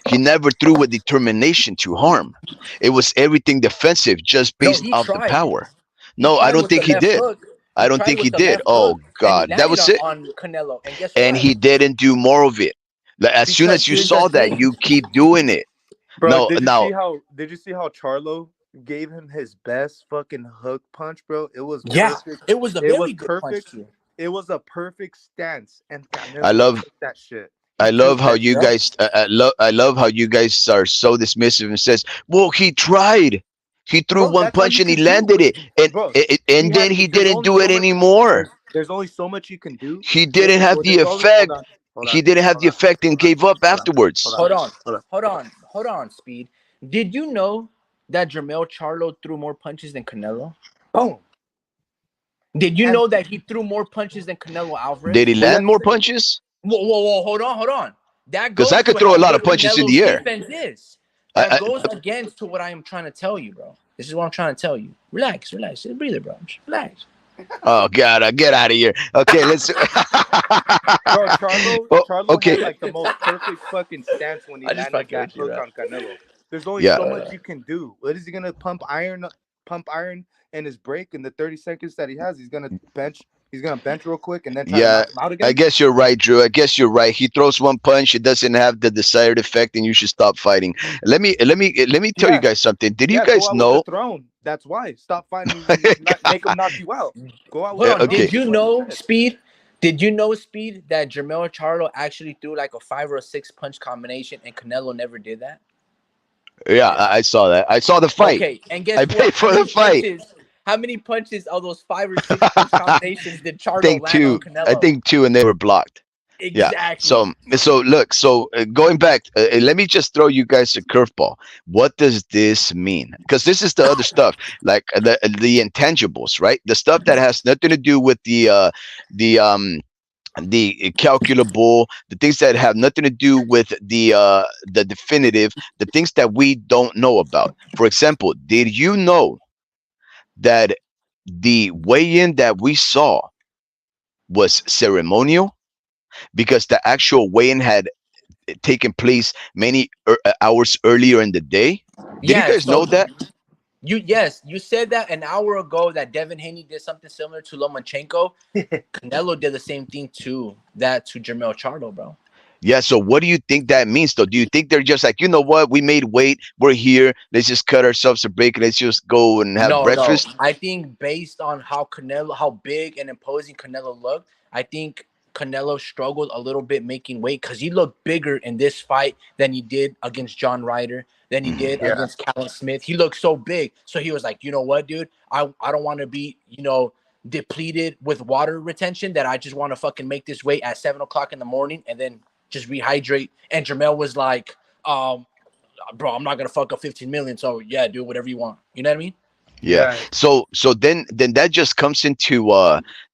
Speaker 2: He never threw with determination to harm. It was everything defensive, just
Speaker 4: No,
Speaker 2: based
Speaker 4: he
Speaker 2: off the
Speaker 4: tried.
Speaker 2: power.
Speaker 4: He
Speaker 2: No, I
Speaker 4: tried
Speaker 2: don't
Speaker 4: with the
Speaker 2: think he
Speaker 4: left
Speaker 2: did.
Speaker 4: hook.
Speaker 2: I
Speaker 4: He
Speaker 2: don't
Speaker 4: tried
Speaker 2: think he
Speaker 4: with the
Speaker 2: did.
Speaker 4: left
Speaker 2: Oh
Speaker 4: hook, and he
Speaker 2: God, that
Speaker 4: landed
Speaker 2: was it.
Speaker 4: on Canelo. And guess
Speaker 2: And
Speaker 4: what?
Speaker 2: he didn't do more of it. Like, as soon
Speaker 4: Because
Speaker 2: as you
Speaker 4: here's the
Speaker 2: saw that,
Speaker 4: thing.
Speaker 2: you keep doing it.
Speaker 3: Bro,
Speaker 2: No, now
Speaker 3: did you see how Charlo gave him his best fucking hook punch, bro? It was
Speaker 4: Yeah,
Speaker 3: perfect.
Speaker 4: it was a
Speaker 3: It was
Speaker 4: very good punch
Speaker 3: perfect.
Speaker 4: too.
Speaker 3: It was a perfect stance, and
Speaker 2: I
Speaker 3: Canelo
Speaker 2: love
Speaker 3: took that shit.
Speaker 2: I
Speaker 4: True,
Speaker 2: love how you
Speaker 4: yep.
Speaker 2: guys. I love how you guys are so dismissive and says, "Well, he tried. He threw
Speaker 3: Bro,
Speaker 2: one
Speaker 3: that's all
Speaker 2: punch
Speaker 3: you
Speaker 2: and he
Speaker 3: can do.
Speaker 2: landed it, and
Speaker 3: Bro,
Speaker 2: and then he
Speaker 3: there's
Speaker 2: didn't
Speaker 3: only
Speaker 2: do it
Speaker 3: so much.
Speaker 2: anymore.
Speaker 3: There's only so much you can do.
Speaker 2: He didn't have
Speaker 3: Well,
Speaker 2: the
Speaker 3: there's only. Hold
Speaker 2: effect.
Speaker 3: on. Hold
Speaker 2: He
Speaker 3: on.
Speaker 2: didn't have
Speaker 3: Hold
Speaker 2: the
Speaker 3: on.
Speaker 2: effect and
Speaker 3: Hold on.
Speaker 2: gave up
Speaker 3: Hold on.
Speaker 2: afterwards."
Speaker 3: Hold
Speaker 4: Hold
Speaker 3: on.
Speaker 4: on,
Speaker 3: Hold on.
Speaker 4: hold on, Speed. Did you know that Jermell Charlo threw more punches than Canelo?
Speaker 3: Boom.
Speaker 4: Did you
Speaker 3: And
Speaker 4: know that he threw more punches than Canelo
Speaker 2: Did he
Speaker 4: Alvarez?
Speaker 3: well, you
Speaker 2: land
Speaker 3: have to
Speaker 2: more
Speaker 3: say,
Speaker 2: punches?
Speaker 4: Whoa, hold on. That
Speaker 2: Because I
Speaker 4: goes
Speaker 2: could
Speaker 4: to
Speaker 2: throw a
Speaker 4: how
Speaker 2: lot of
Speaker 4: good
Speaker 2: punches in
Speaker 4: Canelo's
Speaker 2: the air.
Speaker 4: defense is.
Speaker 2: I,
Speaker 4: That goes against to what I am trying to tell you, bro. This is what I'm trying to tell you. Relax. Just a breather, bro. Just relax.
Speaker 2: oh God, get out of here. Okay, let's.
Speaker 3: bro, Charlo
Speaker 2: Oh,
Speaker 3: had
Speaker 2: okay,
Speaker 3: like the most perfect fucking stance when he
Speaker 4: I just
Speaker 3: landed
Speaker 4: fucking
Speaker 3: that
Speaker 4: with you,
Speaker 3: hook
Speaker 4: bro.
Speaker 3: on Canelo. There's only
Speaker 2: yeah,
Speaker 3: so much you can do. What is he gonna pump iron in his break in the 30 seconds that he has? He's gonna bench. He's gonna bench real quick and then try to
Speaker 2: yeah.
Speaker 3: knock him out
Speaker 2: I
Speaker 3: again.
Speaker 2: guess you're right, Drew. I guess you're right. He throws one punch, it doesn't have the desired effect, and you should stop fighting. Let me tell you
Speaker 3: Yeah,
Speaker 2: guys something. Did you
Speaker 3: yeah. Go
Speaker 2: guys
Speaker 3: out with the
Speaker 2: know?
Speaker 3: throne. That's why. Stop fighting. Make him knock you out. Go out with
Speaker 4: Hold
Speaker 3: the
Speaker 4: on.
Speaker 3: throne.
Speaker 2: Okay,
Speaker 4: Did you
Speaker 3: Like you
Speaker 4: know,
Speaker 3: said.
Speaker 4: Speed? Did you know, Speed, that Jermell Charlo actually threw like a 5 or a 6 punch combination and Canelo never did that?
Speaker 2: yeah, I saw that. I saw the fight.
Speaker 4: Okay, and guess
Speaker 2: I
Speaker 4: what?
Speaker 2: paid for the fight.
Speaker 4: How many punches of those 5 or 6 punch combinations did Charlo
Speaker 2: think
Speaker 4: land on
Speaker 2: two. I
Speaker 4: Canelo?
Speaker 2: think two, and they were blocked. Yeah.
Speaker 4: Exactly.
Speaker 2: So look. So going back, let me just throw you guys a curveball. What does this mean? Because this is the other stuff, like the intangibles, right? The stuff that has nothing to do with the calculable, the things that have nothing to do with the definitive, the things that we don't know about. For example, did you know that the weigh-in that we saw was ceremonial? Because the actual weigh-in had taken place many hours earlier in the day. Did you
Speaker 4: Yeah,
Speaker 2: guys know
Speaker 4: so
Speaker 2: that?
Speaker 4: you said that an hour ago that Devin Haney did something similar to Lomachenko. Canelo did the same thing to Jermell Charlo, bro.
Speaker 2: Yeah. So what do you think that means, though? Do you think they're just like, you know what, we made weight, we're here, let's just cut ourselves a break, let's just go and have
Speaker 4: No.
Speaker 2: breakfast?
Speaker 4: I think based on how big and imposing Canelo looked, I think Canelo struggled a little bit making weight because he looked bigger in this fight than he did against John Ryder, than he
Speaker 2: Mhm.
Speaker 4: did
Speaker 3: Yeah.
Speaker 4: against Callum Smith. He looked so big. So he was like, you know what, dude? I don't want to be, depleted with water retention that I just want to fucking make this weight at 7 o'clock in the morning and then just rehydrate. And Jermell was like, bro, I'm not gonna fuck up 15 million. So yeah, do whatever you want. You know what I mean?
Speaker 2: Yeah.
Speaker 3: Yeah.
Speaker 2: So then that just comes into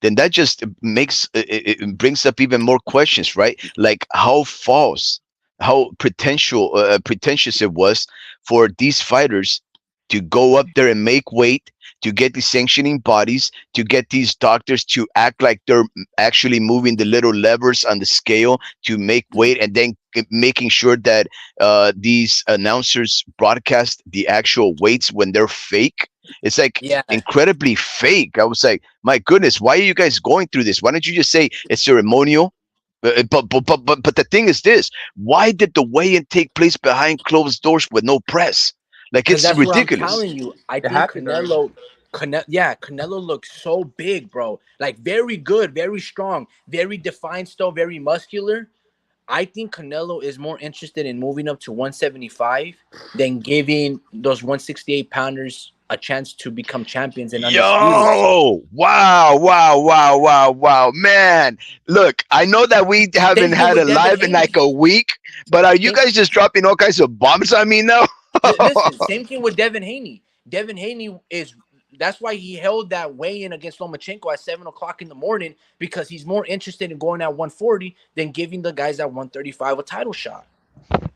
Speaker 2: then that just makes it brings up even more questions, right? Like how false, how pretentious it was for these fighters to go up there and make weight, to get these sanctioning bodies, to get these doctors to act like they're actually moving the little levers on the scale to make weight, and then making sure that these announcers broadcast the actual weights when they're fake. It's like
Speaker 4: Yeah.
Speaker 2: incredibly fake. I was like, my goodness, why are you guys going through this? Why don't you just say it's ceremonial? But the thing is this: why did the weigh-in take place behind closed doors with no press? Like
Speaker 4: Because
Speaker 2: it's
Speaker 4: that's what I'm
Speaker 2: ridiculous.
Speaker 4: telling you. I
Speaker 3: It
Speaker 4: think
Speaker 3: happened already.
Speaker 4: Canelo looks so big, bro. Like very good, very strong, very defined, still very muscular. I think Canelo is more interested in moving up to 175 than giving those 168 pounders a chance to become champions and undisputed.
Speaker 2: Yo, wow, man. Look, I know that we haven't
Speaker 4: Same thing
Speaker 2: had a
Speaker 4: with Devin
Speaker 2: live in like
Speaker 4: Haney.
Speaker 2: a week, but are you
Speaker 4: Same,
Speaker 2: guys just dropping all kinds of bombs on me now?
Speaker 4: listen, same thing with Devin Haney. Devin Haney is that's why he held that weigh-in against Lomachenko at 7 o'clock in the morning because he's more interested in going at 140 than giving the guys at 135 a title shot.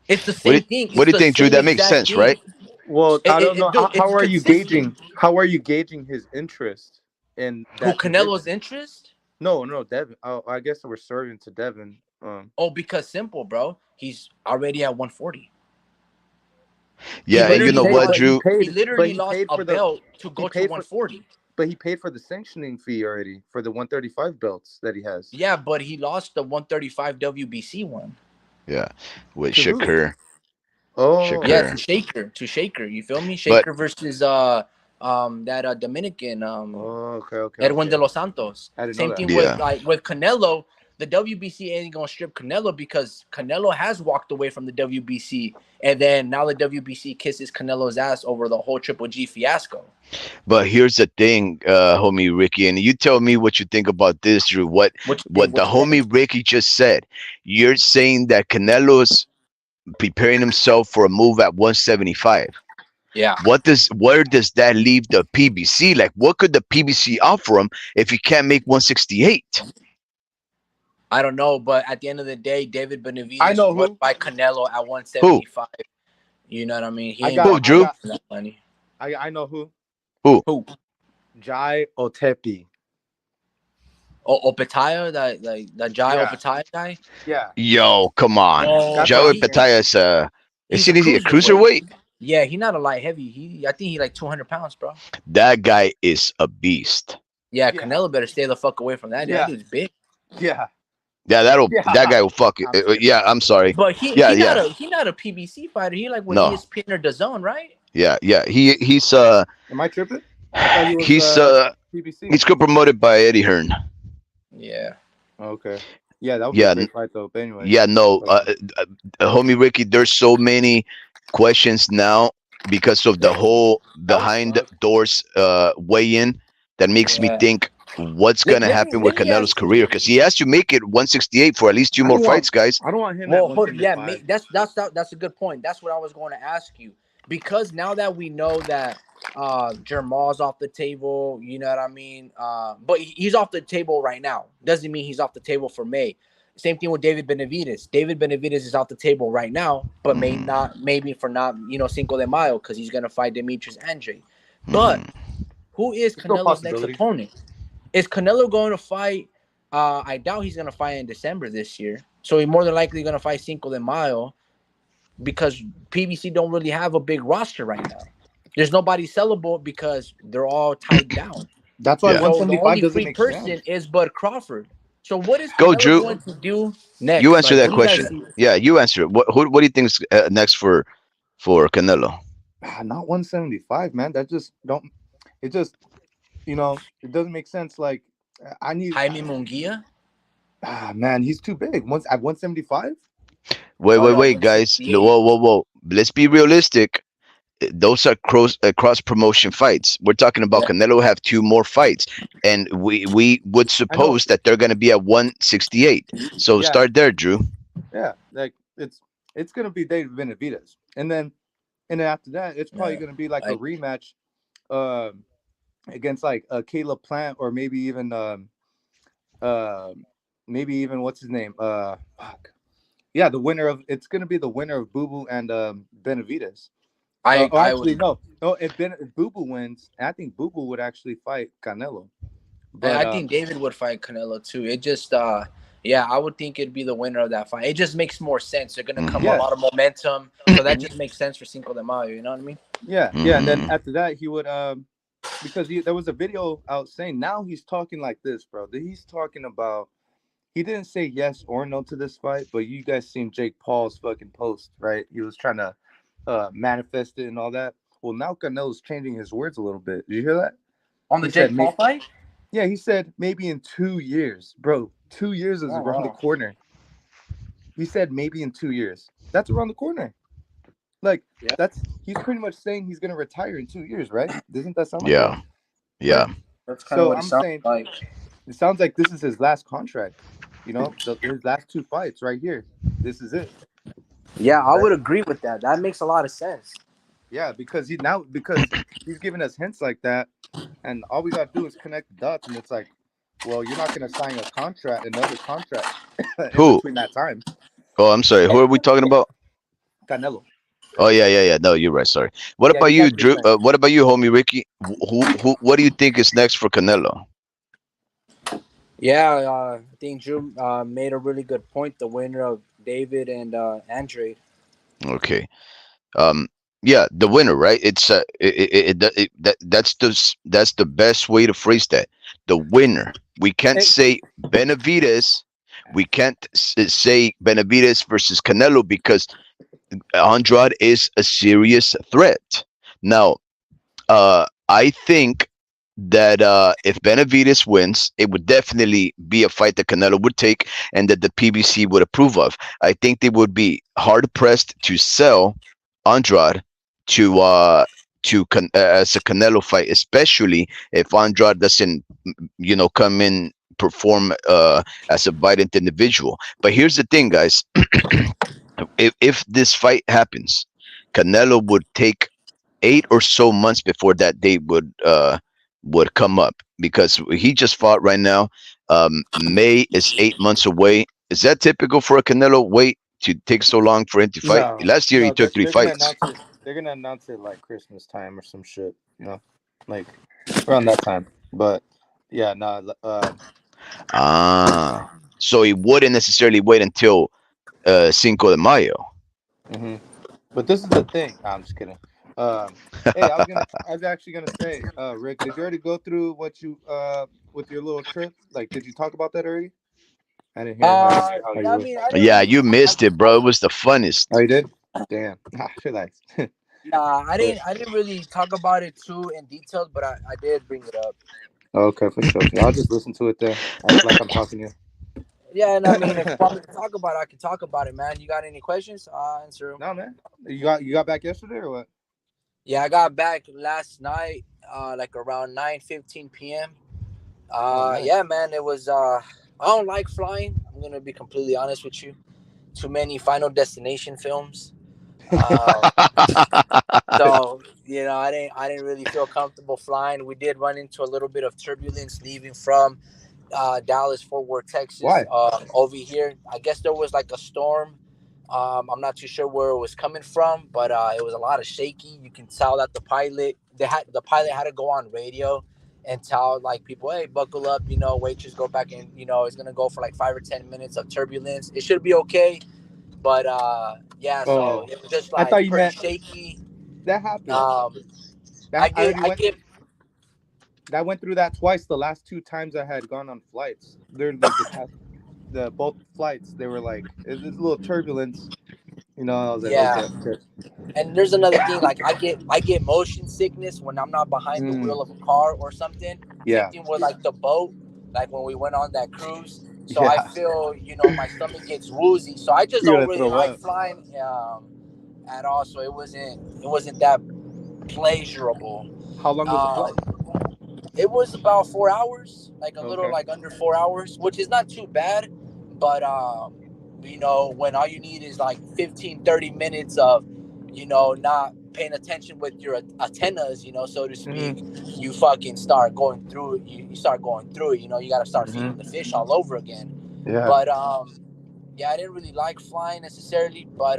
Speaker 4: It's the
Speaker 2: What do,
Speaker 4: same thing.
Speaker 2: what
Speaker 4: It's
Speaker 2: do you
Speaker 4: the
Speaker 2: think, Drew?
Speaker 4: same
Speaker 2: That makes
Speaker 4: exact
Speaker 2: sense, right?
Speaker 4: thing.
Speaker 3: Well, I don't know
Speaker 4: Dude,
Speaker 3: how
Speaker 4: it's
Speaker 3: are you
Speaker 4: consistent.
Speaker 3: gauging his interest in
Speaker 4: Who
Speaker 3: that
Speaker 4: Canelo's
Speaker 3: division?
Speaker 4: interest?
Speaker 3: No, Devin. Oh, I guess we're serving to Devin.
Speaker 4: Oh, because simple, bro. He's already at 140. He
Speaker 2: Yeah,
Speaker 3: But
Speaker 2: and you
Speaker 3: he
Speaker 2: know
Speaker 4: literally
Speaker 3: paid.
Speaker 2: what,
Speaker 3: But
Speaker 4: lost.
Speaker 3: he
Speaker 2: Drew?
Speaker 4: He
Speaker 3: paid. But
Speaker 4: literally
Speaker 3: he
Speaker 4: lost
Speaker 3: paid
Speaker 4: a
Speaker 3: for the.
Speaker 4: belt to
Speaker 3: He
Speaker 4: go to
Speaker 3: paid for.
Speaker 4: 140.
Speaker 3: But he paid for the sanctioning fee already for the 135 belts that he has.
Speaker 4: Yeah, but he lost the 135 WBC one.
Speaker 2: Yeah, with
Speaker 3: To who?
Speaker 2: Shakur,
Speaker 3: Oh,
Speaker 4: Yeah,
Speaker 2: Shakur.
Speaker 4: To Shaker. You feel me?
Speaker 2: But
Speaker 4: Shaker versus that Dominican
Speaker 3: okay.
Speaker 4: Edwin de los Santos.
Speaker 3: I didn't know
Speaker 4: Same
Speaker 3: that.
Speaker 4: thing with
Speaker 2: yeah,
Speaker 4: with Canelo. the WBC ain't gonna strip Canelo because Canelo has walked away from the WBC, and then now the WBC kisses Canelo's ass over the whole Triple G fiasco.
Speaker 2: But here's the thing, homie Ricky, and you tell me what you think about this, Drew. What
Speaker 4: What you think?
Speaker 2: what the
Speaker 4: What you
Speaker 2: homie
Speaker 4: think?
Speaker 2: Ricky just said. You're saying that Canelo's preparing himself for a move at 175.
Speaker 4: Yeah,
Speaker 2: Where does that leave the PBC? Like, what could the PBC offer him if he can't make 168?
Speaker 4: I don't know, but at the end of the day, David
Speaker 3: I
Speaker 4: Benavidez
Speaker 3: know
Speaker 4: would
Speaker 3: who.
Speaker 4: fight Canelo at
Speaker 2: Who?
Speaker 4: 175. You know what I mean? He
Speaker 3: I
Speaker 4: ain't
Speaker 3: got.
Speaker 2: Who,
Speaker 4: gonna
Speaker 3: I
Speaker 2: Drew?
Speaker 3: got.
Speaker 4: for that money.
Speaker 3: I know who.
Speaker 2: Who?
Speaker 4: Who?
Speaker 3: Jai Otepi.
Speaker 4: Opetaya, that Jai
Speaker 3: Yeah.
Speaker 4: Opetaya guy.
Speaker 3: Yeah.
Speaker 2: Yo, come on.
Speaker 4: No,
Speaker 3: That's
Speaker 2: Joey
Speaker 3: what I'm
Speaker 4: he,
Speaker 3: saying.
Speaker 2: Pataya's
Speaker 4: he's a
Speaker 2: is he a
Speaker 4: cruiserweight.
Speaker 2: cruiserweight?
Speaker 4: Yeah, he's not a light heavy. I think he like 200 pounds, bro.
Speaker 2: That guy is a beast.
Speaker 4: Yeah,
Speaker 3: Yeah.
Speaker 4: Canelo better stay the fuck away from that.
Speaker 3: Yeah.
Speaker 4: That dude's big.
Speaker 3: Yeah.
Speaker 2: Yeah, that
Speaker 3: Yeah.
Speaker 2: guy will fuck it.
Speaker 3: I'm serious.
Speaker 2: Yeah, I'm sorry.
Speaker 4: But he
Speaker 2: Yeah,
Speaker 4: he
Speaker 2: yeah.
Speaker 4: not a PBC fighter. He like with
Speaker 2: No.
Speaker 4: ESPN or DAZN, right?
Speaker 2: Yeah, yeah. He's
Speaker 3: Am I tripping? I thought he was PBC.
Speaker 2: he's co-promoted by Eddie Hearn.
Speaker 4: Yeah.
Speaker 3: Okay. Yeah, that would be
Speaker 2: Yeah,
Speaker 3: a great fight though. But anyway.
Speaker 2: yeah, no, homie Ricky, there's so many questions now because of the whole behind
Speaker 3: suck.
Speaker 2: doors weigh-in that makes me
Speaker 4: Yeah.
Speaker 2: think what's
Speaker 4: Let-
Speaker 2: gonna
Speaker 4: let me-
Speaker 2: happen
Speaker 4: let
Speaker 2: with
Speaker 4: me
Speaker 2: Canelo's
Speaker 4: ask you-
Speaker 2: career because he has to make it 168 for at least two
Speaker 3: I
Speaker 2: more
Speaker 3: don't want-
Speaker 2: fights, guys.
Speaker 3: I don't want him
Speaker 4: Well,
Speaker 3: at
Speaker 4: hold, yeah,
Speaker 3: 175.
Speaker 4: that's a good point. That's what I was going to ask you because now that we know that Jermall's off the table, you know what I mean. But he's off the table right now. Doesn't mean he's off the table for May. Same thing with David Benavidez. David Benavidez is off the table right now, but maybe for not Cinco de Mayo because he's gonna fight Demetrius Andrade. But who is
Speaker 3: There's no
Speaker 4: Canelo's next
Speaker 3: possibility.
Speaker 4: opponent? Is Canelo going to fight? I doubt he's going to fight in December this year. So he's more than likely going to fight Cinco de Mayo because PBC don't really have a big roster right now. There's nobody sellable because they're all tied down.
Speaker 3: That's why
Speaker 2: Yeah.
Speaker 4: So the
Speaker 3: 175
Speaker 4: only
Speaker 3: doesn't
Speaker 4: free
Speaker 3: make
Speaker 4: person
Speaker 3: sense.
Speaker 4: is Bud Crawford. So what is
Speaker 2: Go,
Speaker 4: Canelo
Speaker 2: Drew.
Speaker 4: going to do next?
Speaker 2: You answer
Speaker 4: Like,
Speaker 2: that
Speaker 4: what do you guys
Speaker 2: question.
Speaker 4: see?
Speaker 2: Yeah, you answer it. What do you think is next for Canelo?
Speaker 3: Not 175, man. That just don't. It just, it doesn't make sense. Like, I need.
Speaker 4: Jaime Munguia?
Speaker 3: Man, he's too big. Once at 175.
Speaker 2: Wait,
Speaker 4: Oh, no,
Speaker 2: guys.
Speaker 4: 168.
Speaker 2: Whoa. Let's be realistic. Those are cross promotion fights. We're talking about Canelo have two more fights, and we would suppose that they're going to be at 168. So
Speaker 3: Yeah.
Speaker 2: start there, Drew.
Speaker 3: Yeah, like it's gonna be David Benavidez, and then after that, it's probably gonna be like a rematch, against like Caleb Plant or maybe even what's his name? Yeah, the winner of it's gonna be the winner of Boo Boo and Benavidez. No. If Boo Boo wins, I think Boo Boo would actually fight Canelo.
Speaker 4: But I think David would fight Canelo too. It just, I would think it'd be the winner of that fight. It just makes more sense. They're gonna come a lot of momentum, so that just makes sense for Cinco de Mayo. You know what I mean?
Speaker 3: Yeah, and then after that, he would because there was a video out saying now he's talking like this, bro. He's talking about he didn't say yes or no to this fight, but you guys seen Jake Paul's fucking post, right? He was trying to manifest it and all that. Well, now Canelo's changing his words a little bit. Did you hear that?
Speaker 4: On the Jake Paul fight?
Speaker 3: Yeah, he said maybe in 2 years, bro. 2 years is around the corner. He said maybe in 2 years. That's around the corner. Like he's pretty much saying he's gonna retire in 2 years, right? Doesn't that sound like that?
Speaker 2: Yeah.
Speaker 4: That's kind of what it sounds
Speaker 3: saying,
Speaker 4: like.
Speaker 3: It sounds like this is his last contract. His last 2 fights right here. This is it.
Speaker 4: Yeah, I would agree with that. That makes a lot of sense.
Speaker 3: Yeah, because he's giving us hints like that, and all we gotta do is connect the dots, and it's like, well, you're not gonna sign another contract
Speaker 2: Who?
Speaker 3: between that time.
Speaker 2: Oh, I'm sorry. Who are we talking about?
Speaker 3: Canelo.
Speaker 2: Oh yeah. No, you're right. Sorry. What about you, Drew? What about you, homie Ricky? What do you think is next for Canelo?
Speaker 4: Yeah, I think Drew made a really good point. The winner of David and Andrade.
Speaker 2: Okay. Yeah, the winner, right? It's that's the best way to phrase that. The winner. We can't say Benavidez. We can't say Benavidez versus Canelo because Andrade is a serious threat. Now, I think that if Benavides wins, it would definitely be a fight that Canelo would take and that the PBC would approve of. I think they would be hard pressed to sell Andrade to as a Canelo fight, especially if Andrade doesn't, come in perform as a violent individual. But here's the thing, guys: if this fight happens, Canelo would take 8 or so months before that date would come up because he just fought right now. May is 8 months away. Is that typical for a Canelo wait to take so long for him to fight?
Speaker 3: No,
Speaker 2: Last year he
Speaker 3: no,
Speaker 2: took three
Speaker 3: they're gonna
Speaker 2: fights.
Speaker 3: announce it. They're gonna announce it like Christmas time or some shit. Like around that time. But yeah, no.
Speaker 2: Ah, so he wouldn't necessarily wait until Cinco de Mayo.
Speaker 3: hmm But this is the thing. Nah, I'm just kidding. Um, hey, I was actually gonna say, Rick, did you already go through what you with your little trip? Like, did you talk about that already? I didn't hear how you
Speaker 4: Yeah, I
Speaker 3: were.
Speaker 4: mean, I didn't
Speaker 2: Yeah,
Speaker 4: really.
Speaker 2: you missed it, bro. It was the
Speaker 3: Oh,
Speaker 2: funnest.
Speaker 3: you did? Damn. Relax.
Speaker 4: Nah, I
Speaker 3: But
Speaker 4: didn't. I didn't really talk about it too in detail, but I did bring it up.
Speaker 3: okay, for sure. Yeah, I'll just listen to it then. Act like I'm talking to
Speaker 4: Yeah, and I mean, if you
Speaker 3: you.
Speaker 4: want me to talk about it, I can talk about it, man. You got any questions? I'll answer 'em.
Speaker 3: No, man. You got back yesterday or what?
Speaker 4: Yeah, I got back last night, like around 9:15 p.m.
Speaker 3: Oh, nice.
Speaker 4: Yeah, man, it was. I don't like flying. I'm gonna be completely honest with you. Too many Final Destination films. Um, so I didn't really feel comfortable flying. We did run into a little bit of turbulence leaving from Dallas, Fort Worth, Texas,
Speaker 3: Why?
Speaker 4: over here. I guess there was like a storm. I'm not too sure where it was coming from, but it was a lot of shaky. You can tell that the pilot had to go on radio and tell like people, hey, buckle up, waitress, go back and it's gonna go for like 5 or 10 minutes of turbulence. It should be okay, but yeah, so
Speaker 3: Oh,
Speaker 4: it was just
Speaker 3: I thought
Speaker 4: like
Speaker 3: you
Speaker 4: pretty
Speaker 3: meant
Speaker 4: shaky.
Speaker 3: that happened.
Speaker 4: Um, I
Speaker 3: That I
Speaker 4: get
Speaker 3: already
Speaker 4: I
Speaker 3: went.
Speaker 4: get
Speaker 3: That went through that twice. The last two times I had gone on flights, literally the both flights, they were like, there's a little turbulence. I was like,
Speaker 4: yeah.
Speaker 3: okay, okay.
Speaker 4: And there's another thing, like I get motion sickness when I'm not behind the
Speaker 3: Mm,
Speaker 4: wheel of a car or something. Same
Speaker 3: yeah,
Speaker 4: thing with like the boat, like when we went on that cruise. So I
Speaker 3: yeah.
Speaker 4: feel, my stomach gets woozy. So I just
Speaker 3: You're
Speaker 4: don't
Speaker 3: gonna
Speaker 4: really
Speaker 3: throw
Speaker 4: like
Speaker 3: up.
Speaker 4: flying at all. So it wasn't that pleasurable.
Speaker 3: How long was the flight?
Speaker 4: Um, it was about 4 hours, like a little
Speaker 3: Okay.
Speaker 4: like under 4 hours, which is not too bad. But when all you need is like 15, 30 minutes of, not paying attention with your antennas, so to speak,
Speaker 3: Mhm.
Speaker 4: you fucking start going through it. You start going through it. You got to start feeding
Speaker 3: Mhm.
Speaker 4: the fish all over again.
Speaker 3: Yeah.
Speaker 4: But yeah, I didn't really like flying necessarily, but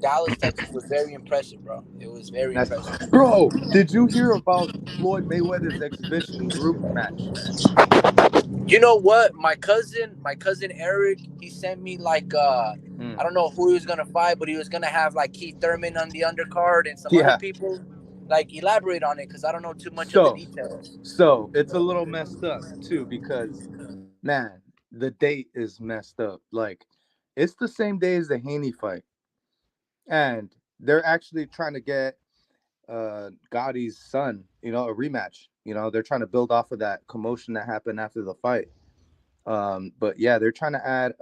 Speaker 4: Dallas, Texas was very impressive, bro. It was very
Speaker 3: That's
Speaker 4: impressive.
Speaker 3: bro. Did you hear about Floyd Mayweather's exhibition group match?
Speaker 4: You know what? My cousin Eric, he sent me like
Speaker 3: Mm.
Speaker 4: I don't know who he was gonna fight, but he was gonna have like Keith Thurman on the undercard and some other
Speaker 3: Yeah.
Speaker 4: people. Like elaborate on it because I don't know too much of the
Speaker 3: So,
Speaker 4: details.
Speaker 3: so it's a little messed up too because man, the date is messed up. Like, it's the same day as the Haney fight, and they're actually trying to get Gotti's son, a rematch. They're trying to build off of that commotion that happened after the fight. But yeah, they're trying to add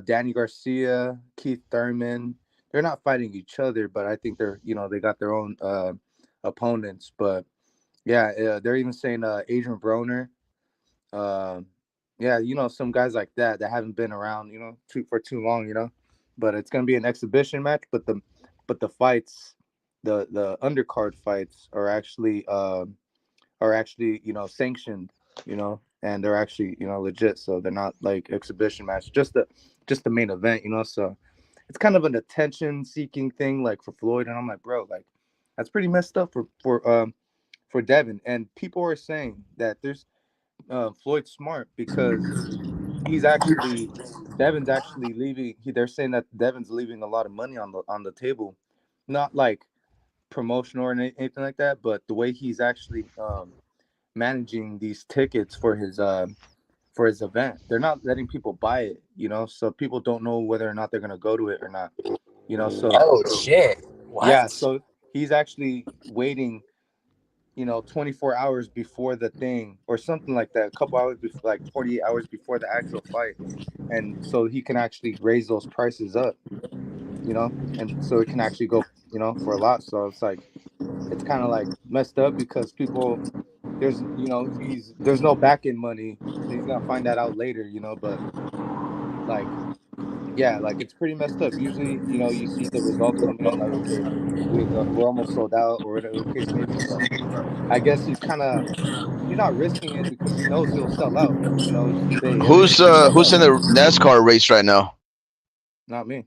Speaker 3: Danny Garcia, Keith Thurman. They're not fighting each other, but I think they got their own opponents. But yeah, they're even saying Adrian Broner. Um, yeah, some guys like that haven't been around, for too long, But it's gonna be an exhibition match. But the fights, the undercard fights are actually sanctioned, and they're actually legit. So they're not like exhibition match, just the main event, So it's kind of an attention seeking thing, like for Floyd, and I'm like, bro, like that's pretty messed up for Devin. And people are saying that there's Floyd smart because he's actually Devin's actually leaving. They're saying that Devin's leaving a lot of money on the table, not like promotion or anything like that, but the way he's actually managing these tickets for his event. They're not letting people buy it, so people don't know whether or not they're gonna go to it or not, So
Speaker 4: Oh shit!
Speaker 3: yeah,
Speaker 4: What?
Speaker 3: so he's actually waiting 24 hours before the thing or something like that, a couple hours before, like 48 hours before the actual fight, and so he can actually raise those prices up, and so it can actually go, for a lot. So it's like it's kind of like messed up because people there's no back end money, so he's gonna find that out later, but like yeah, like it's pretty messed up. Usually, you see the results coming in like, okay, we're almost sold out or whatever the case may be, but I guess he's not risking it because he knows he'll sell out. Everything's gonna sell
Speaker 2: Who's
Speaker 3: out.
Speaker 2: in the NASCAR race right now?
Speaker 3: Not me.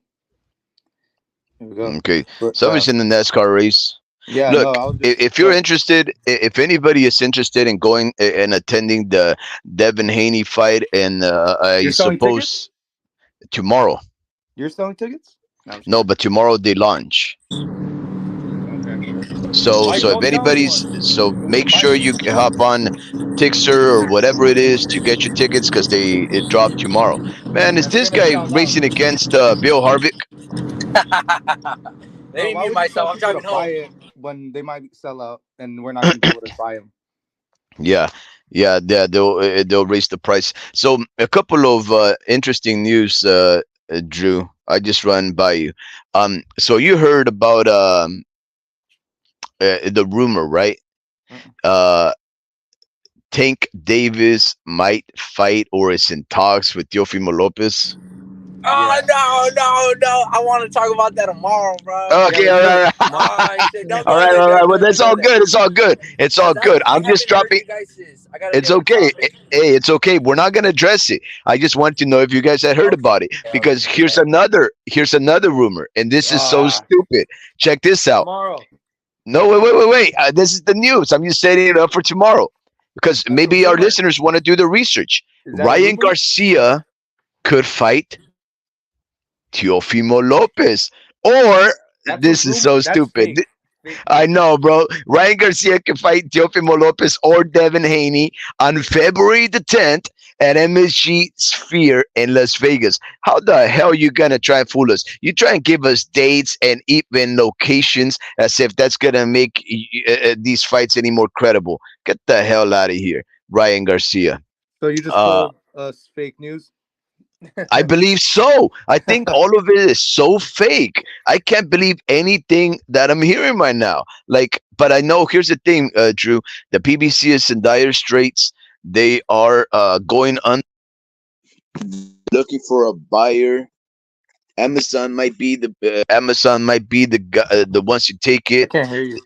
Speaker 3: Here we go.
Speaker 2: Okay,
Speaker 3: But
Speaker 2: somebody's in the NASCAR race.
Speaker 3: yeah, no,
Speaker 2: Look,
Speaker 3: I was just
Speaker 2: if you're
Speaker 3: but
Speaker 2: interested, if anybody is interested in going and attending the Devin Haney fight, and I
Speaker 3: you're selling tickets.
Speaker 2: suppose tomorrow.
Speaker 3: You're selling tickets. No, I'm just
Speaker 2: No,
Speaker 3: kidding.
Speaker 2: but tomorrow they launch.
Speaker 3: Okay.
Speaker 2: So
Speaker 3: Mike,
Speaker 2: so if
Speaker 3: don't tell
Speaker 2: anybody's,
Speaker 3: anyone.
Speaker 2: so
Speaker 3: This is
Speaker 2: make sure
Speaker 3: Mike.
Speaker 2: you hop on Tixer or whatever it is to get your tickets because it drop tomorrow. Man, is
Speaker 3: And they're
Speaker 2: this
Speaker 3: gonna
Speaker 2: guy
Speaker 3: sell out.
Speaker 2: racing against Bill Harvick?
Speaker 4: Let
Speaker 3: No,
Speaker 4: me
Speaker 3: why
Speaker 4: mute
Speaker 3: would you tell
Speaker 4: myself. I'm
Speaker 3: people to
Speaker 4: driving
Speaker 3: buy
Speaker 4: home.
Speaker 3: it when they might sell out and we're not gonna be able to buy them?
Speaker 2: Yeah, yeah, they'll raise the price. So a couple of interesting news, Drew. I just run by you. So you heard about the rumor, right?
Speaker 3: Mm-mm.
Speaker 2: Uh, Tank Davis might fight or is in talks with Teofimo Lopez.
Speaker 4: Oh
Speaker 3: Yeah.
Speaker 4: no! I want to talk about that tomorrow, bro.
Speaker 3: Yeah,
Speaker 2: Okay,
Speaker 3: we
Speaker 2: all
Speaker 3: should.
Speaker 2: right, all right.
Speaker 4: My shit. Don't
Speaker 2: All
Speaker 4: go
Speaker 2: right,
Speaker 4: there.
Speaker 2: all right.
Speaker 4: Don't
Speaker 2: Well,
Speaker 4: go there.
Speaker 2: that's
Speaker 4: Go
Speaker 2: all
Speaker 4: there.
Speaker 2: good. It's all good. It's all
Speaker 4: Cause
Speaker 2: good.
Speaker 4: I
Speaker 2: I'm just
Speaker 4: haven't heard
Speaker 2: dropping.
Speaker 4: you guys. I got a
Speaker 2: It's
Speaker 4: different
Speaker 2: okay.
Speaker 4: topic.
Speaker 2: Hey, it's okay. We're not gonna address it. I just want to know if you guys had heard
Speaker 4: Okay.
Speaker 2: about it
Speaker 4: Okay.
Speaker 2: because here's another rumor, and this is so
Speaker 3: Ah,
Speaker 2: stupid. Check this out.
Speaker 3: tomorrow.
Speaker 2: No, wait. This is the news. I'm just setting it up for tomorrow because
Speaker 3: That's a
Speaker 2: maybe our
Speaker 3: rumor.
Speaker 2: listeners want to do the research.
Speaker 3: Is that a
Speaker 2: Ryan
Speaker 3: rumor?
Speaker 2: Garcia could fight Teofimo Lopez, or
Speaker 3: That's a
Speaker 2: this is
Speaker 3: rumor.
Speaker 2: so
Speaker 3: That's
Speaker 2: stupid.
Speaker 3: fake. Fake
Speaker 2: I
Speaker 3: news.
Speaker 2: know, bro. Ryan Garcia can fight Teofimo Lopez or Devin Haney on February the 10th at MSG Sphere in Las Vegas. How the hell you gonna try and fool us? You try and give us dates and even locations as if that's gonna make these fights any more credible. Get the hell out of here, Ryan Garcia.
Speaker 3: So you just
Speaker 2: Uh,
Speaker 3: told us fake news?
Speaker 2: I believe so. I think all of it is so fake. I can't believe anything that I'm hearing right now. Like, but I know here's the thing, Drew. The PBC is in dire straits. They are going on looking for a buyer. Amazon might be the ones who take
Speaker 3: I
Speaker 2: it.
Speaker 3: can't hear you.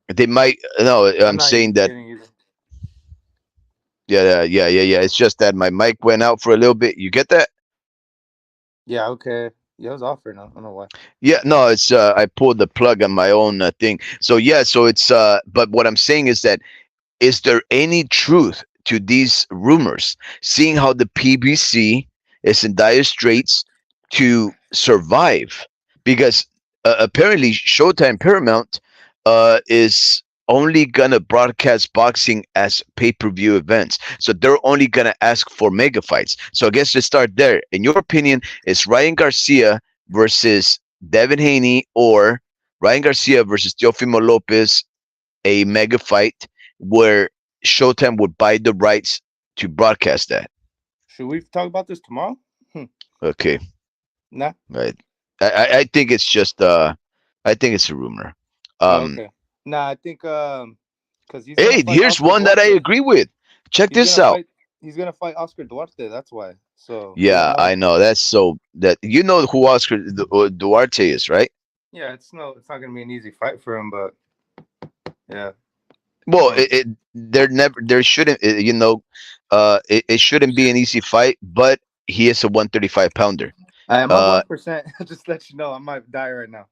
Speaker 2: They might. No,
Speaker 3: I'm
Speaker 2: I'm
Speaker 3: not
Speaker 2: saying that.
Speaker 3: getting either.
Speaker 2: Yeah. It's just that my mic went out for a little bit. You get that?
Speaker 3: Yeah, okay. Yeah, it was off right now. I don't know why.
Speaker 2: Yeah, no, it's I pulled the plug on my own thing. So yeah, so it's but what I'm saying is that is there any truth to these rumors? Seeing how the PBC is in dire straits to survive, because apparently Showtime Paramount is only gonna broadcast boxing as pay-per-view events. So they're only gonna ask for mega fights. So I guess let's start there. In your opinion, is Ryan Garcia versus Devin Haney or Ryan Garcia versus Teofimo Lopez a mega fight where Showtime would buy the rights to broadcast that?
Speaker 3: Should we talk about this tomorrow?
Speaker 2: Okay,
Speaker 3: Nah.
Speaker 2: right. I think it's just I think it's a rumor.
Speaker 3: Oh,
Speaker 2: Um,
Speaker 3: okay. Nah, I think because he's gonna
Speaker 2: hey,
Speaker 3: fight
Speaker 2: here's
Speaker 3: Oscar
Speaker 2: one that I
Speaker 3: Duarte.
Speaker 2: agree with. Check
Speaker 3: He's
Speaker 2: this
Speaker 3: gonna
Speaker 2: out.
Speaker 3: fight. He's gonna fight Oscar Duarte. That's why. So there's
Speaker 2: Yeah, I
Speaker 3: more.
Speaker 2: know. That's so that you know who Oscar Duarte is, right?
Speaker 3: Yeah, it's not gonna be an easy fight for him, but yeah.
Speaker 2: Well,
Speaker 3: Um,
Speaker 2: there shouldn't, it shouldn't be an easy fight, but he is a 135 pounder.
Speaker 3: I am on
Speaker 2: Uh,
Speaker 3: 1%. Just let you know, I might die right now.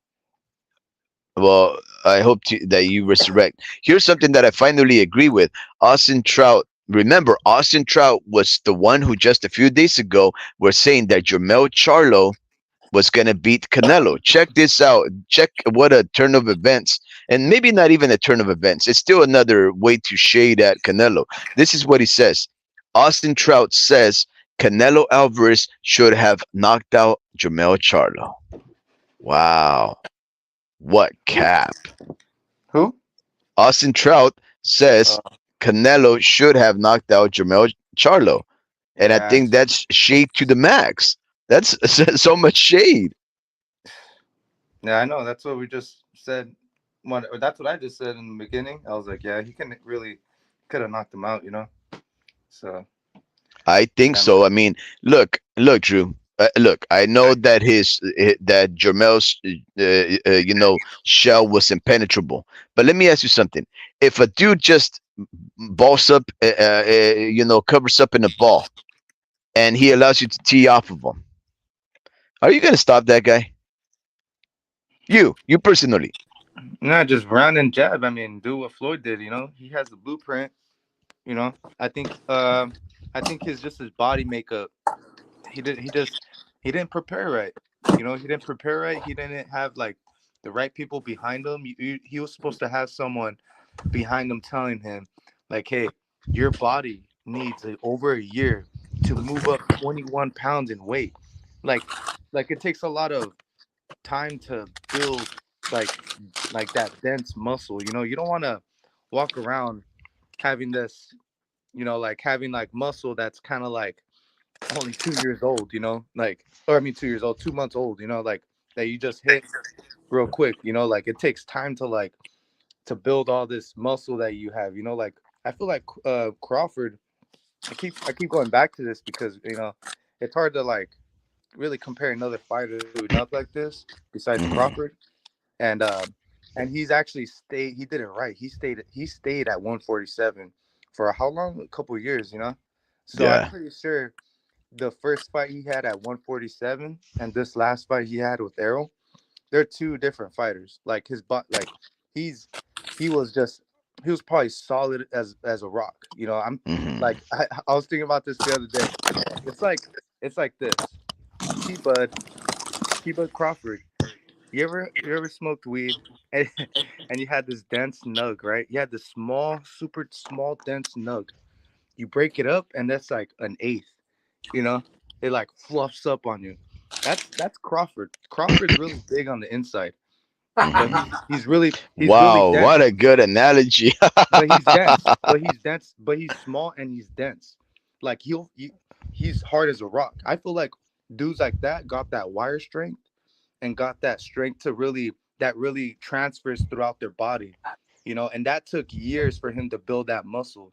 Speaker 2: well, I hope that you resurrect. Here's something that I finally agree with. Austin Trout. Remember, Austin Trout was the one who just a few days ago was saying that Jermell Charlo was going to beat Canelo. Check this out. Check what a turn of events. And maybe not even a turn of events. It's still another way to shade at Canelo. This is what he says. Austin Trout says Canelo Alvarez should have knocked out Jermell Charlo. Wow. What
Speaker 3: Who?
Speaker 2: cap.
Speaker 3: Who?
Speaker 2: Austin Trout says
Speaker 3: Uh,
Speaker 2: Canelo should have knocked out Jermell Charlo, and I
Speaker 3: yeah,
Speaker 2: think that's shade to the max. That's so much shade.
Speaker 3: yeah, I know. That's what we just said. Or that's what I just said in the beginning. I was like, yeah, he can really could have knocked him out, you know. So
Speaker 2: I think
Speaker 3: yeah, man.
Speaker 2: so. I mean, look, Drew. Look, I know that that Jermel's shell was impenetrable, but let me ask you something. If a dude just balls up, covers up in a ball, and he allows you to tee off of him, are you gonna stop that guy? You personally?
Speaker 3: Not just round and jab. I mean, do what Floyd did. You know, he has the blueprint. You know, I think his body makeup. He just he didn't prepare right. You know, he didn't prepare right. He didn't have like the right people behind him. He was supposed to have someone behind him telling him, like, hey, your body needs over a year to move up 21 pounds in weight. Like, like it takes a lot of time to build like that dense muscle. You know, you don't want to walk around having this, you know, like having like muscle that's kind of like only 2 years old, you know, like, or I mean 2 years old, 2 months old, you know, like that you just hit real quick, you know, like it takes time to like to build all this muscle that you have, you know, like I feel like Crawford, I keep going back to this because, you know, it's hard to like really compare another fighter to enough like this besides
Speaker 2: Hmm.
Speaker 3: Crawford. And he's actually stayed, he did it right. He stayed at 147 for how long? A couple of years, you know. So I'm
Speaker 2: Yeah.
Speaker 3: pretty sure the first fight he had at 147 and this last fight he had with Errol, they're two different fighters. Like his butt, like he's he was just he was probably solid as a rock. You know, I'm
Speaker 2: Hmm.
Speaker 3: like I was thinking about this the other day. It's like it's like this. T Bud T Bud Crawford. You ever smoked weed and, and you had this dense nug, right? You had this small, super small, dense nug. You break it up and that's like an eighth. You know, it like fluffs up on you. That's Crawford. Crawford's really big on the inside, but
Speaker 2: Hmm.
Speaker 3: he's really
Speaker 2: Wow, what
Speaker 3: dense.
Speaker 2: a good analogy.
Speaker 3: But he's dense. But he's dense. But he's small and he's dense. Like he's hard as a rock. I feel like dudes like that got that wire strength and got that strength to really transfers throughout their body. You know, and that took years for him to build that muscle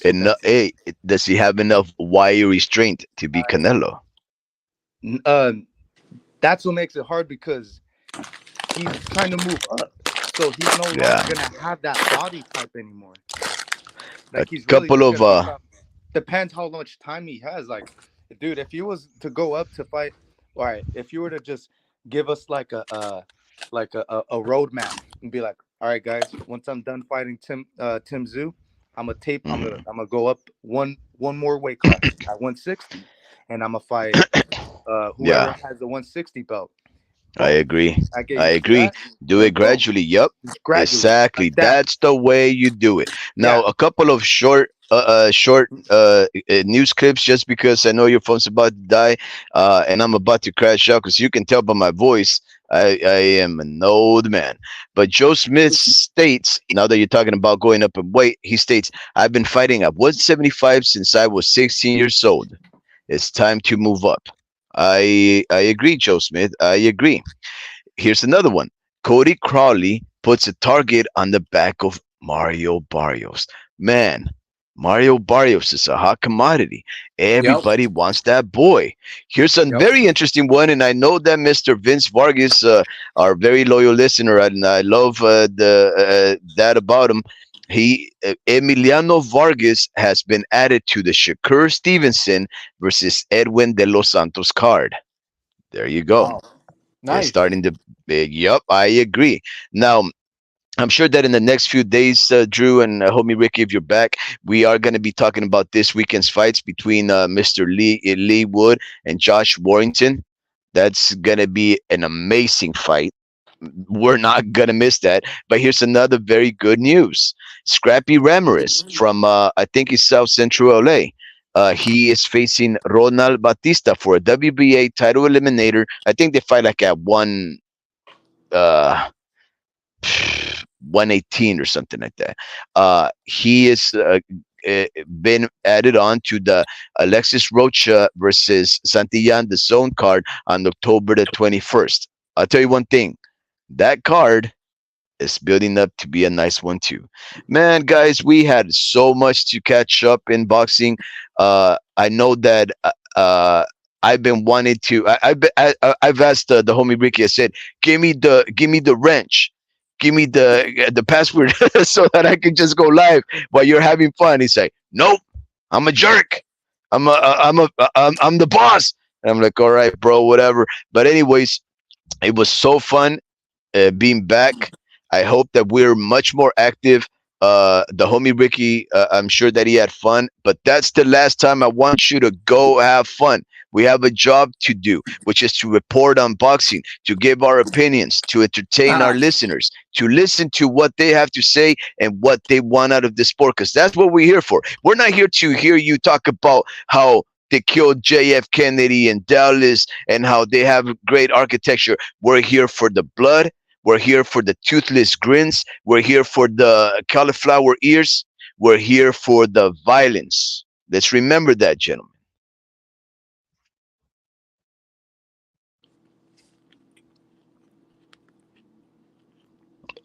Speaker 2: And
Speaker 3: density.
Speaker 2: hey, does he have enough wiry strength to be Canelo?
Speaker 3: N- Um, that's what makes it hard because he's trying to move up. So he's no longer
Speaker 2: Yeah,
Speaker 3: gonna have that body type anymore.
Speaker 2: a
Speaker 3: Like he's really
Speaker 2: couple
Speaker 3: just
Speaker 2: of
Speaker 3: gonna become. Depends how much time he has. Like, dude, if he was to go up to fight, all right. If you were to just give us like a roadmap and be like, all right, guys, once I'm done fighting Tim Zoo, I'm gonna tape.
Speaker 2: Mhm.
Speaker 3: I'm gonna go up one more weight class at 160, and I'm gonna fight whoever
Speaker 2: Yeah,
Speaker 3: has the 160 belt.
Speaker 2: I
Speaker 3: Boom.
Speaker 2: agree.
Speaker 3: I get
Speaker 2: I
Speaker 3: used to
Speaker 2: agree.
Speaker 3: that.
Speaker 2: Do it
Speaker 3: Then boom,
Speaker 2: gradually. Yup.
Speaker 3: gradually
Speaker 2: Exactly.
Speaker 3: like that.
Speaker 2: That's the way you do it. Now,
Speaker 3: Yeah.
Speaker 2: a couple of short news clips, just because I know your phone's about to die, and I'm about to crash out. Because you can tell by my voice, I am an old man. But Joe Smith states, now that you're talking about going up in weight, he states, "I've been fighting at 175 since I was 16 years old. It's time to move up." I agree, Joe Smith. I agree. Here's another one. Cody Crowley puts a target on the back of Mario Barrios. Man, Mario Barrios is a hot commodity.
Speaker 4: Yep.
Speaker 2: Everybody wants that boy. Here's a
Speaker 4: Yep.
Speaker 2: very interesting one, and I know that Mr. Vince Vargas, our very loyal listener, and I love the that about him. Emiliano Vargas has been added to the Shakur Stevenson versus Edwin de los Santos card. There you go.
Speaker 4: Wow.
Speaker 2: It's
Speaker 4: Nice.
Speaker 2: starting to. Yup, I agree. Now, I'm sure that in the next few days, Drew and homie Ricky, if you're back, we are going to be talking about this weekend's fights between Mr. Lee Wood and Josh Warrington. That's going to be an amazing fight. We're not going to miss that. But here's another very good news. Scrappy Ramirez from, I think it's South Central LA. He is facing Ronald Batista for a WBA title eliminator. I think they fight like at uh, 118 or something like that. He is been added on to the Alexis Rocha versus Santillán the Zone card on October the 21st. I'll tell you one thing, that card is building up to be a nice one too. Man, guys, we had so much to catch up in boxing. I know that I've been wanting to. I've asked the homie Ricky. I said, give me the wrench, give me the password so that I can just go live while you're having fun. He's like, nope, I'm a jerk. I'm the boss. And I'm like, all right, bro, whatever. But anyways, it was so fun being back. I hope that we're much more active. The homie Ricky, I'm sure that he had fun, but that's the last time I want you to go have fun. We have a job to do, which is to report on boxing, to give our opinions, to entertain our listeners, to listen to what they have to say and what they want out of the sport, because that's what we're here for. We're not here to hear you talk about how they killed JF Kennedy and Dallas and how they have great architecture. We're here for the blood. We're here for the toothless grins. We're here for the cauliflower ears. We're here for the violence. Let's remember that, gentlemen.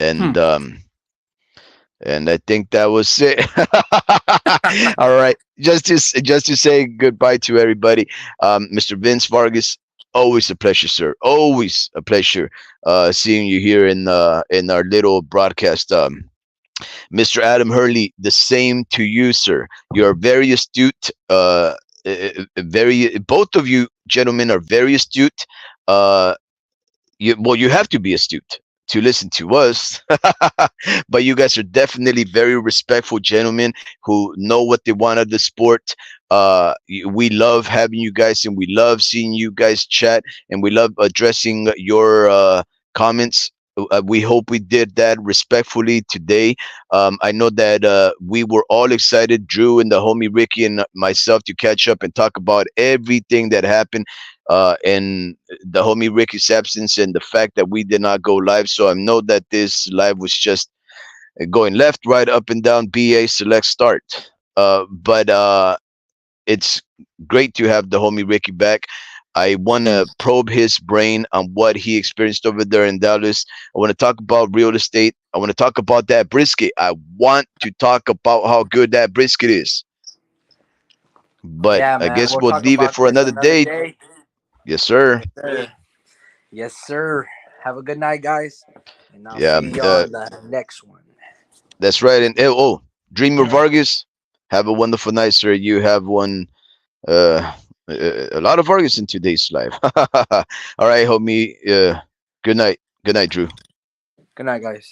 Speaker 2: And and I think that was it. All right, just to say goodbye to everybody, Mr. Vince Vargas. Always a pleasure, sir. Always a pleasure seeing you here in our little broadcast. Mr. Adam Hurley, the same to you, sir. You are very astute. Very both of you gentlemen are very astute. Well, you have to be astute to listen to us, but you guys are definitely very respectful gentlemen who know what they want of the sport. We love having you guys, and we love seeing you guys chat, and we love addressing your comments. We hope we did that respectfully today. I know that we were all excited, Drew and the homie Ricky and myself, to catch up and talk about everything that happened in the homie Ricky's absence and the fact that we did not go live. So I know that this live was just going left, right, up and down, BA, select, start. But it's great to have the homie Ricky back. I want to probe his brain on what he experienced over there in Dallas. I want to talk about real estate. I want to talk about that brisket. I want to talk about how good that brisket is. But
Speaker 4: Yeah,
Speaker 2: I
Speaker 4: man.
Speaker 2: guess
Speaker 4: We'll
Speaker 2: we'll
Speaker 4: talk
Speaker 2: leave it
Speaker 4: about
Speaker 2: for
Speaker 4: this
Speaker 2: another
Speaker 4: another
Speaker 2: day.
Speaker 4: day.
Speaker 2: Yes, sir.
Speaker 4: Yes, sir. Yes, sir. Have a good night, guys. And I'll
Speaker 2: Yeah,
Speaker 4: see y'all on the next one.
Speaker 2: that's right. And Dreamer Vargas, have a wonderful night, sir. You have one. A lot of Vargas in today's live. All right, homie. Good night. Good night, Drew.
Speaker 4: Good night, guys.